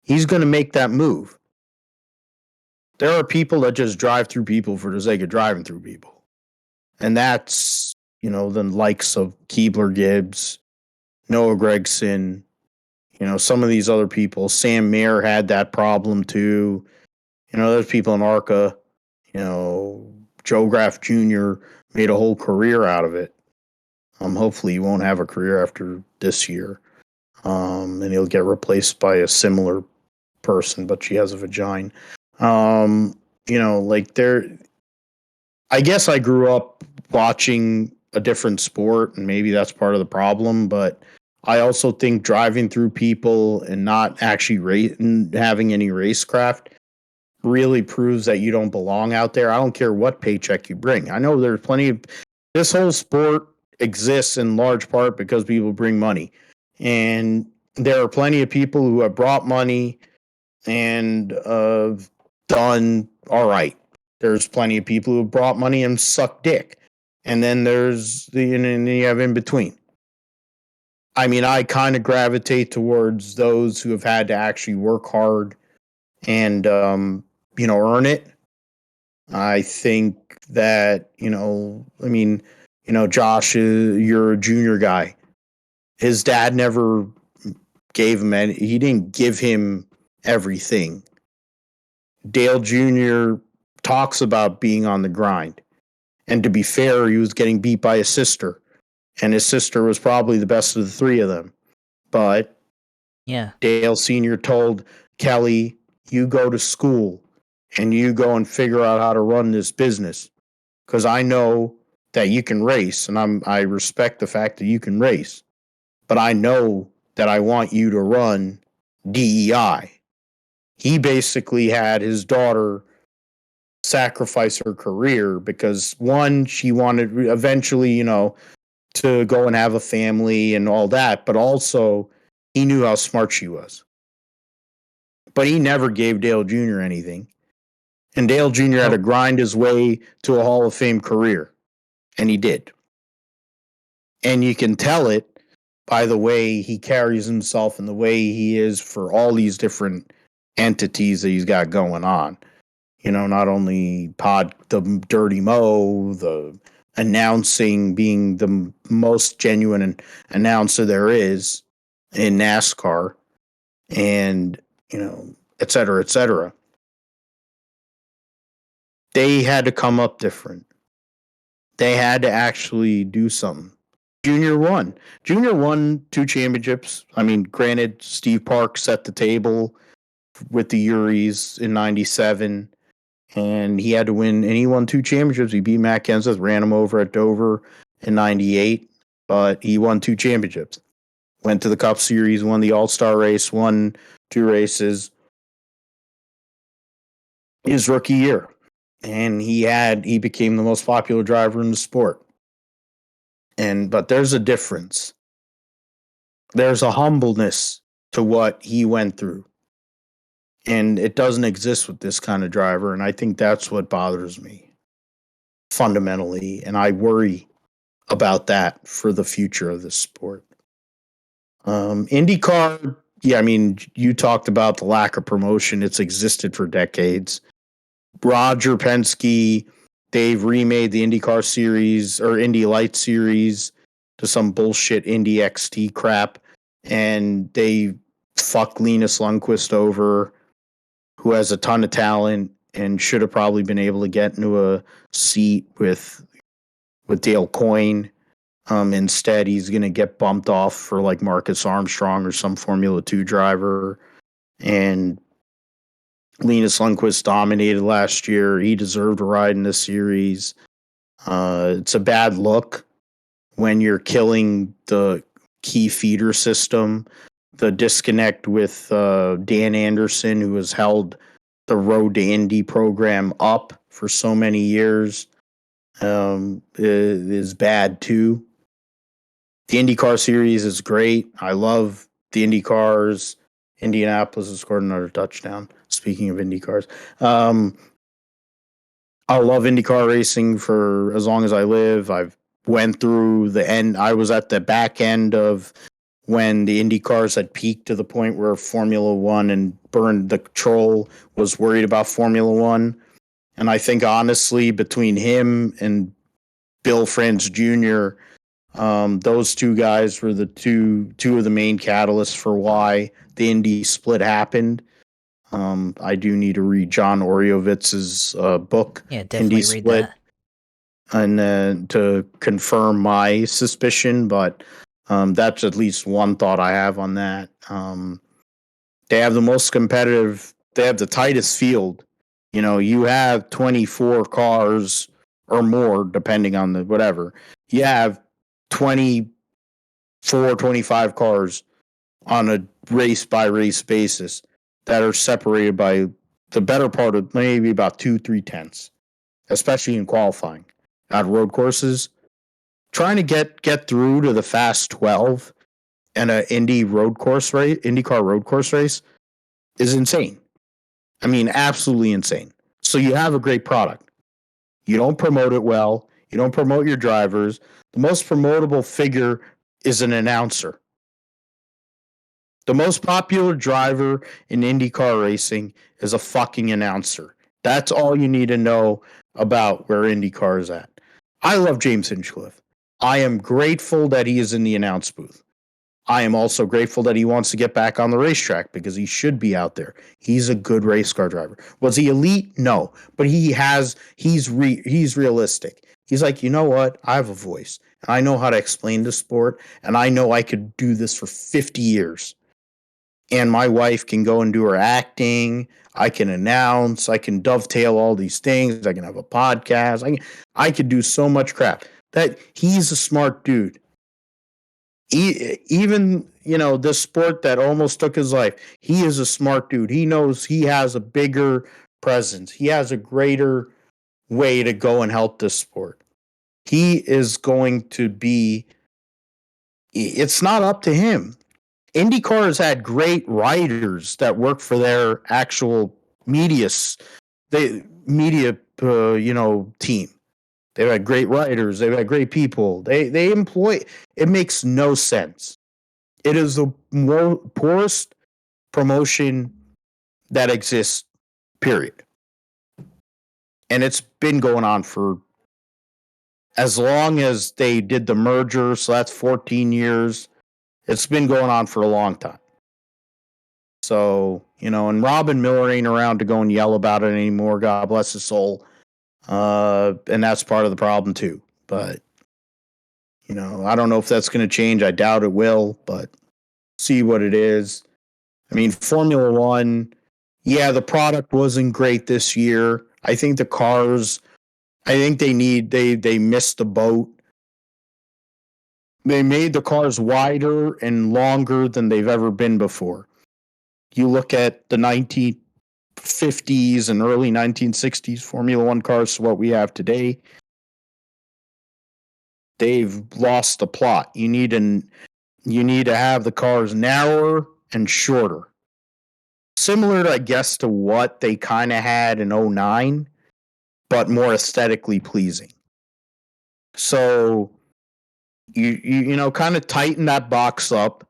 he's going to make that move. There are people that just drive through people for the sake of driving through people. And that's, the likes of Keebler Gibbs, Noah Gragson, some of these other people. Sam Mayer had that problem too. There's people in ARCA, Joe Graff Jr. made a whole career out of it. Hopefully he won't have a career after this year. And he'll get replaced by a similar person, but she has a vagina. I guess I grew up watching a different sport, and maybe that's part of the problem. But I also think driving through people and not actually having any racecraft really proves that you don't belong out there. I don't care what paycheck you bring. I know there's plenty of this whole sport exists in large part because people bring money. And there are plenty of people who have brought money and done all right. There's plenty of people who have brought money and suck dick. And then there's and then you have in between. I mean, I kind of gravitate towards those who have had to actually work hard and earn it. I think that, Josh, you're a junior guy. His dad never gave him he didn't give him everything. Dale Jr. talks about being on the grind. And to be fair, he was getting beat by his sister. And his sister was probably the best of the three of them. But yeah, Dale Sr. told Kelly, you go to school and you go and figure out how to run this business. Because I know that you can race, and I respect the fact that you can race. But I know that I want you to run DEI. He basically had his daughter sacrifice her career because, one, she wanted eventually, to go and have a family and all that, but also he knew how smart she was. But he never gave Dale Jr. anything. And Dale Jr. had to grind his way to a Hall of Fame career. And he did. And you can tell it by the way he carries himself and the way he is for all these different entities that he's got going on. Not only the Dirty Mo, the announcing, being the most genuine announcer there is in NASCAR, and, et cetera, et cetera. They had to come up different. They had to actually do something. Junior won 2 championships. I mean, granted, Steve Park set the table with the Uris in 97. And he had to win, and he won 2 championships. He beat Matt Kenseth, ran him over at Dover in 98, but he won 2 championships. Went to the Cup Series, won the All-Star race, won 2 races. His rookie year. And he became the most popular driver in the sport. But there's a difference. There's a humbleness to what he went through. And it doesn't exist with this kind of driver. And I think that's what bothers me fundamentally. And I worry about that for the future of the sport. IndyCar, yeah, I mean, you talked about the lack of promotion. It's existed for decades. Roger Penske, they've remade the IndyCar series or Indy Light series to some bullshit Indy XT crap. And they fuck Linus Lundqvist over, who has a ton of talent and should have probably been able to get into a seat with Dale Coyne. Instead, he's going to get bumped off for like Marcus Armstrong or some Formula 2 driver. And Linus Lundqvist dominated last year. He deserved a ride in this series. It's a bad look when you're killing the key feeder system. The disconnect with Dan Anderson, who has held the Road to Indy program up for so many years, is bad too. The IndyCar series is great. I love the IndyCars. Indianapolis has scored another touchdown. Speaking of IndyCars, I love IndyCar racing for as long as I live. I've went through the end. I was at the back end of when the Indy cars had peaked to the point where Formula One and Byrne, the troll, was worried about Formula One. And I think, honestly, between him and Bill France Jr., those 2 guys were the two of the main catalysts for why the Indy split happened. I do need to read John Oriovitz's book, yeah, definitely Indy read Split, that. and to confirm my suspicion, but that's at least one thought I have on that. They have the most competitive, they have the tightest field. You have 24 cars or more, depending on the whatever. You have 24, 25 cars on a race by race basis that are separated by the better part of maybe about 2-3 tenths, especially in qualifying at road courses. Trying to get through to the fast 12 and an IndyCar road course race is insane. I mean, absolutely insane. So you have a great product. You don't promote it well. You don't promote your drivers. The most promotable figure is an announcer. The most popular driver in IndyCar racing is a fucking announcer. That's all you need to know about where IndyCar is at. I love James Hinchcliffe. I am grateful that he is in the announce booth. I am also grateful that he wants to get back on the racetrack because he should be out there. He's a good race car driver. Was he elite? No, but he's realistic. He's like, you know what? I have a voice. And I know how to explain the sport, and I know I could do this for 50 years. And my wife can go and do her acting. I can announce. I can dovetail all these things. I can have a podcast. I could do so much crap. That he's a smart dude. Even this sport that almost took his life, he is a smart dude. He knows he has a bigger presence. He has a greater way to go and help this sport. He is going to be. It's not up to him. IndyCar has had great writers that work for their actual media team. They've had great writers. They've had great people. They employ. It makes no sense. It is the poorest promotion that exists, period. And it's been going on for as long as they did the merger, so that's 14 years. It's been going on for a long time. So, and Robin Miller ain't around to go and yell about it anymore. God bless his soul. And that's part of the problem too. But, I don't know if that's going to change. I doubt it will, but see what it is. I mean, Formula One, yeah, the product wasn't great this year. I think the cars, they missed the boat. They made the cars wider and longer than they've ever been before. You look at the 1950s and early 1960s Formula One cars to what we have today, they've lost the plot. You need to have the cars narrower and shorter. Similar, I guess, to what they kind of had in 09, but more aesthetically pleasing. So you kind of tighten that box up,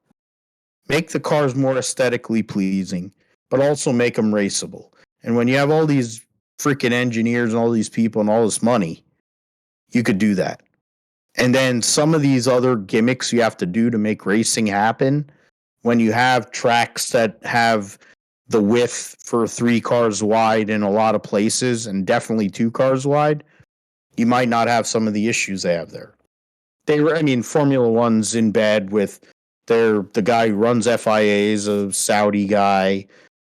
make the cars more aesthetically pleasing, but also make them raceable. And when you have all these freaking engineers and all these people and all this money, you could do that. And then some of these other gimmicks you have to do to make racing happen, when you have tracks that have the width for 3 cars wide in a lot of places and definitely 2 cars wide, you might not have some of the issues they have there. Formula One's in bed with the guy who runs FIA is a Saudi guy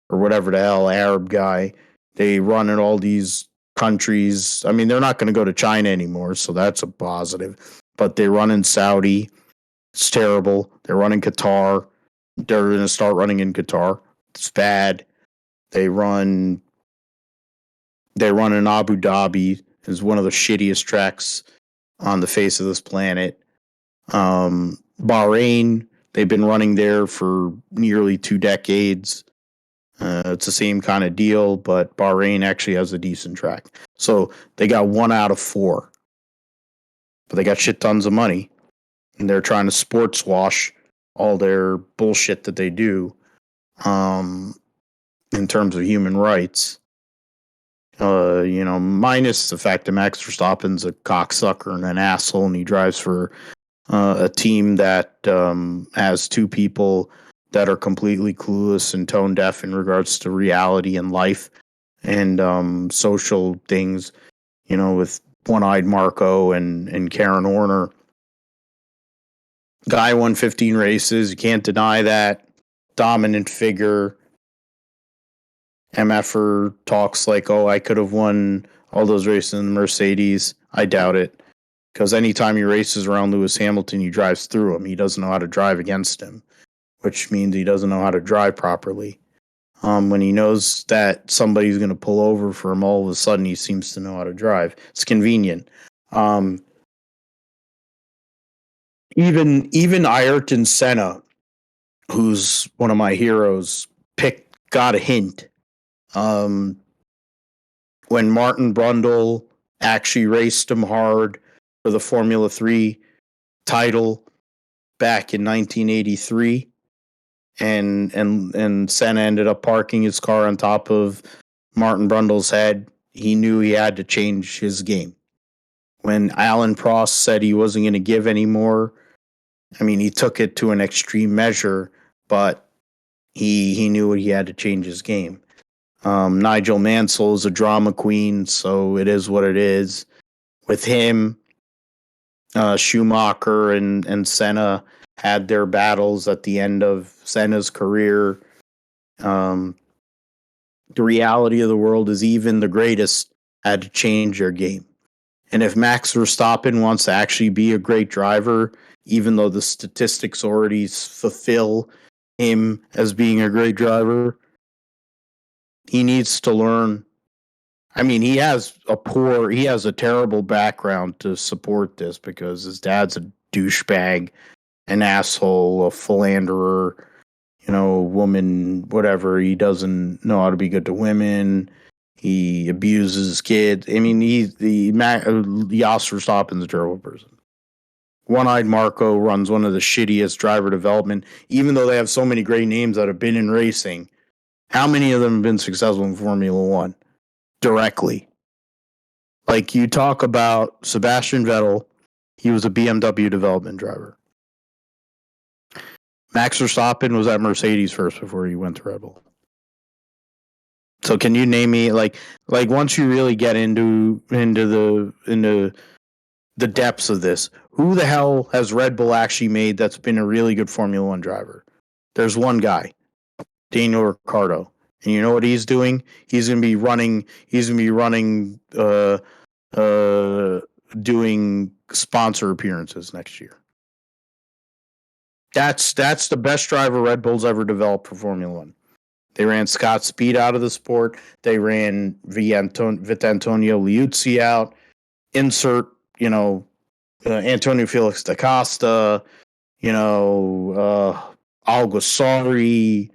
or whatever the hell, Arab guy. They run in all these countries. I mean, they're not going to go to China anymore, so that's a positive. But they run in Saudi. It's terrible. They run in Qatar. They're going to start running in Qatar. It's bad. They run in Abu Dhabi. Is one of the shittiest tracks on the face of this planet. Bahrain, they've been running there for nearly 2 decades. It's the same kind of deal, but Bahrain actually has a decent track. So they got 1 out of 4. But they got shit tons of money. And they're trying to sports wash all their bullshit that they do in terms of human rights. Minus the fact that Max Verstappen's a cocksucker and an asshole, and he drives for a team that has 2 people that are completely clueless and tone deaf in regards to reality and life and social things, with One-Eyed Marco and Karen Horner. Guy won 15 races. You can't deny that. Dominant figure. MFer talks like, oh, I could have won all those races in the Mercedes. I doubt it. because anytime he races around Lewis Hamilton, he drives through him. He doesn't know how to drive against him, which means he doesn't know how to drive properly. When he knows that somebody's going to pull over for him, all of a sudden he seems to know how to drive. It's convenient. Even Ayrton Senna, who's one of my heroes, got a hint. When Martin Brundle actually raced him hard for the Formula 3 title back in 1983, and Senna ended up parking his car on top of Martin Brundle's head, he knew he had to change his game. When Alan Prost said he wasn't going to give anymore, I mean, he took it to an extreme measure, but he knew he had to change his game. Nigel Mansell is a drama queen, so it is what it is. With him, Schumacher and Senna had their battles at the end of Senna's career. The reality of the world is even the greatest had to change their game. And if Max Verstappen wants to actually be a great driver, even though the statistics already fulfill him as being a great driver, he needs to learn. I mean, he has a terrible background to support this because his dad's a douchebag, an asshole, a philanderer, woman, whatever. He doesn't know how to be good to women. He abuses kids. I mean, Jos Verstappen's a terrible person. One-Eyed Marco runs one of the shittiest driver development, even though they have so many great names that have been in racing. How many of them have been successful in Formula One directly? Like, you talk about Sebastian Vettel, he was a BMW development driver. Max Verstappen was at Mercedes first before he went to Red Bull. So can you name me like once you really get into the depths of this, who the hell has Red Bull actually made that's been a really good Formula One driver? There's one guy, Daniel Ricciardo, and you know what he's doing? He's gonna be running doing sponsor appearances next year. That's the best driver Red Bull's ever developed for Formula One. They ran Scott Speed out of the sport. They ran Vitantonio Liuzzi out. Insert, Antonio Felix da Costa, Alguersuari,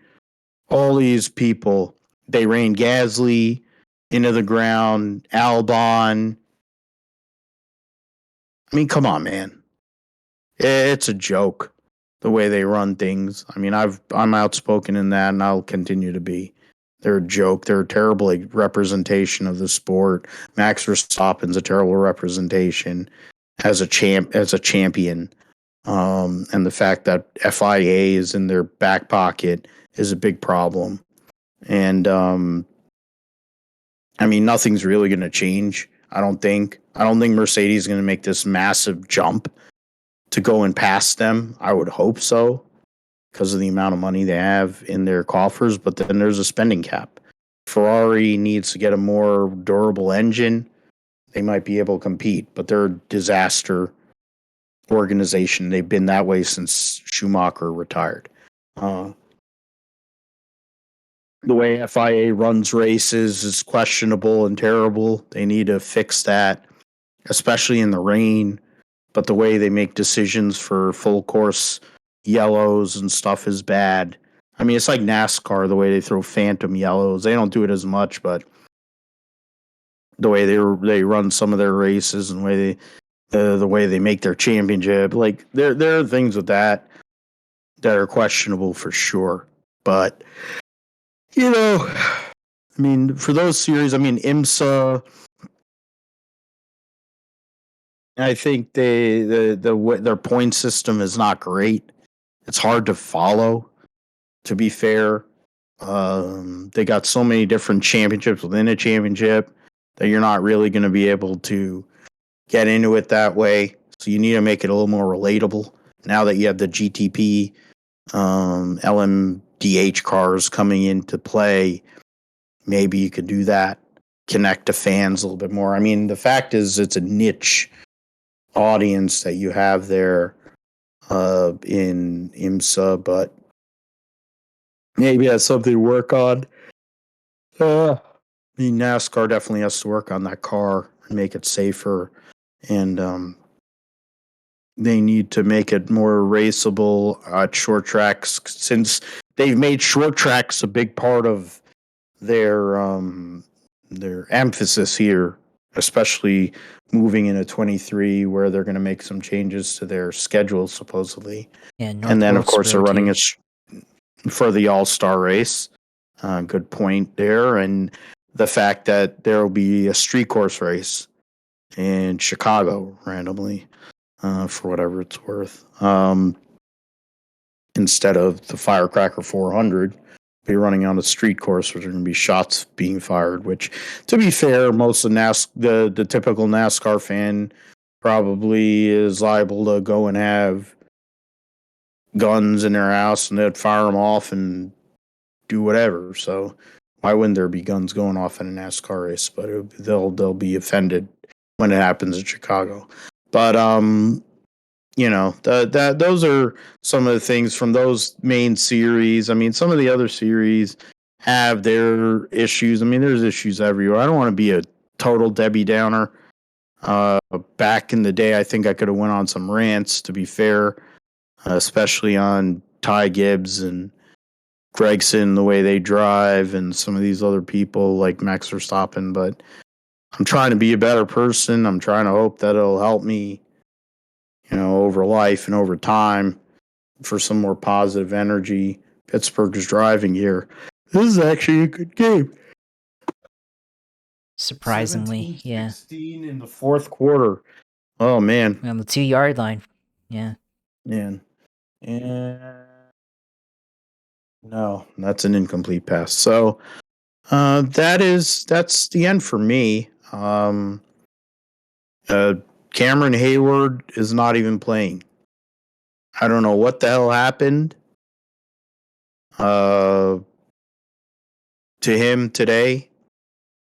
all these people. They ran Gasly into the ground, Albon. I mean, come on, man. It's a joke the way they run things. I mean, I'm outspoken in that, and I'll continue to be. They're a joke. They're a terrible representation of the sport. Max Verstappen's a terrible representation as a champion. And the fact that FIA is in their back pocket is a big problem. And I mean, nothing's really going to change. I don't think Mercedes is going to make this massive jump to go and pass them. I would hope so, because of the amount of money they have in their coffers, but then there's a spending cap. Ferrari needs to get a more durable engine. They might be able to compete, but they're a disaster organization. They've been that way since Schumacher retired. The way FIA runs races is questionable and terrible. They need to fix that, especially in the rain. But the way they make decisions for full course yellows and stuff is bad. I mean, it's like NASCAR, the way they throw phantom yellows. They don't do it as much, but the way they run some of their races and the way they make their championship, like there are things with that are questionable for sure. But I mean, for those series, I mean, IMSA. I think their point system is not great. It's hard to follow, to be fair. They got so many different championships within a championship that you're not really going to be able to get into it that way. So you need to make it a little more relatable. Now that you have the GTP, LMDH cars coming into play, maybe you could do that. Connect to fans a little bit more. I mean, the fact is it's a niche audience that you have there in IMSA, but maybe that's something to work on. I mean, NASCAR definitely has to work on that car and make it safer, and they need to make it more raceable at short tracks since they've made short tracks a big part of their emphasis here, especially moving into 23, where they're going to make some changes to their schedule supposedly, Yeah, and North then of course they're Wilkesboro running too. it for the All Star race. Good point there, and the fact that there will be a street course race in Chicago randomly, for whatever it's worth, instead of the Firecracker 400. Be running on a street course where there are going to be shots being fired. Which, to be fair, most of the typical NASCAR fan probably is liable to go and have guns in their house and they'd fire them off and do whatever. So why wouldn't there be guns going off in a NASCAR race? But they'll be offended when it happens in Chicago. But those are some of the things from those main series. I mean, some of the other series have their issues. I mean, there's issues everywhere. I don't want to be a total Debbie Downer. Back in the day, I think I could have went on some rants, to be fair, especially on Ty Gibbs and Gregson, the way they drive, and some of these other people like Max Verstappen. But I'm trying to be a better person. I'm trying to hope that it'll help me, over life and over time for some more positive energy. Pittsburgh's driving here. This is actually a good game. Surprisingly, yeah. 17-16 in the fourth quarter. Oh, man. On the 2-yard line. Yeah. Man. And no, that's an incomplete pass. So that's the end for me. Cameron Hayward is not even playing. I don't know what the hell happened to him today.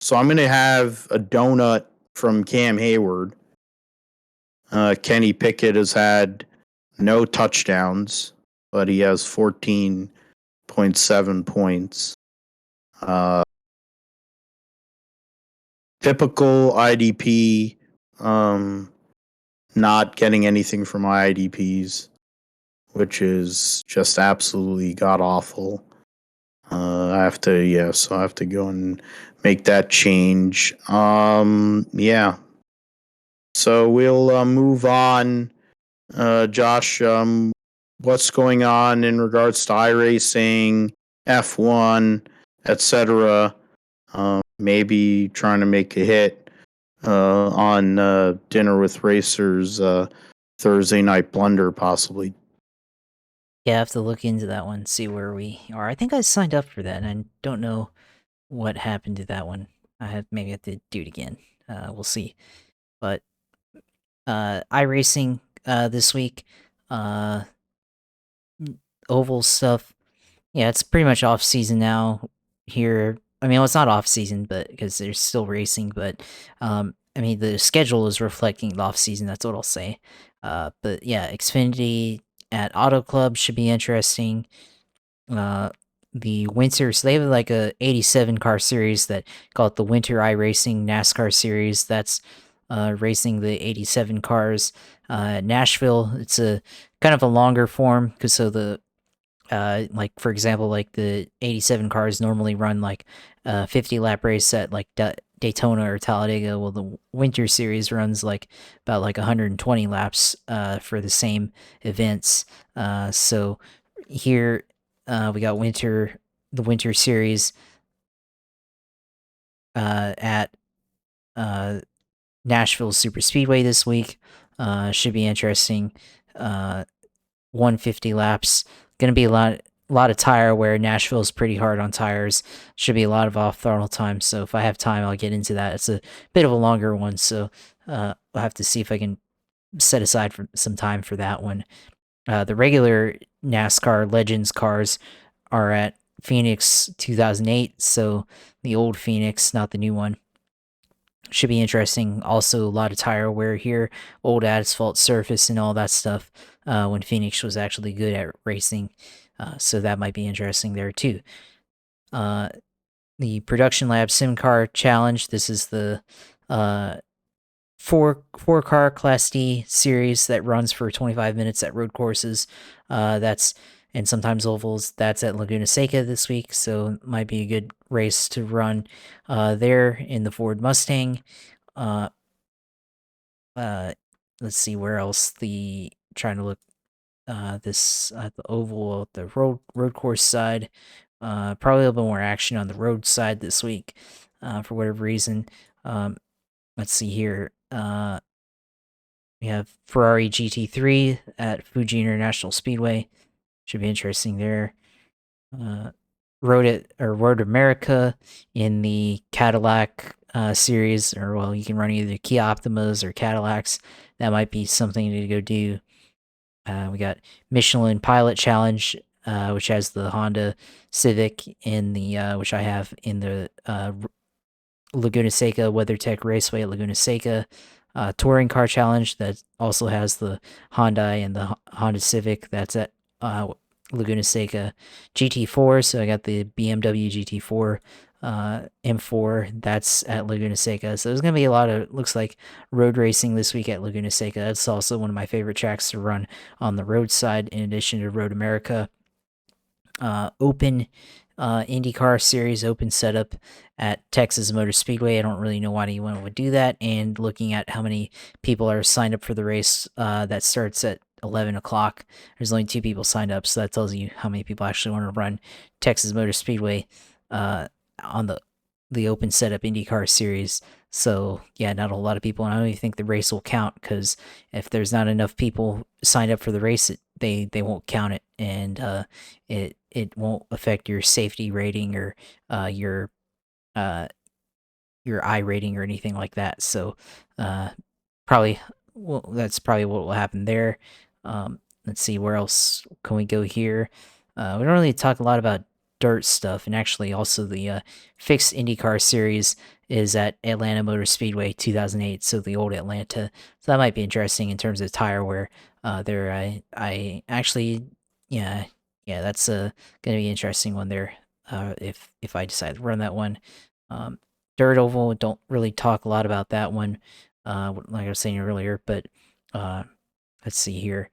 So I'm going to have a donut from Cam Hayward. Kenny Pickett has had no touchdowns, but he has 14.7 points. Typical IDP, not getting anything from my IDPs, which is just absolutely god awful. I have to go and make that change. Yeah. So we'll move on. Josh, what's going on in regards to iRacing, F1, etc.? Maybe trying to make a hit on Dinner with Racers Thursday Night Blunder, possibly. Yeah, I have to look into that one, see where we are. I think I signed up for that, and I don't know what happened to that one. Maybe have to do it again. We'll see. But iRacing this week, oval stuff. Yeah, it's pretty much off season now here. I mean, well, it's not off season, but because there's still racing, but I mean, the schedule is reflecting the off season. That's what I'll say. But yeah, Xfinity at Auto Club should be interesting. The winter, so they have like a 87 car series that call it the Winter iRacing NASCAR series. That's racing the 87 cars. Nashville, it's a kind of a longer form because so the like for example, like the 87 cars normally run like 50 lap race at like Daytona or Talladega. Well, the Winter Series runs like about like 120 laps for the same events. So here we got the Winter Series at Nashville Super Speedway this week. Should be interesting. 150 laps. Gonna be a lot of tire wear. Nashville's pretty hard on tires. Should be a lot of off throttle time. So if I have time, I'll get into that. It's a bit of a longer one, so I'll have to see if I can set aside some time for that one. The regular NASCAR Legends cars are at Phoenix 2008, so the old Phoenix, not the new one. should be interesting. Also, a lot of tire wear here, old asphalt surface, and all that stuff. When Phoenix was actually good at racing, so that might be interesting there too. The Production Lab Sim Car Challenge. This is the four car Class D series that runs for 25 minutes at road courses. That's and sometimes ovals. That's at Laguna Seca this week, so it might be a good race to run there in the Ford Mustang. Uh, let's see where else. The trying to look this the oval, the road course side. Probably a little bit more action on the road side this week, for whatever reason. Let's see here. We have Ferrari GT3 at Fuji International Speedway. Should be interesting there. Road America in the Cadillac series, or well, you can run either Kia Optimas or Cadillacs. That might be something to go do. We got Michelin Pilot Challenge, which has the Honda Civic in the which I have in the Laguna Seca WeatherTech Raceway at Laguna Seca. Touring Car Challenge that also has the Hyundai and the Honda Civic. That's at Laguna Seca. GT4, so I got the BMW GT4 M4. That's at Laguna Seca. So there's gonna be a lot of looks like road racing this week at Laguna Seca. That's also one of my favorite tracks to run on the road side, in addition to Road America. Open IndyCar series, open setup at Texas Motor Speedway. I don't really know why anyone would do that. And looking at how many people are signed up for the race that starts at 11 o'clock, there's only 2 people signed up. So that tells you how many people actually want to run Texas Motor Speedway on the open setup IndyCar series. So yeah, not a lot of people, and I don't even think the race will count, because if there's not enough people signed up for the race, they won't count it, and it won't affect your safety rating or your I rating or anything like that. So probably that's probably what will happen there. Let's see, where else can we go here? We don't really talk a lot about dirt stuff, and actually also the fixed IndyCar series is at Atlanta Motor Speedway 2008, so the old Atlanta. So that might be interesting in terms of tire wear. There, I actually, yeah, that's gonna be an interesting one there. If I decide to run that one, dirt oval, don't really talk a lot about that one. Like I was saying earlier, but let's see here.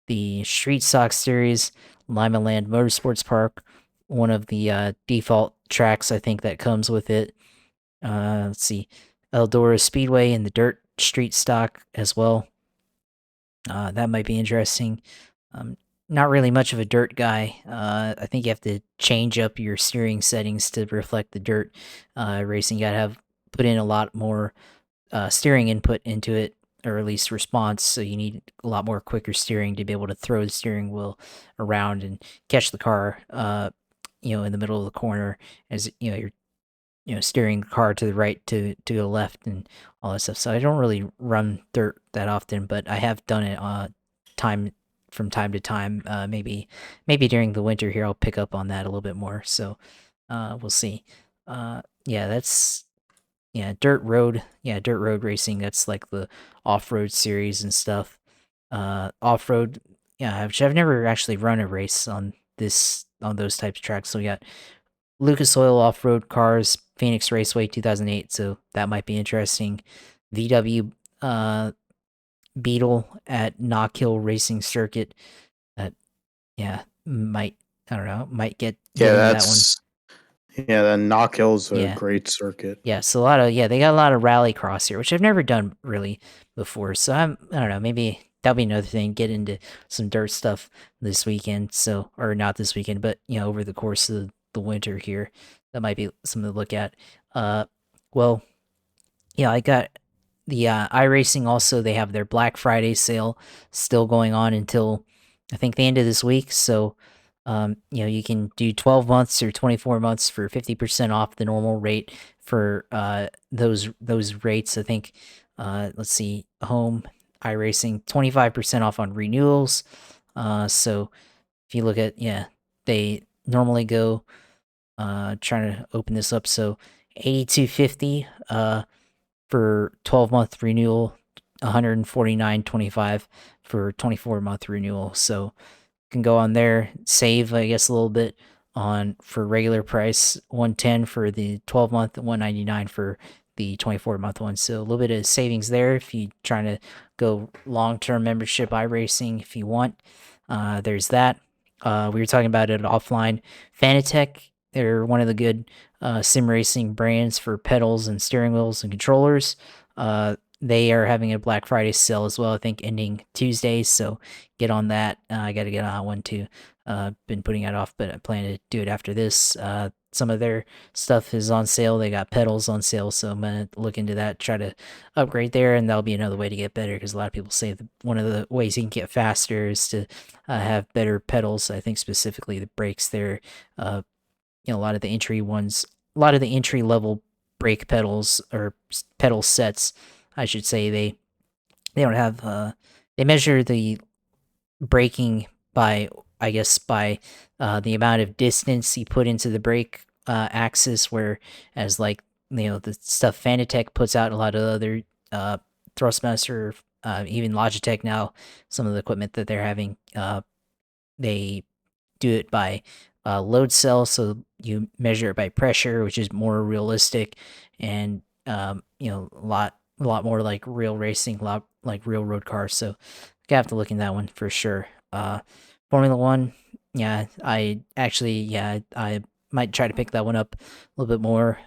The Street Stock Series, Lima Land Motorsports Park, one of the default tracks I think that comes with it. Let's see, Eldora Speedway and the Dirt Street Stock as well. That might be interesting. Not really much of a dirt guy. I think you have to change up your steering settings to reflect the dirt racing. You gotta have put in a lot more steering input into it, or at least response. So you need a lot more quicker steering to be able to throw the steering wheel around and catch the car, in the middle of the corner, as you're steering the car to the right, to the left, and all that stuff. So I don't really run dirt that often, but I have done it time from time to time. Maybe during the winter here I'll pick up on that a little bit more. So we'll see. Yeah, that's dirt road. Yeah, dirt road racing. That's like the off-road series and stuff. Off-road. Yeah, which I've never actually run a race on those types of tracks. So we got Lucas Oil Off-Road Cars, Phoenix Raceway 2008. So that might be interesting. VW Beetle at Knock Hill Racing Circuit. Yeah, I don't know, might get Yeah, into that one. then Knock Hill's a Yeah. great circuit. Yeah, so they got a lot of rally cross here, which I've never done really before. So I don't know, maybe that'll be another thing. Get into some dirt stuff this weekend. So, or not this weekend, but over the course of the winter here, that might be something to look at. Well, yeah, I got the iRacing also. They have their Black Friday sale still going on until I think the end of this week. So, you can do 12 months or 24 months for 50% off the normal rate for those rates. I think, let's see, home iRacing 25% off on renewals. So if you look at, they normally go trying to open this up. So 8250 for 12-month renewal, $149.25 for 24-month renewal. So can go on there, save I guess a little bit on for regular price, 110 for the 12-month, 199 for the 24-month one. So a little bit of savings there if you're trying to go long-term membership iRacing if you want. There's that. We were talking about it offline. Fanatec, they're one of the good sim racing brands for pedals and steering wheels and controllers. They are having a Black Friday sale as well, I think ending Tuesday. So get on that. I got to get on that one too. Been putting it off, but I plan to do it after this. Some of their stuff is on sale. They got pedals on sale, so I'm gonna look into that, try to upgrade there, and that'll be another way to get better. Because a lot of people say that one of the ways you can get faster is to have better pedals. I think specifically the brakes there. A lot of the entry ones, a lot of the entry level brake pedals or pedal sets, I should say, they don't have. They measure the braking by, I guess, by the amount of distance you put into the brake axis, where as like the stuff Fanatec puts out, a lot of other Thrustmaster, even Logitech now, some of the equipment that they're having, they do it by load cell, so you measure it by pressure, which is more realistic, and a lot more like real racing, a lot like real road cars. So I have to look in that one for sure. Formula One, yeah, I might try to pick that one up a little bit more.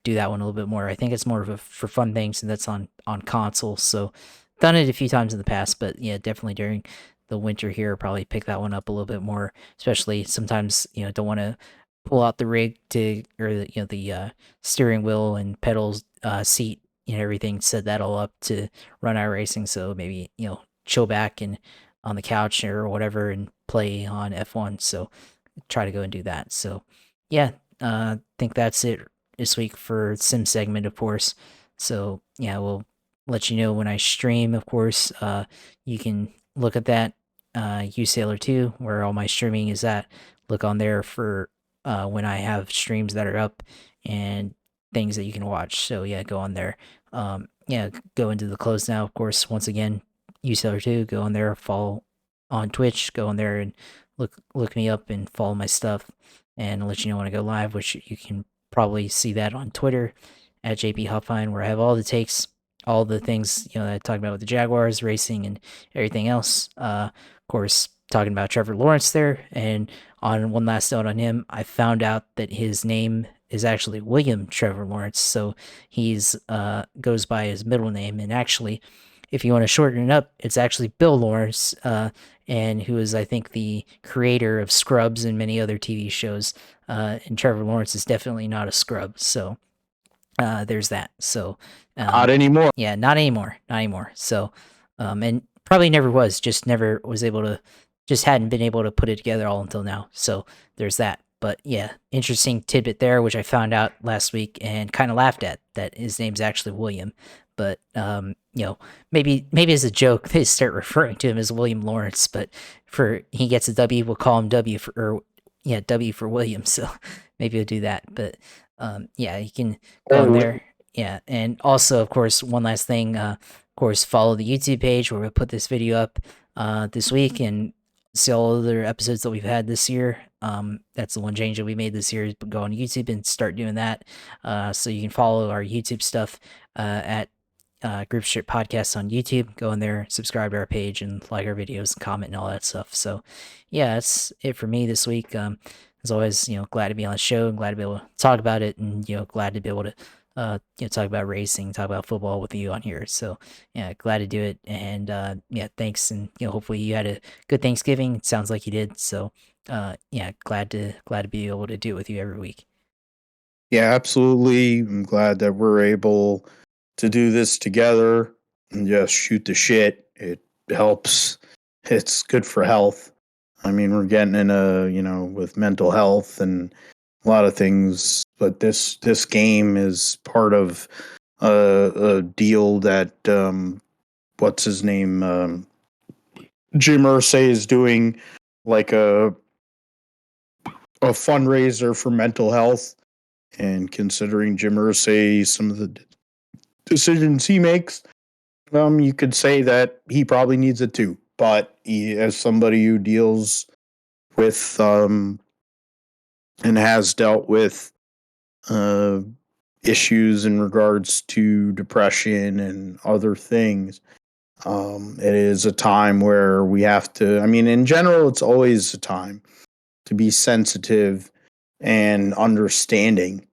Do that one a little bit more. I think it's more of a for fun things, and that's on console. So done it a few times in the past, but yeah, definitely during the winter here, probably pick that one up a little bit more. Especially sometimes don't want to pull out the rig to or the steering wheel and pedals, seat, everything, set that all up to run iRacing. So maybe chill back and on the couch or whatever and play on F1. So try to go and do that. So yeah, think that's it this week for sim segment, of course. So yeah, we'll let you know when I stream, of course. You can look at that uSailor 2, where all my streaming is at. Look on there for when I have streams that are up and things that you can watch. So yeah, go on there. Yeah, go into the close now, of course. Once again, uSailor 2, go on there, follow on Twitch, go on there and look me up and follow my stuff, and I'll let you know when I go live, which you can probably see that on Twitter at JP Hopfine, where I have all the takes, all the things that I talk about with the Jaguars racing and everything else. Of course, talking about Trevor Lawrence there, and on one last note on him, I found out that his name is actually William Trevor Lawrence, so he's goes by his middle name, and actually, if you want to shorten it up, it's actually Bill Lawrence, and who is, I think, the creator of Scrubs and many other TV shows. And Trevor Lawrence is definitely not a scrub, so there's that. So Not anymore. yeah, not anymore, not anymore. So and probably never was, just never was able to, just hadn't been able to put it together all until now. So there's that. But yeah, interesting tidbit there, which I found out last week and kind of laughed at, that his name's actually William. But maybe as a joke they start referring to him as William Lawrence, but for he gets a W, we'll call him W for, or yeah, W for William. So maybe we'll do that. But yeah, you can go on there. Yeah, and also, of course, one last thing, of course, follow the YouTube page where we put this video up this week, and see all other episodes that we've had this year. That's the one change that we made this year, is go on YouTube and start doing that. So you can follow our YouTube stuff at Group Strip Podcast on YouTube. Go in there, subscribe to our page, and like our videos, and comment, and all that stuff. So yeah, that's it for me this week. As always, glad to be on the show, and glad to be able to talk about it, and glad to be able to talk about racing, talk about football with you on here. So yeah, glad to do it, and yeah, thanks, and hopefully you had a good Thanksgiving. It sounds like you did. So yeah, glad to be able to do it with you every week. Yeah, absolutely. I'm glad that we're able to do this together and just shoot the shit. It helps. It's good for health. I mean, we're getting in with mental health and a lot of things, but this game is part of a deal that what's his name, Jim Irsay is doing, like a fundraiser for mental health. And considering Jim Irsay, some of the decisions he makes, you could say that he probably needs it too. But as somebody who deals with and has dealt with uh, issues in regards to depression and other things, it is a time where we have to. I mean, in general, it's always a time to be sensitive and understanding.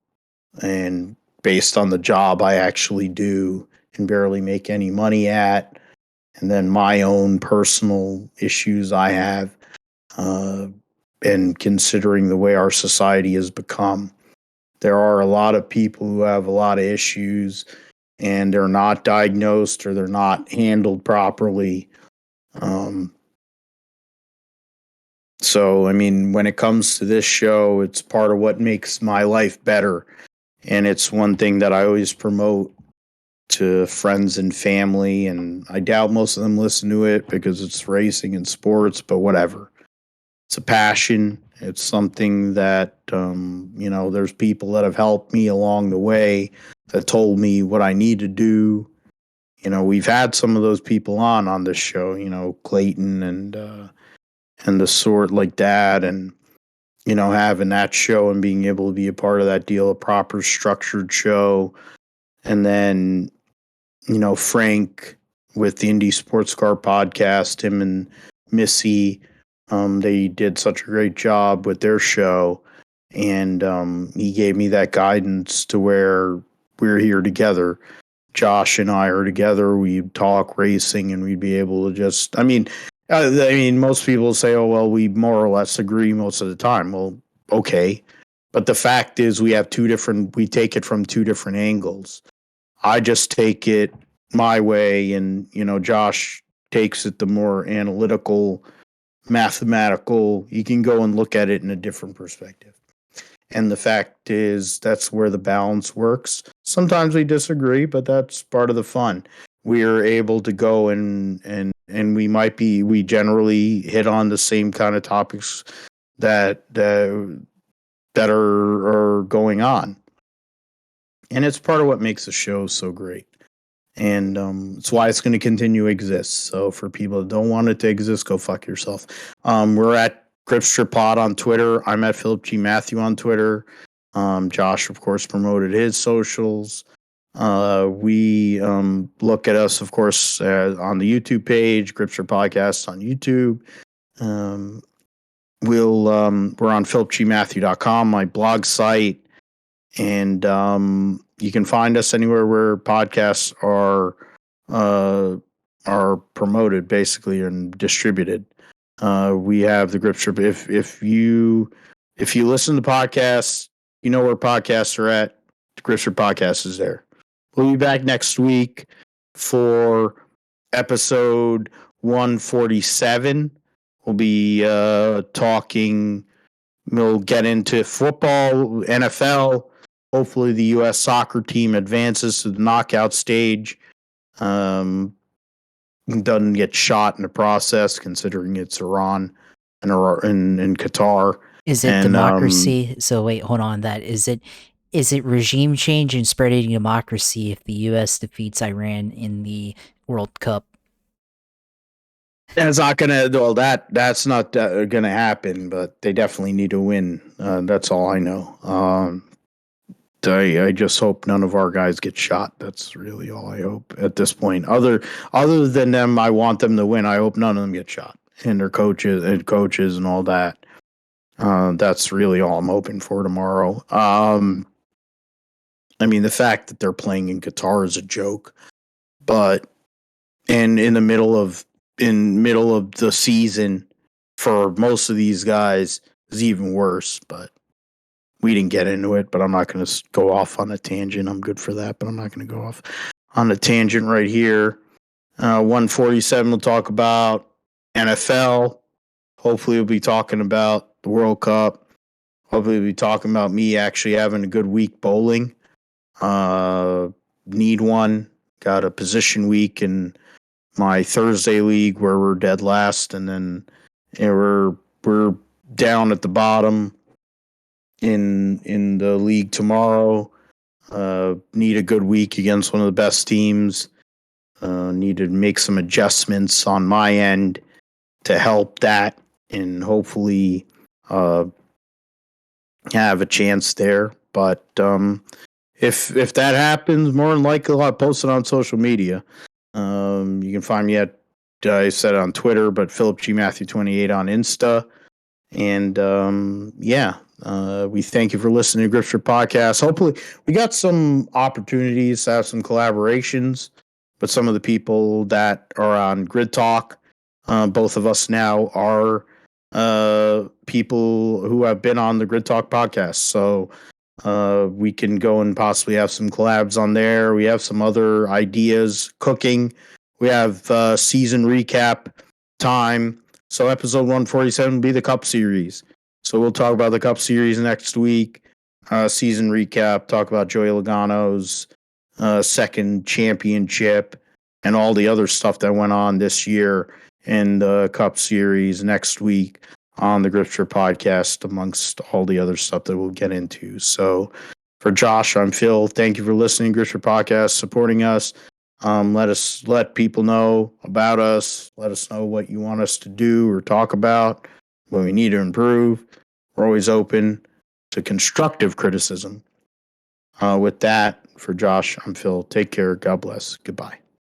And based on the job I actually do and barely make any money at, and then my own personal issues I have, uh, and considering the way our society has become, there are a lot of people who have a lot of issues and they're not diagnosed or they're not handled properly. Um, so, I mean, when it comes to this show, it's part of what makes my life better. And it's one thing that I always promote to friends and family. And I doubt most of them listen to it because it's racing and sports, but whatever. It's a passion. It's something that, there's people that have helped me along the way that told me what I need to do. We've had some of those people on this show, Clayton and the sort like that. And, having that show and being able to be a part of that deal, a proper structured show. And then, Frank with the Indie Sports Car podcast, him and Missy, they did such a great job with their show. And he gave me that guidance to where we're here together. Josh and I are together. We'd talk racing and we'd be able to just, most people say, oh, well, we more or less agree most of the time. Well, okay. But the fact is we take it from two different angles. I just take it my way and, Josh takes it the more analytical, mathematical. You can go and look at it in a different perspective. And the fact is that's where the balance works. Sometimes we disagree, but that's part of the fun. We are able to go and we generally hit on the same kind of topics that are going on. And it's part of what makes the show so great. And it's why it's going to continue to exist. So for people that don't want it to exist, go fuck yourself. We're at Gripster Pod on Twitter. I'm at Philip G. Matthew on Twitter. Josh, of course, promoted his socials. We look at us, of course, on the YouTube page, Gripster Podcast on YouTube. We're on philipgmatthew.com, my blog site. And you can find us anywhere where podcasts are promoted, basically, and distributed. We have the Gripster. If you listen to podcasts, you know where podcasts are at. The Gripster Podcast is there. We'll be back next week for episode 147. We'll be talking. We'll get into football, NFL. Hopefully, the U.S. soccer team advances to the knockout stage. Doesn't get shot in the process, considering it's Iran and Qatar. Is it democracy? So wait, hold on. Is it regime change and spreading democracy if the U.S. defeats Iran in the World Cup? It's not gonna. Well, that's not gonna happen. But they definitely need to win. That's all I know. I just hope none of our guys get shot. That's really all I hope at this point. Other than them, I want them to win. I hope none of them get shot and their coaches and all that. That's really all I'm hoping for tomorrow. The fact that they're playing in Qatar is a joke, but and in the middle of the season for most of these guys is even worse. But we didn't get into it, but I'm not going to go off on a tangent. I'm good for that, but I'm not going to go off on a tangent right here. 147, we'll talk about NFL. Hopefully, we'll be talking about the World Cup. Hopefully, we'll be talking about me actually having a good week bowling. Need one. Got a position week in my Thursday league where we're dead last, and then we're down at the bottom in the league tomorrow. need a good week against one of the best teams. Need to make some adjustments on my end to help that, and hopefully have a chance there. But if that happens, more than likely I'll post it on social media. You can find me at, I said it on Twitter, but Philip G. Matthew 28 on Insta. And we thank you for listening to Gripster Podcast. Hopefully, we got some opportunities to have some collaborations, but some of the people that are on Grid Talk, both of us now are people who have been on the Grid Talk podcast. So we can go and possibly have some collabs on there. We have some other ideas cooking. We have season recap time. So episode 147 will be the Cup Series. So we'll talk about the Cup Series next week. Season recap, talk about Joey Logano's second championship and all the other stuff that went on this year in the Cup Series next week on the Gripster Podcast, amongst all the other stuff that we'll get into. So for Josh, I'm Phil. Thank you for listening to Gripster Podcast, supporting us. Let people know about us. Let us know what you want us to do or talk about, what we need to improve. We're always open to constructive criticism. With that, for Josh, I'm Phil. Take care. God bless. Goodbye.